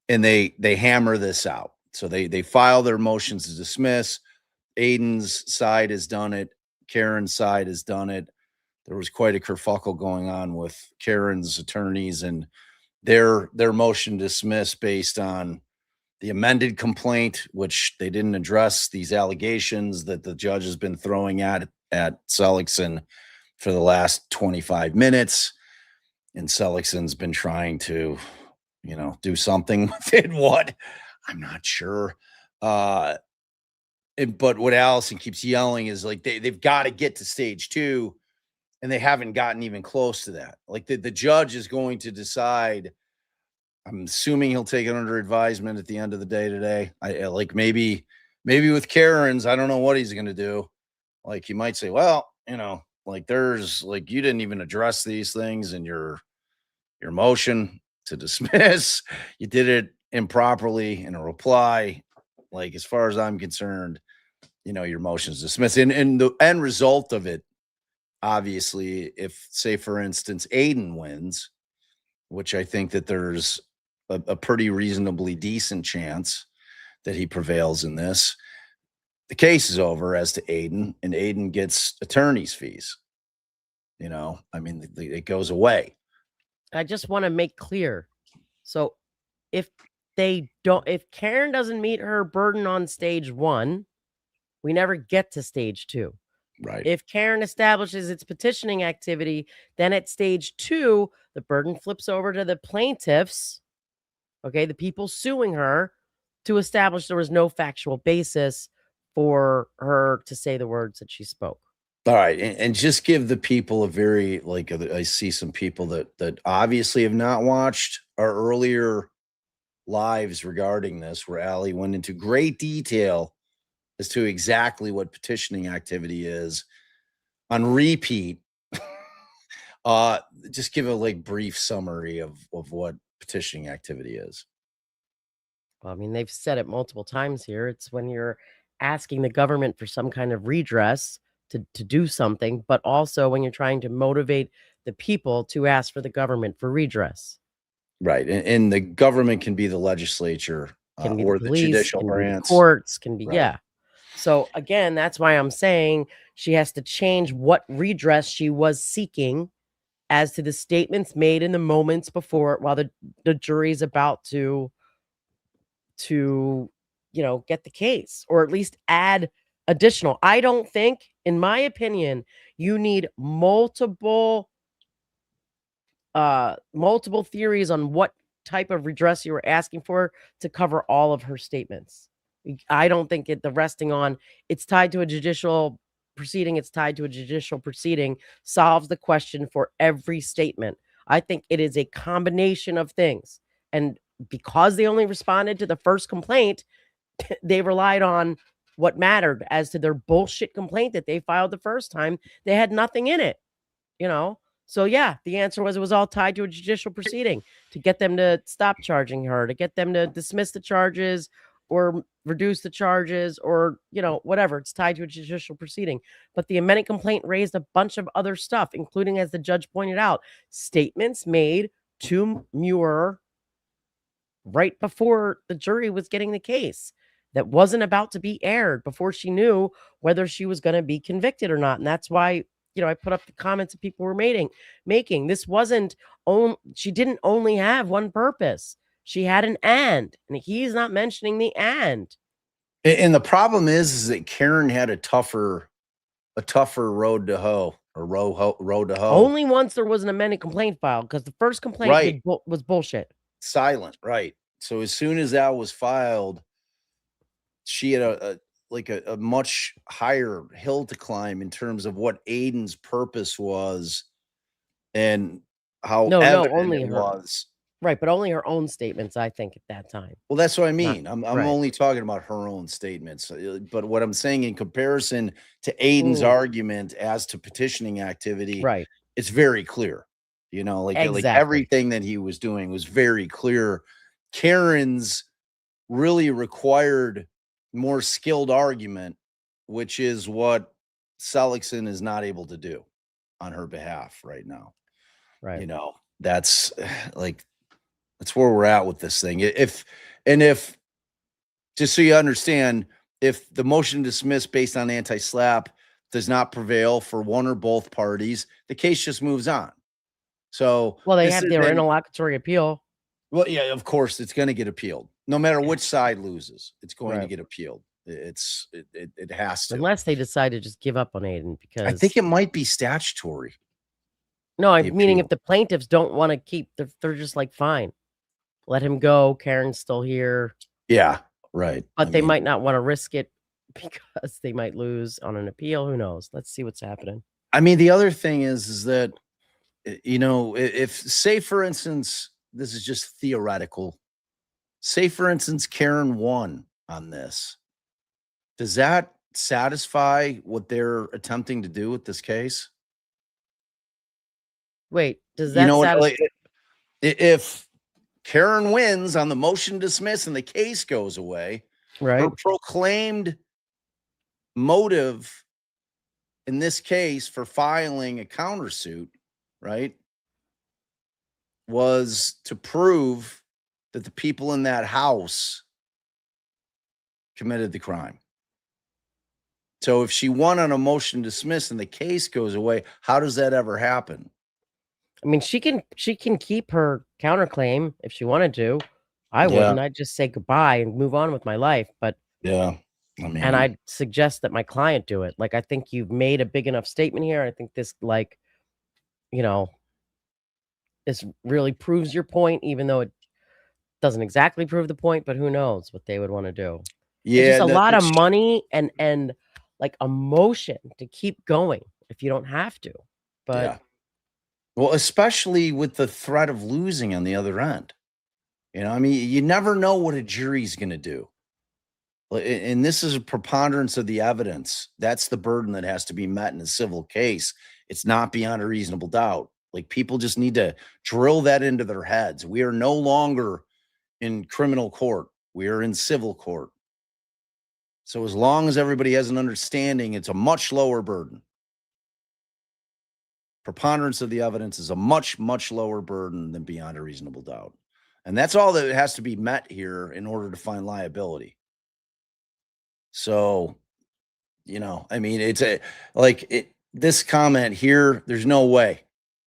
and they hammer this out. So they file their motions to dismiss. Aidan's side has done it. Karen's side has done it. There was quite a kerfuffle going on with Karen's attorneys and their motion to dismiss based on the amended complaint, which they didn't address these allegations that the judge has been throwing at Seligson for the last 25 minutes. And Seligson's been trying to do something with it. What? I'm not sure. But what Allison keeps yelling is like they've got to get to stage 2, and they haven't gotten even close to that. Like the judge is going to decide. I'm assuming he'll take it under advisement at the end of the day today. I like maybe with Karen's, I don't know what he's going to do. Like he might say, well, like there's like you didn't even address these things in your motion to dismiss. You did it improperly in a reply. Like as far as I'm concerned, your motion's dismissed. And the end result of it, obviously, if say for instance Aidan wins, which I think that there's a pretty reasonably decent chance that he prevails in this, the case is over as to Aidan, and Aidan gets attorney's fees. It goes away. I just want to make clear. So if Karen doesn't meet her burden on stage 1, we never get to stage 2. Right. If Karen establishes its petitioning activity, then at stage 2, the burden flips over to the plaintiffs, okay, the people suing her, to establish there was no factual basis for her to say the words that she spoke. All right. And just give the people a very, I see some people that obviously have not watched our earlier lives regarding this, where Allie went into great detail as to exactly what petitioning activity is on repeat. Just give a brief summary of what petitioning activity is. Well, they've said it multiple times here. It's when you're asking the government for some kind of redress to do something, but also when you're trying to motivate the people to ask for the government for redress. Right. And the government can be the legislature, Can be or the police, judicial can be the branch. courts, can be, Right. yeah. So again, that's why I'm saying she has to change what redress she was seeking as to the statements made in the moments before, while the jury's about to get the case, or at least add additional. I don't think, in my opinion, you need multiple theories on what type of redress you were asking for to cover all of her statements. I don't think the resting on it's tied to a judicial proceeding, solves the question for every statement. I think it is a combination of things. And because they only responded to the first complaint, they relied on what mattered as to their bullshit complaint that they filed the first time. They had nothing in it, So yeah, the answer was it was all tied to a judicial proceeding to get them to stop charging her, to get them to dismiss the charges or reduce the charges, or, whatever. It's tied to a judicial proceeding. But the amended complaint raised a bunch of other stuff, including, as the judge pointed out, statements made to Muir right before the jury was getting the case that wasn't about to be aired, before she knew whether she was going to be convicted or not. And that's why, I put up the comments that people were making. This wasn't she didn't only have one purpose. She had an and he's not mentioning the and. And the problem is that Karen had a tougher road to hoe, or road to hoe. Only once there was an amended complaint filed, because the first complaint was bullshit. Silent, right? So as soon as that was filed, she had a much higher hill to climb in terms of what Aidan's purpose was and how evident only it her. was. Right, but only her own statements, I think, at that time. Well, that's what I mean. I'm right. only talking about her own statements. But what I'm saying in comparison to Aidan's argument as to petitioning activity, right, it's very clear. Exactly. Everything that he was doing was very clear. Karen's really required more skilled argument, which is what Seligson is not able to do on her behalf right now. Right. That's where we're at with this thing. If just so you understand, if the motion to dismiss based on anti-SLAPP does not prevail for one or both parties, the case just moves on. So, well, they have their interlocutory appeal. Well, yeah, of course, it's going to get appealed. No matter which side loses, it's going to get appealed. It has to. Unless they decide to just give up on Aidan, because I think it might be statutory. No, I'm meaning if the plaintiffs don't want to keep, they're just like, fine. let him go. Karen's still here, Yeah, right. but they might not want to risk it because they might lose on an appeal. Who knows? Let's see what's happening. I mean, the other thing is that, you know, if say, for instance, this is just theoretical. Say, for instance, Karen won on this. Does that satisfy what they're attempting to do with this case? Wait, does You that know what? satisfy? Like, if Karen wins on the motion to dismiss and the case goes away, Right. her proclaimed motive in this case for filing a countersuit, right, was to prove that the people in that house committed the crime. So if she won on a motion to dismiss and the case goes away, how does that ever happen? I mean, she can keep her counterclaim if she wanted to. I wouldn't. I'd just say goodbye and move on with my life. But yeah, I mean, and I'd suggest that my client do it. Like, I think you've made a big enough statement here. I think this, like, you know, this really proves your point, even though it doesn't exactly prove the point. But who knows what they would want to do? yeah, It's just a lot of money and like emotion to keep going if you don't have to. But yeah. Well, especially with the threat of losing on the other end. You know, I mean, you never know what a jury's going to do. And this is a preponderance of the evidence. That's the burden that has to be met in a civil case. It's not beyond a reasonable doubt. Like, people just need to drill that into their heads. We are no longer in criminal court. We are in civil court. So as long as everybody has an understanding, it's a much lower burden. Preponderance of the evidence is a much, much lower burden than beyond a reasonable doubt. And that's all that has to be met here in order to find liability. So, you know, I mean, it's this comment here, there's no way.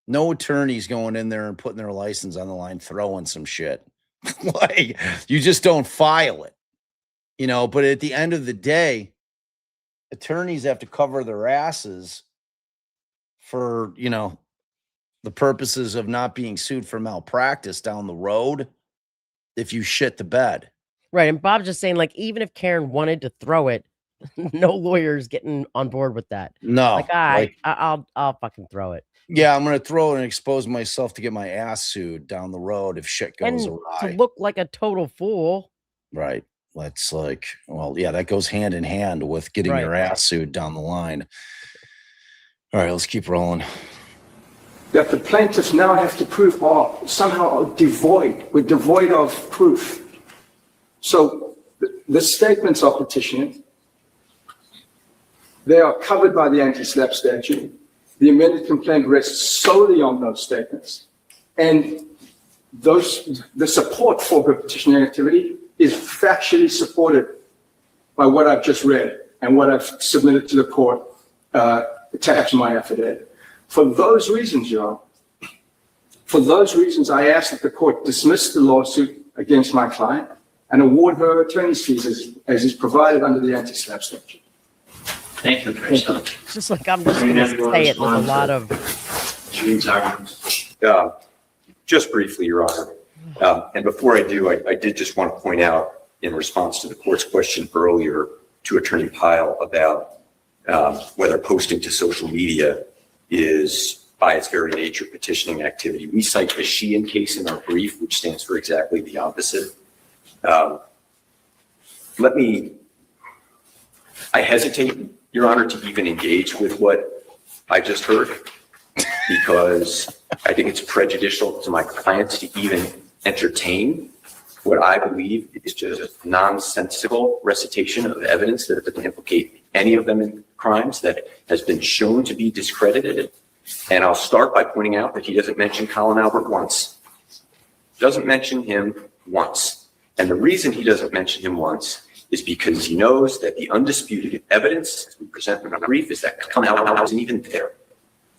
No attorney's going in there and putting their license on the line, throwing some shit. Like, you just don't file it, you know. But at the end of the day, attorneys have to cover their asses for, you know, the purposes of not being sued for malpractice down the road if you shit the bed. right. And Bob's just saying, like, even if Karen wanted to throw it, no lawyer's getting on board with that. No, Like, I'll fucking throw it. yeah, I'm gonna throw it and expose myself to get my ass sued down the road if shit goes And awry. to look like a total fool. Right. That's like, well, yeah, that goes hand in hand with getting your ass sued down the line. All right, let's keep rolling. That the plaintiffs now have to prove are somehow we're devoid of proof. So the statements of petitioning, they are covered by the anti-SLAPP statute. The amended complaint rests solely on those statements. And the support for the petitioning activity is factually supported by what I've just read and what I've submitted to the court attached to my affidavit. For those reasons, I ask that the court dismiss the lawsuit against my client and award her attorney's fees as is provided under the anti-SLAPP statute. Thank you, Tracy. It's just like, I'm just going to say it with a lot of. June's arguments. Just briefly, Your Honor. And before I do, I did just want to point out, in response to the court's question earlier to Attorney Pyle about whether posting to social media is, by its very nature, petitioning activity. We cite the Sheehan case in our brief, which stands for exactly the opposite. I hesitate, Your Honor, to even engage with what I just heard, because I think it's prejudicial to my clients to even entertain what I believe is just nonsensical recitation of evidence that doesn't implicate any of them in crimes, that has been shown to be discredited. And I'll start by pointing out that he doesn't mention Colin Albert once. Doesn't mention him once. And the reason he doesn't mention him once is because he knows that the undisputed evidence, as we present in our brief, is that Colin Albert wasn't even there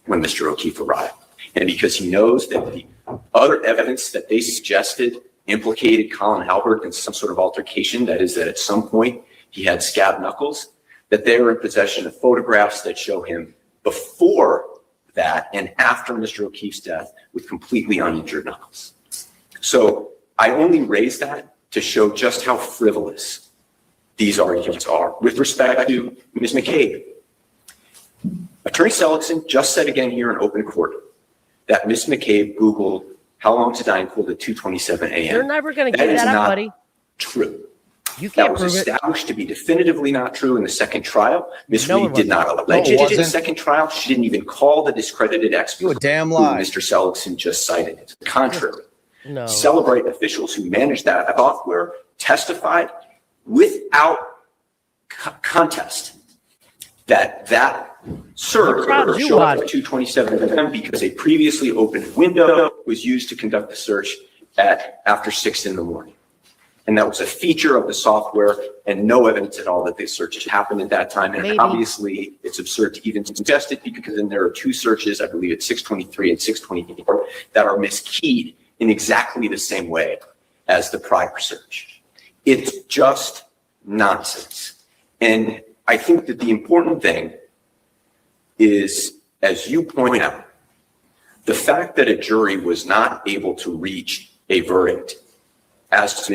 when Mr. O'Keefe arrived. And because he knows that the other evidence that they suggested implicated Colin Albert in some sort of altercation, that is, that at some point he had scab knuckles, that they were in possession of photographs that show him before that and after Mr. O'Keefe's death with completely uninjured knuckles. So I only raise that to show just how frivolous these arguments are with respect to Ms. McCabe. Attorney Seligson just said again here in open court that Ms. McCabe Googled how long to dine cold at 2:27 a.m. You're never going to give that up, buddy. True. You That can't was prove it. established to be definitively not true in the second trial. Ms. No, Reed it did not allege No, it it in the wasn't. second trial. She didn't even call the discredited expert You a damn who lie. Mr. Seligson just cited. It's contrary. No. Celebrate officials who managed that software testified without contest that server trial did you showed up watch? at 2:27 a.m. because a previously opened window was used to conduct the search after 6 in the morning. And that was a feature of the software and no evidence at all that the search happened at that time. And Maybe. obviously it's absurd to even suggest it because then there are two searches, I believe it's 623 and 624, that are miskeyed in exactly the same way as the prior search. It's just nonsense. And I think that the important thing is, as you point out, the fact that a jury was not able to reach a verdict as to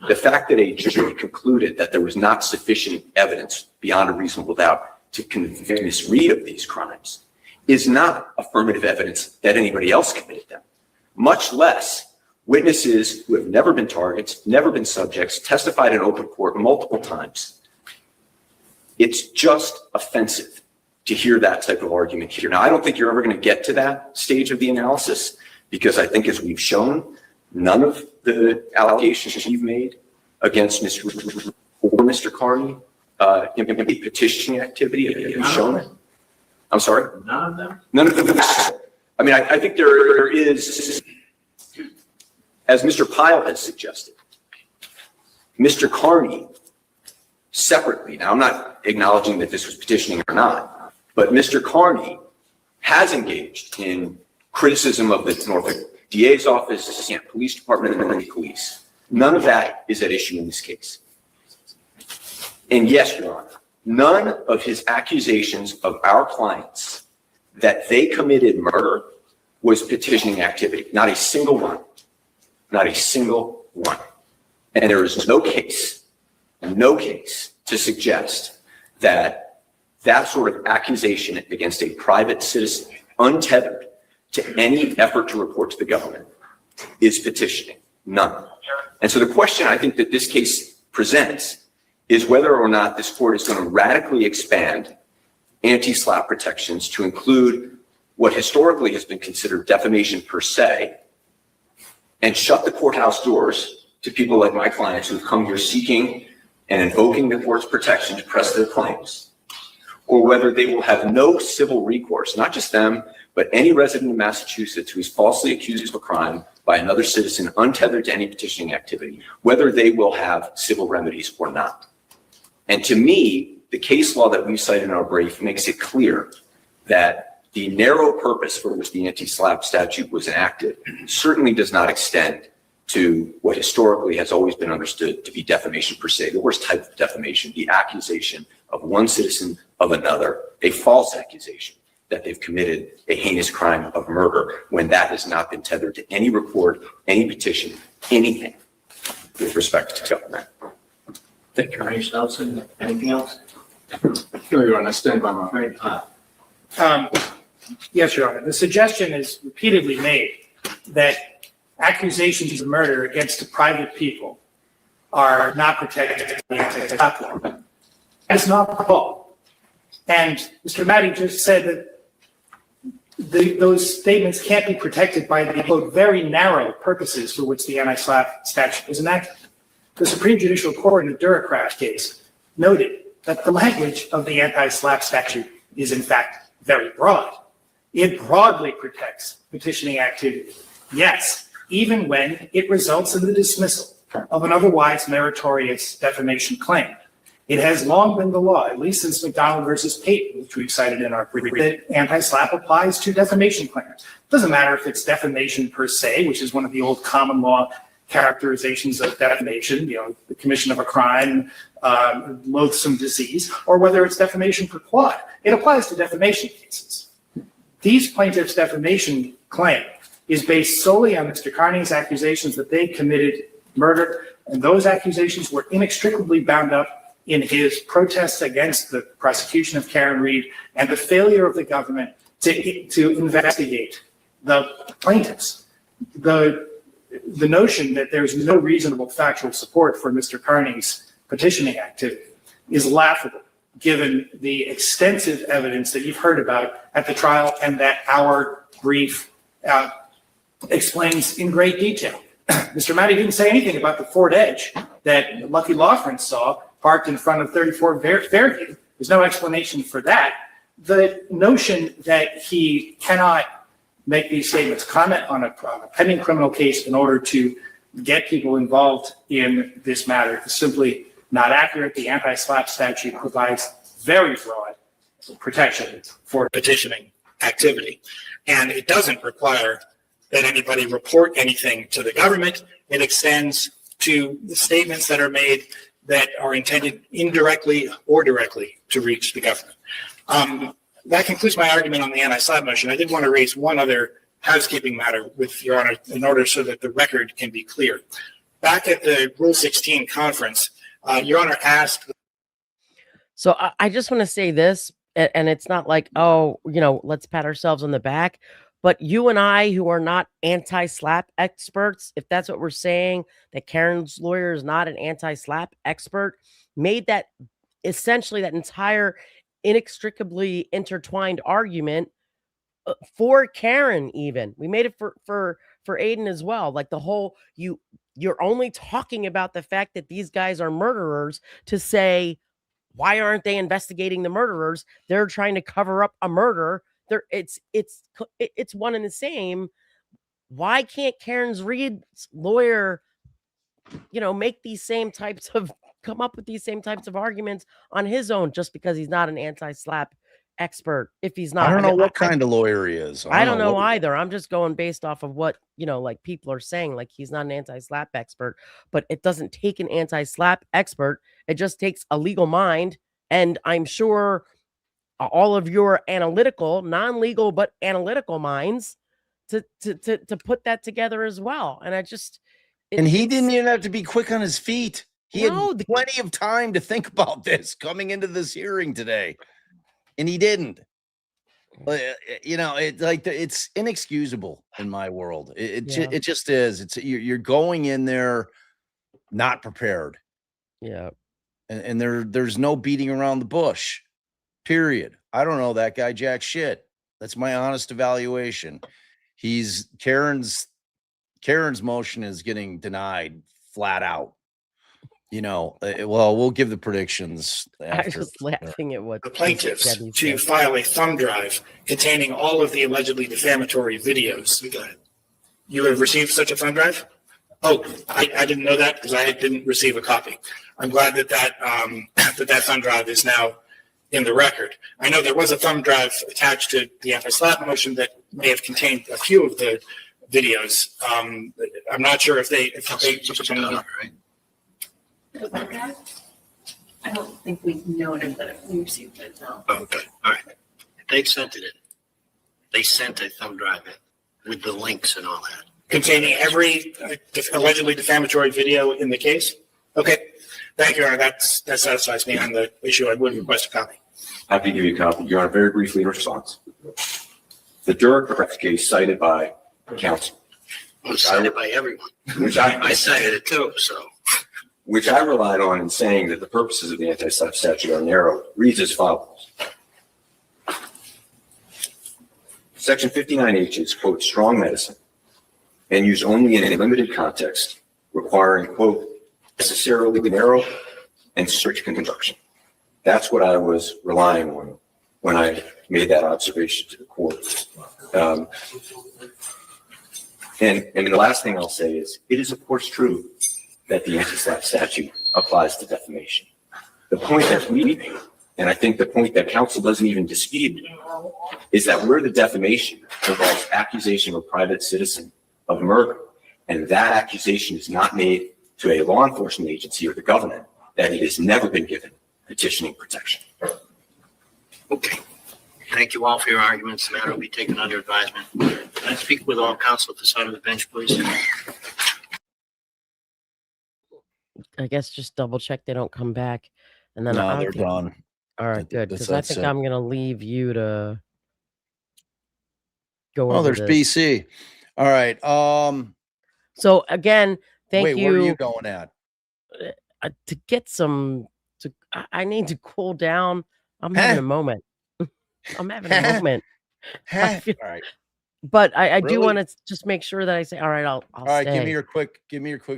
the fact that a jury concluded that there was not sufficient evidence beyond a reasonable doubt to convict Ms. Reed of these crimes is not affirmative evidence that anybody else committed them, much less witnesses who have never been targets, never been subjects, testified in open court multiple times. It's just offensive to hear that type of argument here. Now, I don't think you're ever going to get to that stage of the analysis because I think, as we've shown, none of the allegations you've made against Ms. Reed or Mr. Kearney in petitioning activity have shown it. I'm sorry? None of them? None of them. I mean, I think there is, as Mr. Pyle has suggested, Mr. Kearney separately, now I'm not acknowledging that this was petitioning or not, but Mr. Kearney has engaged in criticism of the Norfolk DA's office, the police department, and the police. None of that is at issue in this case. And yes, Your Honor, none of his accusations of our clients that they committed murder was petitioning activity. Not a single one. Not a single one. And there is no case to suggest that that sort of accusation against a private citizen, untethered to any effort to report to the government, is petitioning. None. And so the question I think that this case presents is whether or not this court is going to radically expand anti-SLAPP protections to include what historically has been considered defamation per se, and shut the courthouse doors to people like my clients who've come here seeking and invoking the court's protection to press their claims, or whether they will have no civil recourse, not just them, but any resident of Massachusetts who is falsely accused of a crime by another citizen untethered to any petitioning activity, whether they will have civil remedies or not. And to me, the case law that we cite in our brief makes it clear that the narrow purpose for which the anti-SLAPP statute was enacted certainly does not extend to what historically has always been understood to be defamation per se, the worst type of defamation, the accusation of one citizen of another, a false accusation that they've committed a heinous crime of murder when that has not been tethered to any report, any petition, anything with respect to government. Thank you, Attorney Seligson. Anything else? No, Your Honor, I stand by my. Very high. Yes, Your Honor. The suggestion is repeatedly made that accusations of murder against private people are not protected by the anti-SLAPP law. That's not the law. And Mr. Mattie just said that those statements can't be protected by the, quote, very narrow purposes for which the anti-SLAPP statute was enacted. The Supreme Judicial Court in the Duracraft case noted that the language of the anti-SLAPP statute is, in fact, very broad. It broadly protects petitioning activity, yes, even when it results in the dismissal of an otherwise meritorious defamation claim. It has long been the law, at least since McDonald versus Payton, which we've cited in our brief, that anti-SLAPP applies to defamation claims. It doesn't matter if it's defamation per se, which is one of the old common law characterizations of defamation, the commission of a crime, loathsome disease, or whether it's defamation per quad. It applies to defamation cases. These plaintiffs' defamation claim is based solely on Mr. Kearney's accusations that they committed murder, and those accusations were inextricably bound up in his protests against the prosecution of Karen Read and the failure of the government to investigate the plaintiffs. The notion that there's no reasonable factual support for Mr. Kearney's petitioning activity is laughable, given the extensive evidence that you've heard about at the trial and that our brief explains in great detail. Mr. Mattie didn't say anything about the Ford Edge that Lucky Lawford saw parked in front of 34 Fairview. There's no explanation for that. The notion that he cannot make these statements, comment on a pending criminal case in order to get people involved in this matter is simply not accurate. The anti-SLAPP statute provides very broad protection for petitioning activity, and it doesn't require that anybody report anything to the government. It extends to the statements that are made that are intended indirectly or directly to reach the government. That concludes my argument on the anti-SLAPP motion. I did want to raise one other housekeeping matter with Your Honor in order so that the record can be clear. Back at the Rule 16 conference, Your Honor asked. So I just want to say this, and it's not like, oh, let's pat ourselves on the back. But you and I, who are not anti-SLAPP experts, if that's what we're saying, that Karen's lawyer is not an anti-SLAPP expert, made that essentially that entire inextricably intertwined argument for Karen. Even we made it for Aidan as well. Like the whole you're only talking about the fact that these guys are murderers to say, why aren't they investigating the murderers? They're trying to cover up a murder. It's one and the same. Why can't Karen's Read's lawyer, make these same types of come up with these same types of arguments on his own just because he's not an anti-SLAPP expert? If he's not, I don't know what kind of lawyer he is. I don't know either. I'm just going based off of what, like people are saying, like he's not an anti-SLAPP expert, but it doesn't take an anti-SLAPP expert. It just takes a legal mind. And I'm sure all of your analytical, non-legal, but analytical minds to put that together as well. And and he didn't even have to be quick on his feet. He had plenty of time to think about this coming into this hearing today, and he didn't. It's inexcusable in my world. It just is. You're going in there not prepared. Yeah, and there's no beating around the bush. Period. I don't know that guy jack shit. That's my honest evaluation. Karen's motion is getting denied flat out. We'll give the predictions after. I was laughing at what the plaintiffs to file a thumb drive containing all of the allegedly defamatory videos. You have received such a thumb drive? Oh, I didn't know that because I didn't receive a copy. I'm glad that thumb drive is now in the record. I know there was a thumb drive attached to the anti-SLAPP motion that may have contained a few of the videos. I'm not sure if they right? I don't think we noted that we received it, no. Oh, okay, all right. They sent it in. They sent a thumb drive in with the links and all that. Containing every allegedly defamatory video in the case? Okay. Thank you, Your Honor. That satisfies me on the issue. I would request a copy. Happy to give you a copy. Your Honor, very briefly in response. The Dirk case cited by Counsel. Well, cited by everyone. I cited it too, so. Which I relied on in saying that the purposes of the anti-SLAPP statute are narrow, reads as follows. Section 59H is, quote, strong medicine and used only in a limited context, requiring, quote, necessarily narrow and strict construction. That's what I was relying on when I made that observation to the court. And the last thing I'll say is, it is of course true that the anti-SLAPP statute applies to defamation. The point that we make, and I think the point that counsel doesn't even dispute, is that where the defamation involves accusation of a private citizen of murder, and that accusation is not made to a law enforcement agency or the government, that it has never been given petitioning protection. Okay. Thank you all for your arguments. The matter will be taken under advisement. Can I speak with all counsel at the side of the bench, please? I guess just double check they don't come back, and then No, I they're think, done. all right, good, because I That's think it. I'm gonna leave you to go Oh, over there's this. BC. All right. So again, thank wait, you. where are you going at? To get some. I need to cool down. I'm having a moment. I'm having a moment. I feel, All right. but I do Really? want to just make sure that I say, all right, I'll All right, stay. give me your quick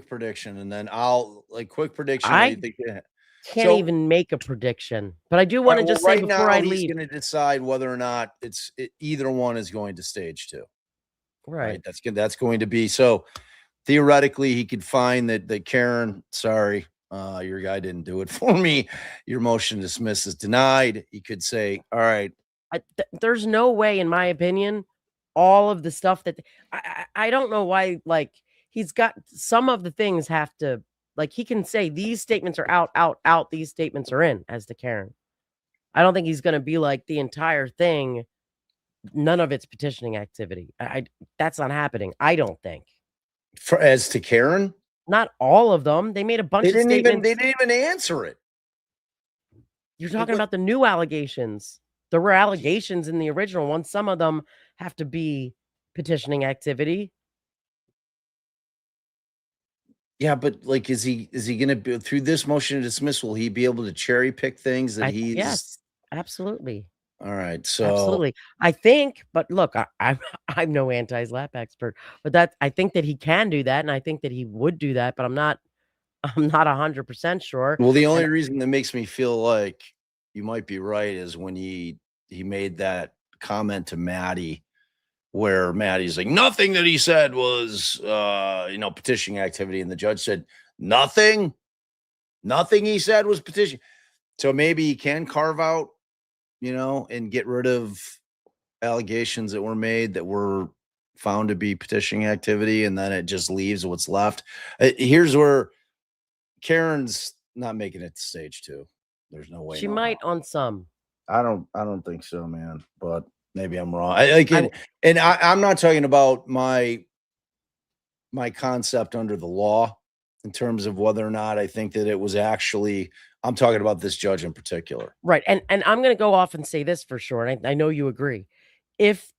prediction, and then I'll quick prediction. I what do you think? can't even make a prediction, but I do want to just say right before now, I he's leave. going to decide whether or not either one is going to stage 2. Right. That's going to be so. Theoretically, he could find that Karen, sorry, your guy didn't do it for me. Your motion to dismiss is denied. He could say, all right. There's no way, in my opinion, all of the stuff that I don't know why, like, he's got some of the things have to, like, he can say these statements are out, these statements are in as to Karen. I don't think he's going to be like the entire thing. None of it's petitioning activity. That's not happening. I don't think. As to Karen, not all of them. They made a bunch of statements. They didn't even answer it. You're talking about the new allegations. There were allegations in the original one. Some of them have to be petitioning activity. Yeah, but like, is he going to be through this motion to dismiss? Will he be able to cherry pick things that he's? Yes, absolutely. All right, so absolutely, I think. But look, I'm no anti-SLAPP expert, but I think that he can do that, and I think that he would do that. But I'm not 100% sure. Well, the only reason that makes me feel like you might be right is when he made that comment to Mattie, where Mattie's like, nothing that he said was, petitioning activity. And the judge said, nothing he said was petition. So maybe he can carve out, and get rid of allegations that were made that were found to be petitioning activity. And then it just leaves what's left. Here's where Karen's not making it to stage 2. There's no way. She might on some. I don't think so, man. But maybe I'm wrong. I'm not talking about my concept under the law in terms of whether or not I think that it was actually. I'm talking about this judge in particular. Right. And I'm going to go off and say this for sure. And I know you agree. Jesus,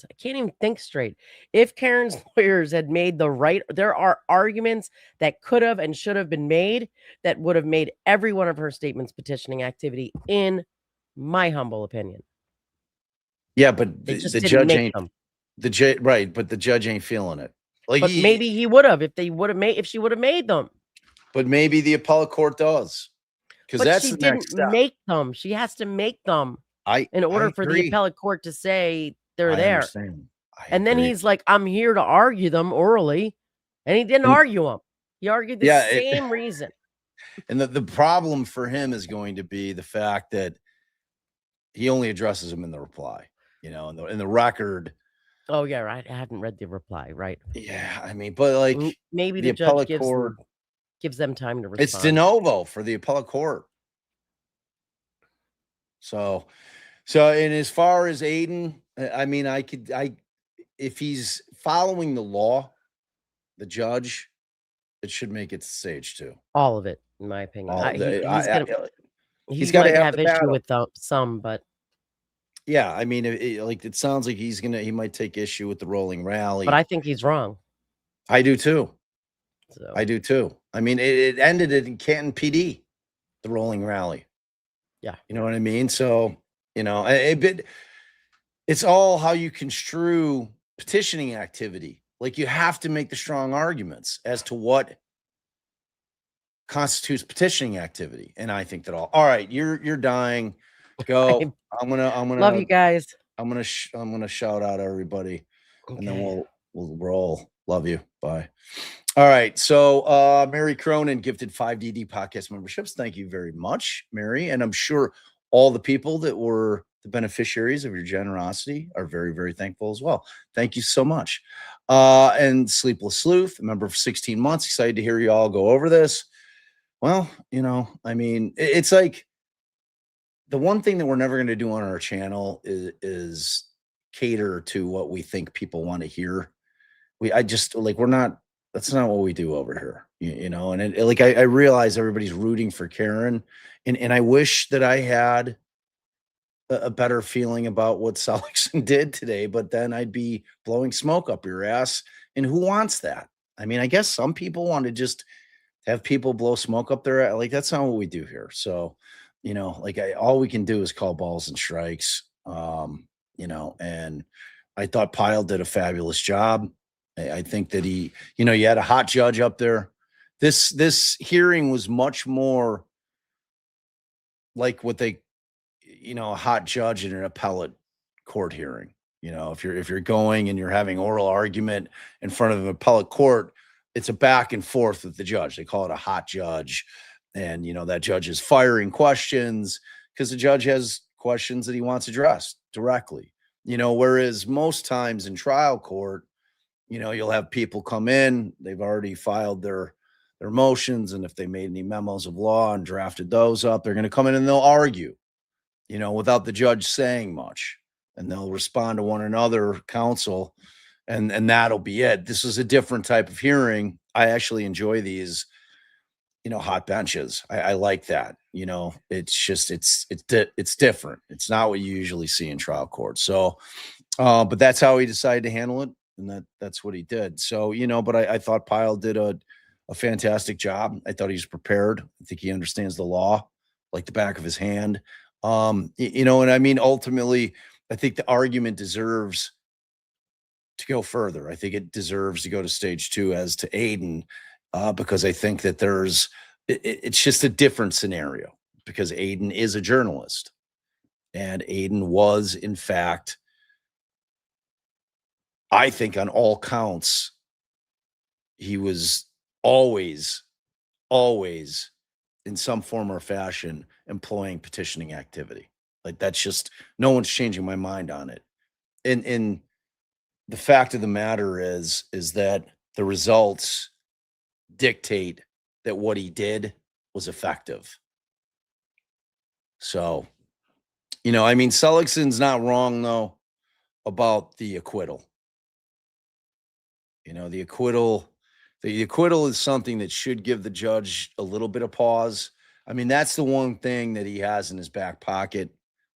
I can't even think straight. If Karen's lawyers had made there are arguments that could have and should have been made that would have made every one of her statements petitioning activity, in my humble opinion. Yeah, but the judge ain't right, but the judge ain't feeling it. Like, but maybe he would have if she would have made them. But maybe the appellate court does. Because that's she the didn't next step. make them. She has to make them in order for the appellate court to say they're there. And then he's like, I'm here to argue them orally. And he didn't argue them. He argued the same reason. And the problem for him is going to be the fact that he only addresses them in the reply, in the record. Oh, yeah, right. I haven't read the reply, right? Yeah, I mean, but like maybe the judge gives them time to respond. It's de novo for the appellate court. So, and as far as Aidan, I mean, if he's following the law, the judge, it should make it to stage 2. All of it, in my opinion. He's got to have issue with some, but yeah, I mean, it sounds like he might take issue with the rolling rally. But I think he's wrong. I do too. So. I do too. I mean, it ended in Canton PD, the rolling rally. Yeah. You know what I mean? So, it's all how you construe petitioning activity. Like, you have to make the strong arguments as to what constitutes petitioning activity. And I think that all right, you're dying. Go. I'm gonna love you guys. I'm gonna shout out everybody, and then we'll roll. Love you. Bye. All right. So Mary Cronin gifted 5DD podcast memberships. Thank you very much, Mary. And I'm sure all the people that were the beneficiaries of your generosity are very, very thankful as well. Thank you so much. And Sleepless Sleuth, a member for 16 months. Excited to hear you all go over this. Well, I mean, it's like the one thing that we're never going to do on our channel is cater to what we think people want to hear. That's not what we do over here, you know, and I realize everybody's rooting for Karen, and I wish that I had a better feeling about what Seligson did today, but then I'd be blowing smoke up your ass. And who wants that? I mean, I guess some people want to just have people blow smoke up their, like, that's not what we do here. So, you know, all we can do is call balls and strikes. You know, and I thought Pyle did a fabulous job. I think that you had a hot judge up there. This hearing was much more like what they, a hot judge in an appellate court hearing. You know, if you're going and you're having oral argument in front of an appellate court, it's a back and forth with the judge. They call it a hot judge. And, that judge is firing questions because the judge has questions that he wants addressed directly. Whereas most times in trial court, you'll have people come in, they've already filed their motions. And if they made any memos of law and drafted those up, they're going to come in and they'll argue, without the judge saying much. And they'll respond to one another, counsel, and that'll be it. This is a different type of hearing. I actually enjoy these, hot benches. I like that. It's just, it's different. It's not what you usually see in trial court. So, but that's how he decided to handle it. And that's what he did. So, but I thought Pyle did a fantastic job. I thought he was prepared. I think he understands the law like the back of his hand. And I mean, ultimately, I think the argument deserves to go further. I think it deserves to go to stage 2 as to Aidan, because I think that it's just a different scenario because Aidan is a journalist and Aidan was, in fact, I think on all counts, he was always in some form or fashion employing petitioning activity. Like that's just, no one's changing my mind on it. And the fact of the matter is that the results dictate that what he did was effective. So, I mean, Seligson's not wrong though about the acquittal. The acquittal is something that should give the judge a little bit of pause. I mean, that's the one thing that he has in his back pocket,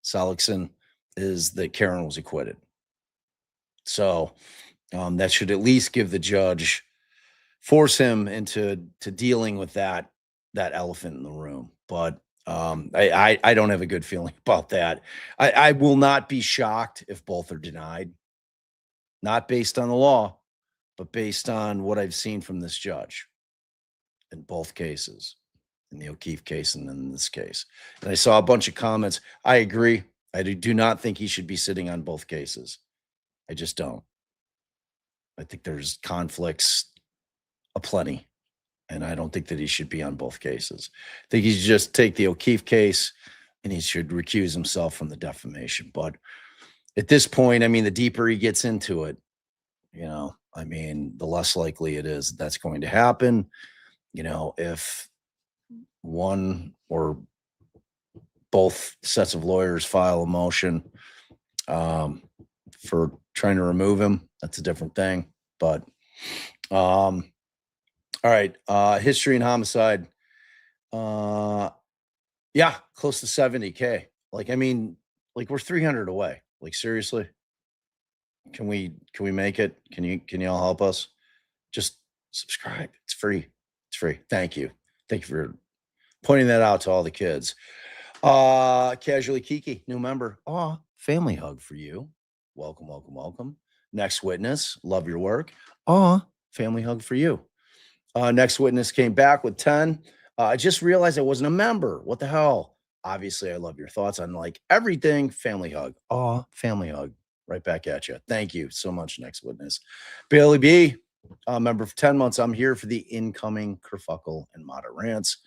Seligson, is that Karen was acquitted. So that should at least give the judge, force him into dealing with that elephant in the room. But I don't have a good feeling about that. I will not be shocked if both are denied, not based on the law, but based on what I've seen from this judge in both cases, in the O'Keefe case and in this case. And I saw a bunch of comments. I agree. I do not think he should be sitting on both cases. I just don't. I think there's conflicts aplenty, and I don't think that he should be on both cases. I think he should just take the O'Keefe case and he should recuse himself from the defamation. But at this point, I mean, the deeper he gets into it, I mean, the less likely it is that's going to happen. If one or both sets of lawyers file a motion for trying to remove him, that's a different thing. But all right, history and homicide. Yeah, close to 70K. Like, I mean, like we're 300 away. Like, seriously. Can we make it? Can you all help us? Just subscribe. It's free. It's free. Thank you. Thank you for pointing that out to all the kids. Casually Kiki, new member. Family hug for you. Welcome, welcome, welcome. Next witness, love your work. Family hug for you. Next witness came back with 10. I just realized I wasn't a member. What the hell? Obviously, I love your thoughts on like everything. Family hug. Family hug. Right back at you. Thank you so much. Next witness. Bailey B, member for 10 months. I'm here for the incoming kerfuckle and moderate rants.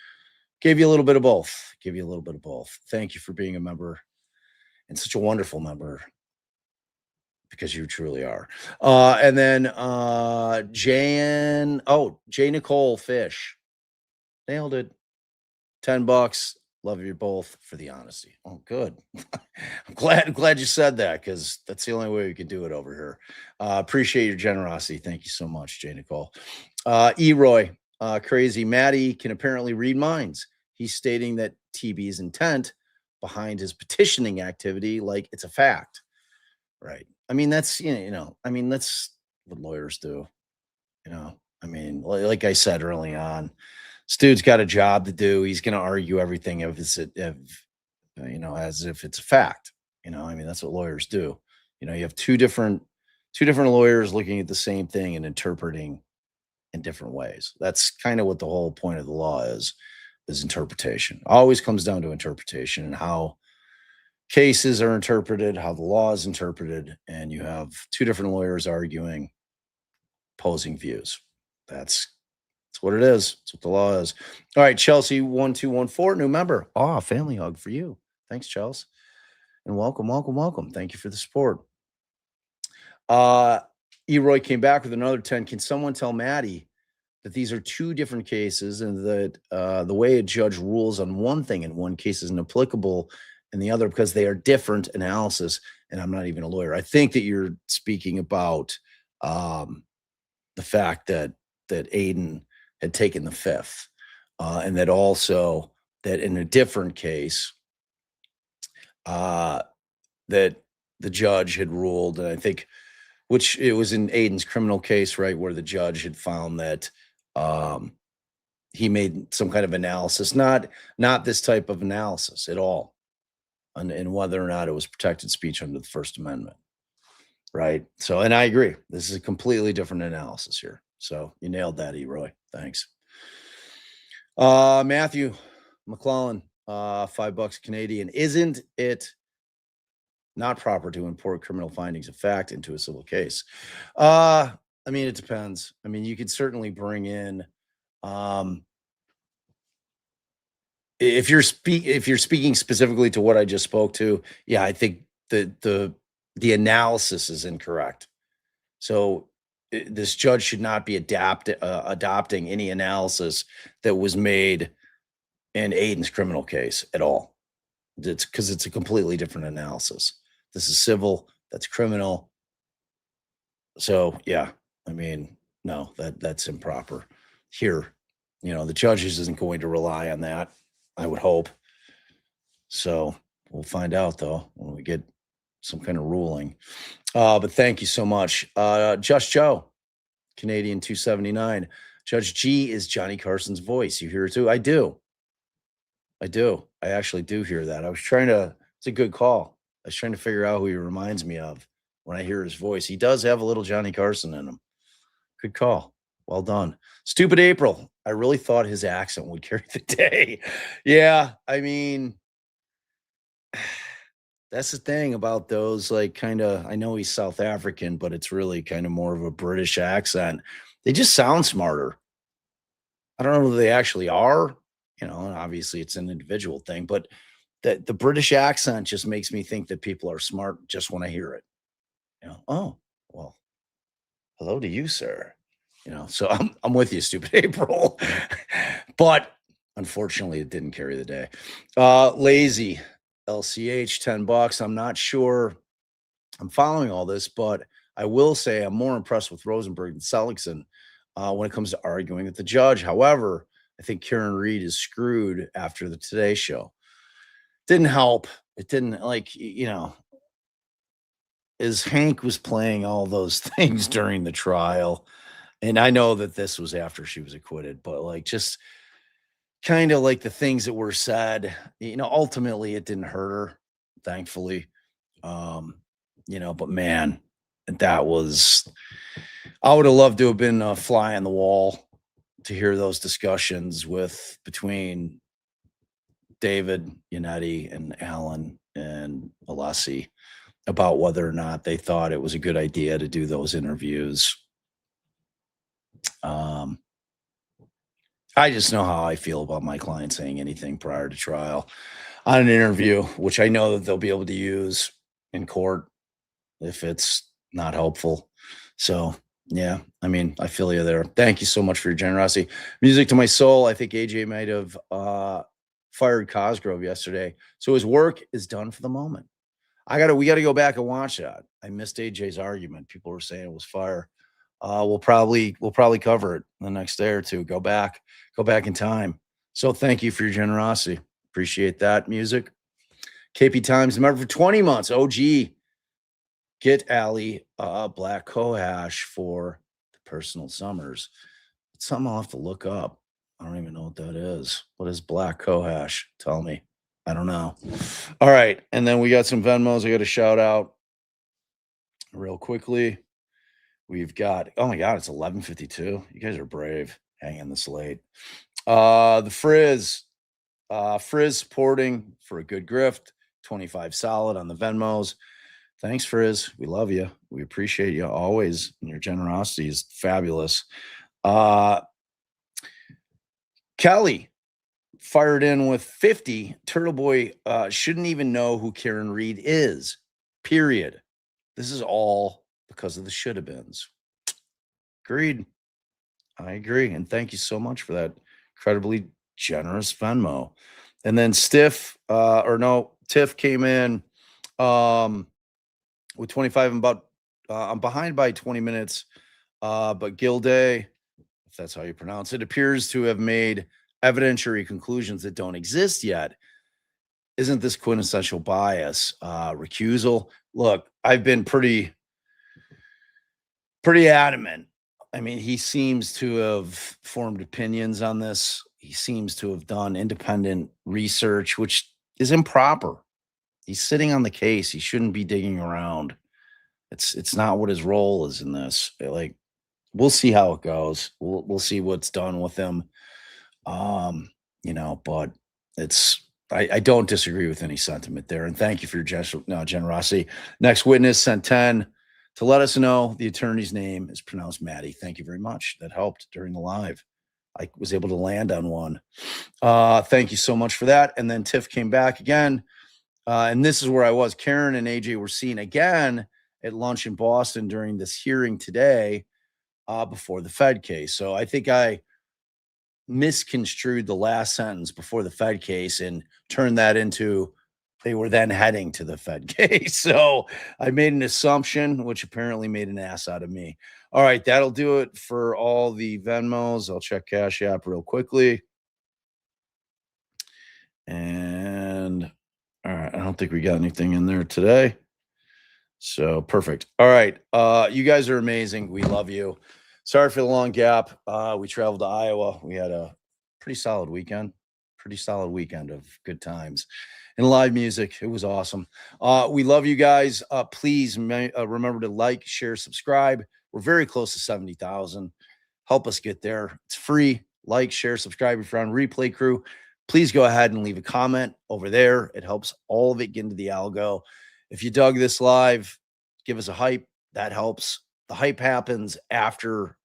Gave you a little bit of both. Thank you for being a member and such a wonderful member, because you truly are. And then J. Nicole Fish. Nailed it. $10. Love you both for the honesty. Oh, good. I'm glad you said that, because that's the only way we can do it over here. Appreciate your generosity. Thank you so much, Jay Nicole. Eroy, crazy. Mattie can apparently read minds. He's stating that TB's intent behind his petitioning activity, like it's a fact. Right. I mean, that's, that's what lawyers do. I mean, like I said early on, this dude's got a job to do. He's going to argue everything as if it's a fact. I mean, that's what lawyers do. You have two different lawyers looking at the same thing and interpreting in different ways. That's kind of what the whole point of the law is interpretation. Always comes down to interpretation and how cases are interpreted, how the law is interpreted, and you have two different lawyers arguing opposing views. That's what it is. That's what the law is. All right, Chelsea 1214, new member. Family hug for you. Thanks, Chelsea. And welcome. Thank you for the support. Eroy came back with another 10. Can someone tell Mattie that these are two different cases and that the way a judge rules on one thing in one case isn't applicable in the other because they are different analysis? And I'm not even a lawyer. I think that you're speaking about the fact that Aidan had taken the fifth, and that also that in a different case, that the judge had ruled, and I think, which it was in Aidan's criminal case, right, where the judge had found that he made some kind of analysis, not this type of analysis at all, and whether or not it was protected speech under the First Amendment, right? So, and I agree, this is a completely different analysis here. So you nailed that, Eroy. Thanks. Matthew McClellan, $5 Canadian. Isn't it not proper to import criminal findings of fact into a civil case? I mean, it depends. I mean, you could certainly bring in, if you're speaking specifically to what I just spoke to, yeah, I think the analysis is incorrect. So this judge should not be adopting any analysis that was made in Aidan's criminal case at all. It's because it's a completely different analysis. This is civil, that's criminal. So yeah, I mean, no, that's improper. Here, the judge isn't going to rely on that, I would hope. So we'll find out though when we get some kind of ruling. But thank you so much. Just Joe, Canadian 279. Judge G is Johnny Carson's voice. You hear it too? I do. I actually do hear that. It's a good call. I was trying to figure out who he reminds me of when I hear his voice. He does have a little Johnny Carson in him. Good call. Well done. Stupid April. I really thought his accent would carry the day. Yeah, I mean, that's the thing about those, like, kind of, I know he's South African, but it's really kind of more of a British accent. They just sound smarter. I don't know who they actually are, and obviously it's an individual thing, but that the British accent just makes me think that people are smart just when I hear it. Oh, well, hello to you, sir. So I'm with you, Stupid April. But unfortunately, it didn't carry the day. Lazy LCH, $10. I'm not sure I'm following all this, but I will say I'm more impressed with Rosenberg than Seligson when it comes to arguing with the judge. However, I think Karen Reed is screwed after the Today Show. Didn't help. It didn't, as Hank was playing all those things during the trial, and I know that this was after she was acquitted, but just kind of like the things that were said, ultimately it didn't hurt her, thankfully. But man, that was, I would have loved to have been a fly on the wall to hear those discussions between David, Yannetti, and Alan and Alessi about whether or not they thought it was a good idea to do those interviews. I just know how I feel about my client saying anything prior to trial on an interview, which I know that they'll be able to use in court if it's not helpful. So yeah, I mean, I feel you there. Thank you so much for your generosity. Music to my soul. I think AJ might have fired Cosgrove yesterday. So his work is done for the moment. We got to go back and watch that. I missed AJ's argument. People were saying it was fire. We'll probably cover it the next day or two. Go back in time. So thank you for your generosity. Appreciate that. Music. KP Times member for 20 months. OG. Get Allie Black Cohash for the personal summers. It's something I'll have to look up. I don't even know what that is. What is Black Cohash? Tell me. I don't know. All right. And then we got some Venmos I got to shout out real quickly. We've got, oh my God, it's 11:52. You guys are brave hanging this late. The Frizz supporting for a good grift, 25 solid on the Venmos. Thanks, Frizz. We love you. We appreciate you always. And your generosity is fabulous. Kelly fired in with 50. Turtleboy shouldn't even know who Karen Reed is, period. This is all because of the should have beens. Agreed. I agree. And thank you so much for that incredibly generous Venmo. And then Tiff came in with 25 and about I'm behind by 20 minutes. But Gilday, if that's how you pronounce it, appears to have made evidentiary conclusions that don't exist yet. Isn't this quintessential bias? Recusal. Look, I've been pretty adamant. I mean, he seems to have formed opinions on this. He seems to have done independent research, which is improper. He's sitting on the case. He shouldn't be digging around. It's not what his role is in this. Like, we'll see how it goes. We'll see what's done with him. But I don't disagree with any sentiment there. And thank you for your generosity. Next witness sent 10 to let us know the attorney's name is pronounced Mattie. Thank you very much. That helped during the live. I was able to land on one. Thank you so much for that. And then Tiff came back again. And this is where I was. Karen and AJ were seen again at lunch in Boston during this hearing today before the Fed case. So I think I misconstrued the last sentence before the Fed case and turned that into they were then heading to the Fed case. So I made an assumption, which apparently made an ass out of me. All right, that'll do it for all the Venmos. I'll check Cash App real quickly. And all right, I don't think we got anything in there today. So perfect. All right. You guys are amazing. We love you. Sorry for the long gap. We traveled to Iowa. We had a pretty solid weekend of good times and live music. It was awesome. We love you guys. Please remember to like, share, subscribe. We're very close to 70,000. Help us get there. It's free. Like, share, subscribe if you're on Replay Crew. Please go ahead and leave a comment over there. It helps all of it get into the algo. If you dug this live, give us a hype. That helps. The hype happens after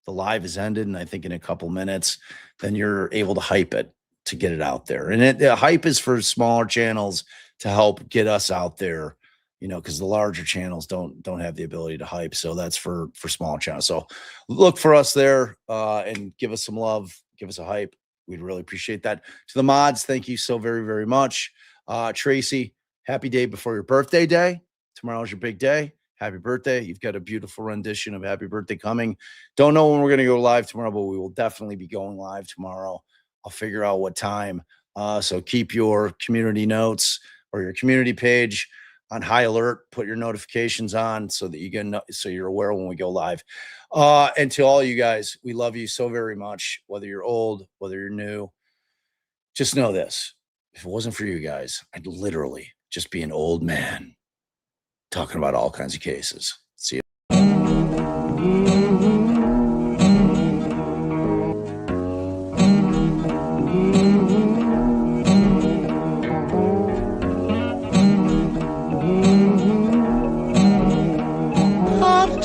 the live is ended, and I think in a couple minutes, then you're able to hype it to get it out there. And the hype is for smaller channels to help get us out there, because the larger channels don't have the ability to hype. So that's for smaller channels. So look for us there and give us some love. Give us a hype. We'd really appreciate that. To the mods, thank you so very, very much. Tracy, happy day before your birthday day. Tomorrow's your big day. Happy birthday. You've got a beautiful rendition of Happy Birthday coming. Don't know when we're going to go live tomorrow, but we will definitely be going live tomorrow. I'll figure out what time. So keep your community notes or your community page on high alert. Put your notifications on so that so you're aware when we go live. And to all you guys, we love you so very much. Whether you're old, whether you're new, just know this. If it wasn't for you guys, I'd literally just be an old man talking about all kinds of cases. See you. Hot